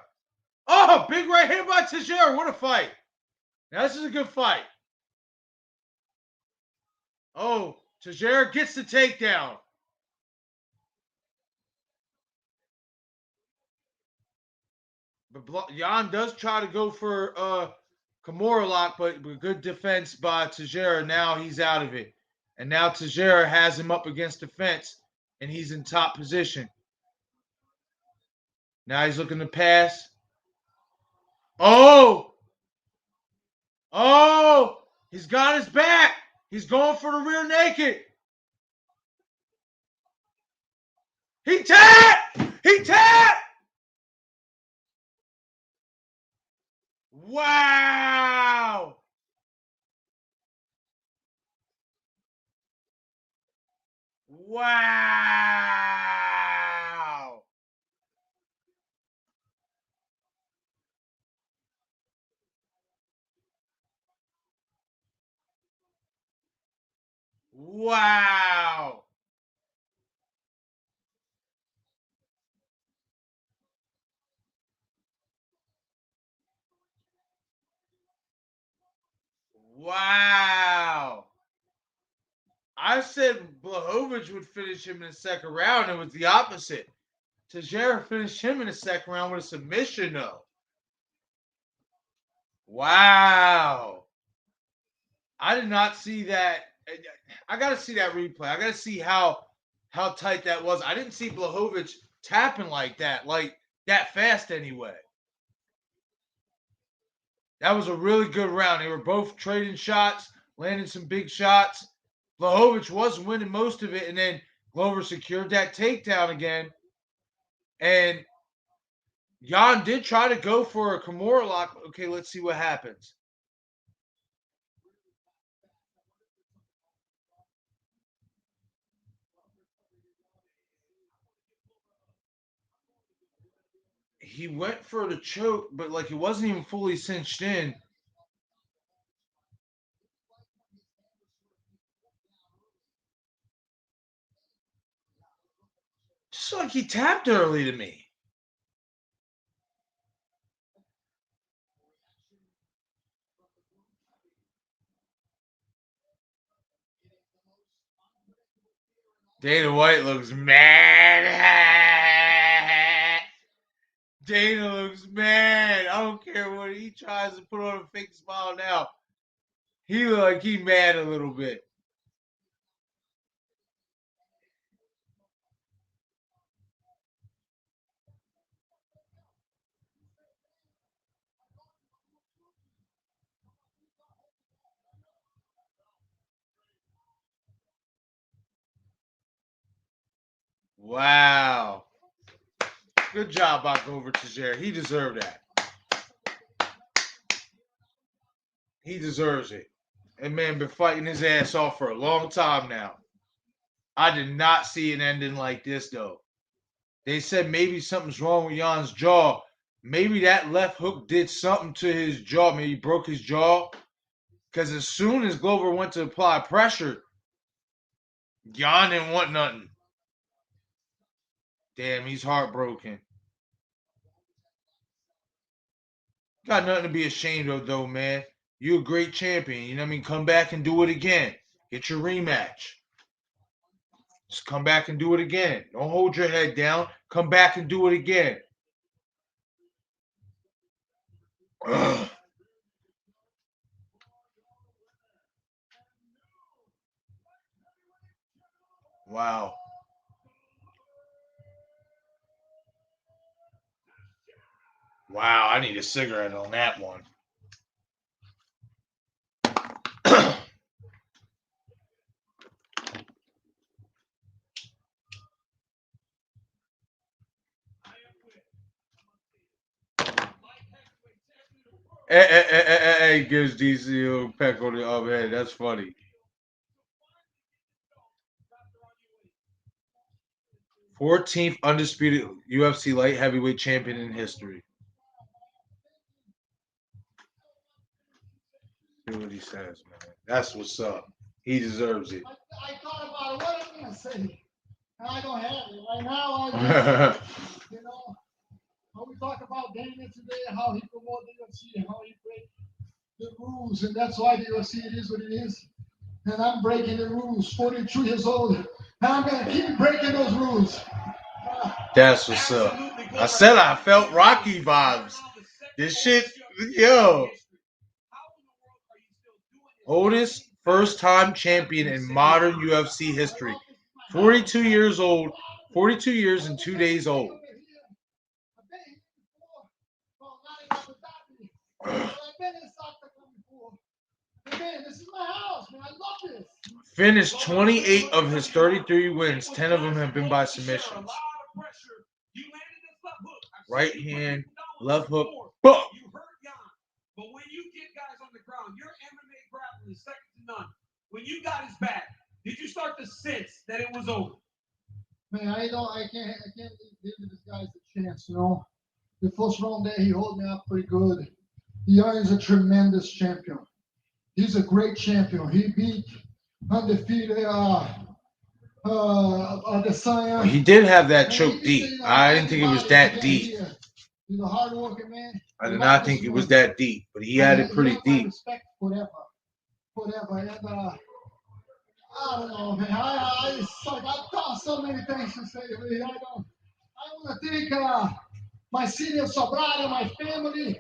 Oh, big right hand by Teixeira. What a fight. Now, this is a good fight. Oh, Teixeira gets the takedown. But Jan does try to go for Kimura lock, but good defense by Teixeira. Now he's out of it. And now Teixeira has him up against the fence, and he's in top position. Now he's looking to pass. Oh! Oh! He's got his back. He's going for the rear naked. He tapped! He tapped! Wow! Wow! Wow! Wow! I said Blachowicz would finish him in the second round. It was the opposite. Teixeira finished him in the second round with a submission, though. Wow. I did not see that. I got to see that replay. I got to see how tight that was. I didn't see Blachowicz tapping like that fast anyway. That was a really good round. They were both trading shots, landing some big shots. Blachowicz was winning most of it, and then Glover secured that takedown again. And Jan did try to go for a Kimura lock. Okay, let's see what happens. He went for the choke, but like it wasn't even fully cinched in. Just like he tapped early to me. Dana White looks mad. Dana looks mad. I don't care what he tries to put on a fake smile now. He look like he mad a little bit. Wow. Good job by Glover Teixeira. He deserved that. He deserves it. And man, been fighting his ass off for a long time now. I did not see it ending like this, though. They said maybe something's wrong with Jan's jaw. Maybe that left hook did something to his jaw. Maybe broke his jaw. Because as soon as Glover went to apply pressure, Jan didn't want nothing. Damn, he's heartbroken. Got nothing to be ashamed of, though, man. You're a great champion. You know what I mean? Come back and do it again. Get your rematch. Just come back and do it again. Don't hold your head down. Come back and do it again. Ugh. Wow. Wow, I need a cigarette on that one. Hey, gives DC a peck on the other head. That's funny. '14th undisputed UFC light heavyweight champion in history. See what he says, man. That's what's up. He deserves it. I thought about it. What am I going to say? And I don't have it. Right now, I just, you know, how we talk about Dana today, how he promotes the UFC, and how he breaks the rules. And that's why the UFC it is what it is. And I'm breaking the rules, 42 years old. And I'm going to keep breaking those rules. That's what's up. I said I felt Rocky vibes. This shit, yo. Oldest first-time champion in modern UFC history. 42 years old. 42 years and 2 days old. This is my house, man. I love this. Finished 28 of his 33 wins. 10 of them have been by submissions. Right hand, left hook. Boom. You hurt Jan. But when you get guys on the ground, your MMA grappling is second to none. When you got his back, did you start to sense that it was over? Man, I can't give this guy a chance, you know. The first round there, he held me up pretty good. Jan is a tremendous champion. He's a great champion. He beat undefeated Adesanya. He did have that choke deep. I didn't think it was that deep. He's a hard-working man. I did not think it was that deep, but he had it pretty deep. Respect forever. And I don't know, man. I got so many things to say. I want to thank my city of Sobrado, my family,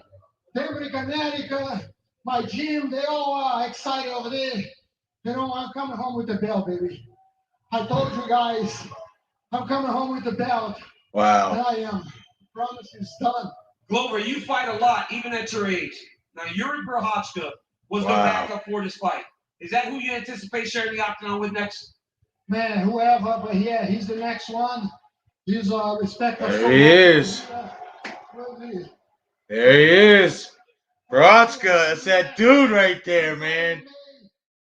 Denver, Connecticut, my gym. They all excited over there. You know, I'm coming home with the belt, baby. I told you guys, I'm coming home with the belt. Wow. And I am. Promise it's done. Glover, you fight a lot, even at your age. Now, Yuri Prochazka was the Wow. backup for this fight. Is that who you anticipate sharing the octagon with next? Man, whoever, but yeah, he's the next one. He's respected. There he is. There he is. Prochazka, that's that dude right there, man.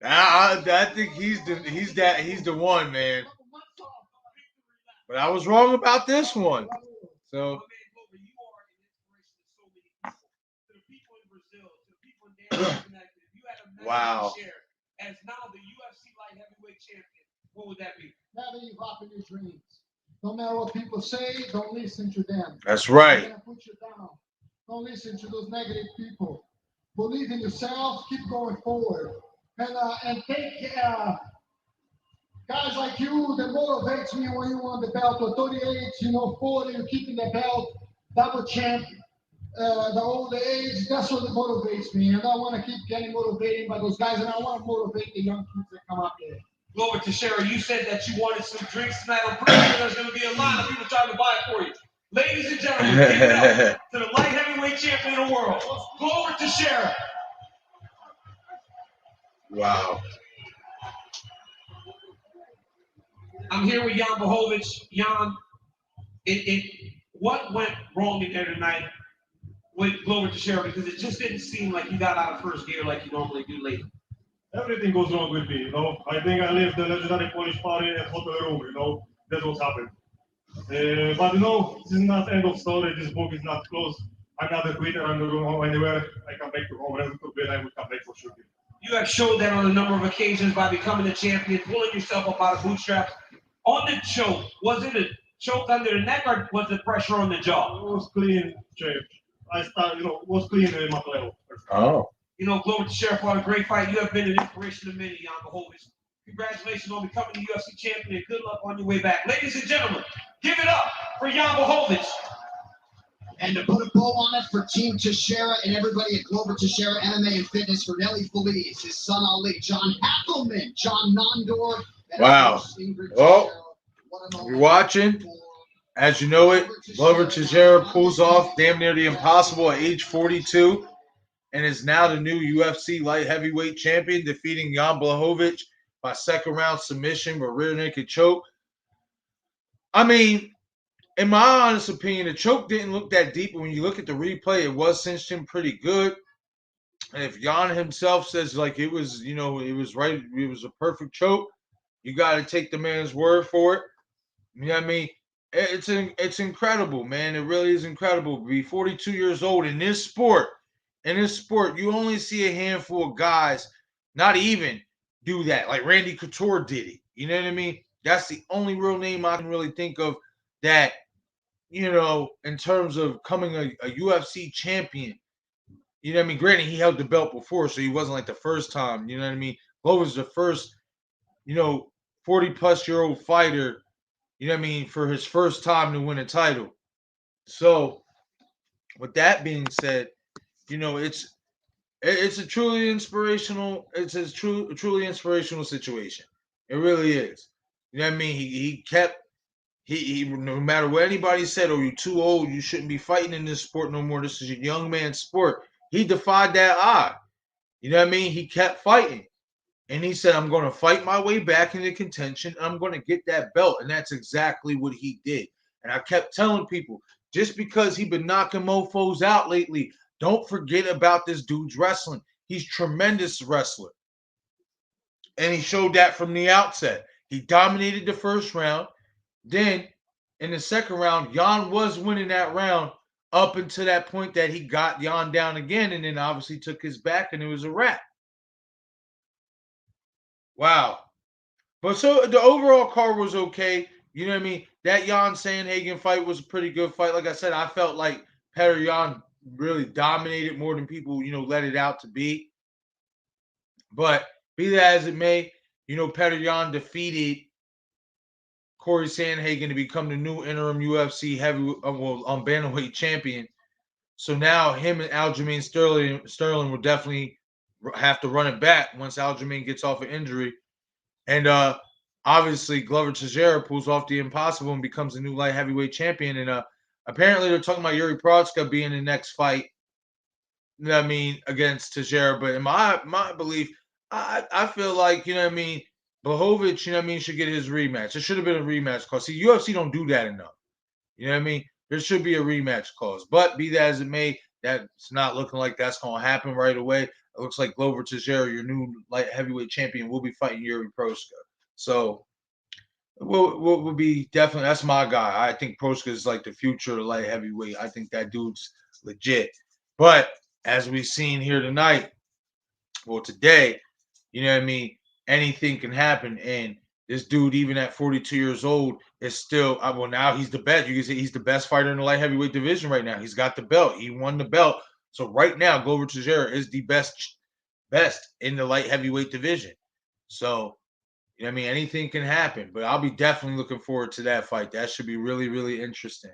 I think he's the one, man. But I was wrong about this one. So wow. As now the UFC light heavyweight champion, what would that be? Never give up in your dreams. No matter what people say, don't listen to them. That's right. They're gonna put you down. Don't listen to those negative people. Believe in yourself. Keep going forward. And take guys like you that motivates me when you won the belt. Or 38, 40, you're keeping the belt, double champ. The older age, that's what motivates me. And I want to keep getting motivated by those guys, and I want to motivate the young kids that come up there. Glover Teixeira, you said that you wanted some drinks tonight. I'm pretty sure there's going to be a lot of people trying to buy it for you. Ladies and gentlemen, give it up to the light heavyweight champion of the world, Glover Teixeira. Wow. I'm here with Jan Blachowicz. Jan, what went wrong in there tonight with Glover Teixeira? Because it just didn't seem like you got out of first gear like you normally do late. Everything goes wrong with me, you know. I think I left the legendary Polish party at hotel room, you know. That's what happened. But you know, this is not the end of story. This book is not closed. I'm not a quitter. I'm not going home anywhere. I come back to home. Whenever to bed, I will come back for shooting. You have showed that on a number of occasions by becoming a champion, pulling yourself up out of bootstraps. On the choke, was it a choke under the neck or was the pressure on the jaw? It was clean choke. I started, it was clean Makaleo. Oh. You know, Glover Teixeira fought a great fight. You have been an inspiration to many, Jan Blachowicz. Congratulations on becoming the UFC champion and good luck on your way back. Ladies and gentlemen, give it up for Jan Blachowicz. And to put a bow on it for Team Teixeira and everybody at Glover Teixeira MMA and Fitness, for Nelly Feliz, his son Ali, John Hackelman, John Nondor, and Wow. of course, Ingrid Oh, Teixeira. What a moment you're watching. for As you know it, Glover Teixeira pulls off damn near the impossible at age 42 and is now the new UFC light heavyweight champion, defeating Jan Blachowicz by second round submission with rear naked choke. I mean, in my honest opinion, the choke didn't look that deep. When you look at the replay, it was cinched in pretty good. And if Jan himself says like it was, it was right, it was a perfect choke, you got to take the man's word for it. You know what I mean? It's incredible, man. It really is incredible. To be 42 years old in this sport, you only see a handful of guys not even do that. Like Randy Couture did it. You know what I mean? That's the only real name I can really think of that, in terms of becoming a UFC champion. You know what I mean? Granted, he held the belt before, so he wasn't like the first time. You know what I mean? Glover's the first, 40-plus-year-old fighter, you know what I mean, for his first time to win a title. So, with that being said, it's a truly inspirational. It's a truly inspirational situation. It really is. You know what I mean? He kept. He no matter what anybody said, oh, you're too old, you shouldn't be fighting in this sport no more. This is a young man's sport. He defied that odd. You know what I mean? He kept fighting. And he said, I'm going to fight my way back into contention. I'm going to get that belt. And that's exactly what he did. And I kept telling people, just because he been knocking mofos out lately, don't forget about this dude's wrestling. He's a tremendous wrestler. And he showed that from the outset. He dominated the first round. Then, in the second round, Jan was winning that round up until that point that he got Jan down again and then obviously took his back and it was a wrap. Wow. But so the overall card was okay. You know what I mean? That Jan Sandhagen fight was a pretty good fight. Like I said, I felt like Petr Yan really dominated more than people, let it out to be. But be that as it may, Petr Yan defeated Corey Sandhagen to become the new interim UFC bantamweight champion. So now him and Aljamain Sterling will definitely have to run it back once Aljamain gets off an injury. And obviously Glover Teixeira pulls off the impossible and becomes the new light heavyweight champion. And apparently they're talking about Yuri Prochazka being the next fight. You know what I mean, against Teixeira. But in my belief, I feel like, Blachowicz, should get his rematch. It should have been a rematch clause. See, UFC don't do that enough. You know what I mean? There should be a rematch clause. But be that as it may, that's not looking like that's going to happen right away. It looks like Glover Teixeira, your new light heavyweight champion, will be fighting Yuri Prochazka. So we'll be definitely, that's my guy. I think Prochazka is like the future light heavyweight. I think that dude's legit. But as we've seen here tonight, today, anything can happen. And this dude, even at 42 years old, is still, now he's the best. You can say he's the best fighter in the light heavyweight division right now. He's got the belt. He won the belt. So right now, Glover Teixeira is the best in the light heavyweight division. So, anything can happen. But I'll be definitely looking forward to that fight. That should be really, really interesting.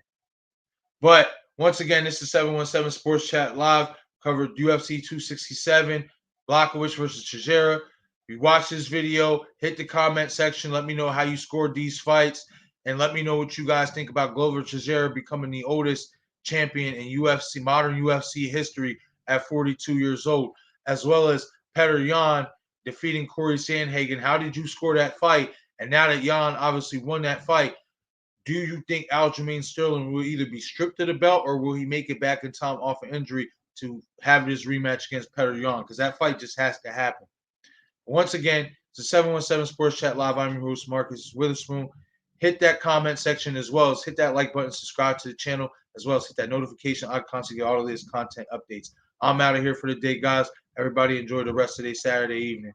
But once again, this is 717 Sports Chat Live. Covered UFC 267, Blachowicz versus Teixeira. If you watch this video, hit the comment section. Let me know how you scored these fights. And let me know what you guys think about Glover Teixeira becoming the oldest champion in modern UFC history at 42 years old. As well as Petr Yan defeating Corey Sandhagen. How did you score that fight? And now that Jan obviously won that fight, do you think Aljamain Sterling will either be stripped of the belt or will he make it back in time off an injury to have this rematch against Petr Yan? Because that fight just has to happen. Once again, it's a 717 Sports Chat Live. I'm your host, Marcus Witherspoon. Hit that comment section as well as hit that like button, subscribe to the channel, as well as hit that notification icon to get all of this content updates. I'm out of here for the day, guys. Everybody enjoy the rest of their Saturday evening.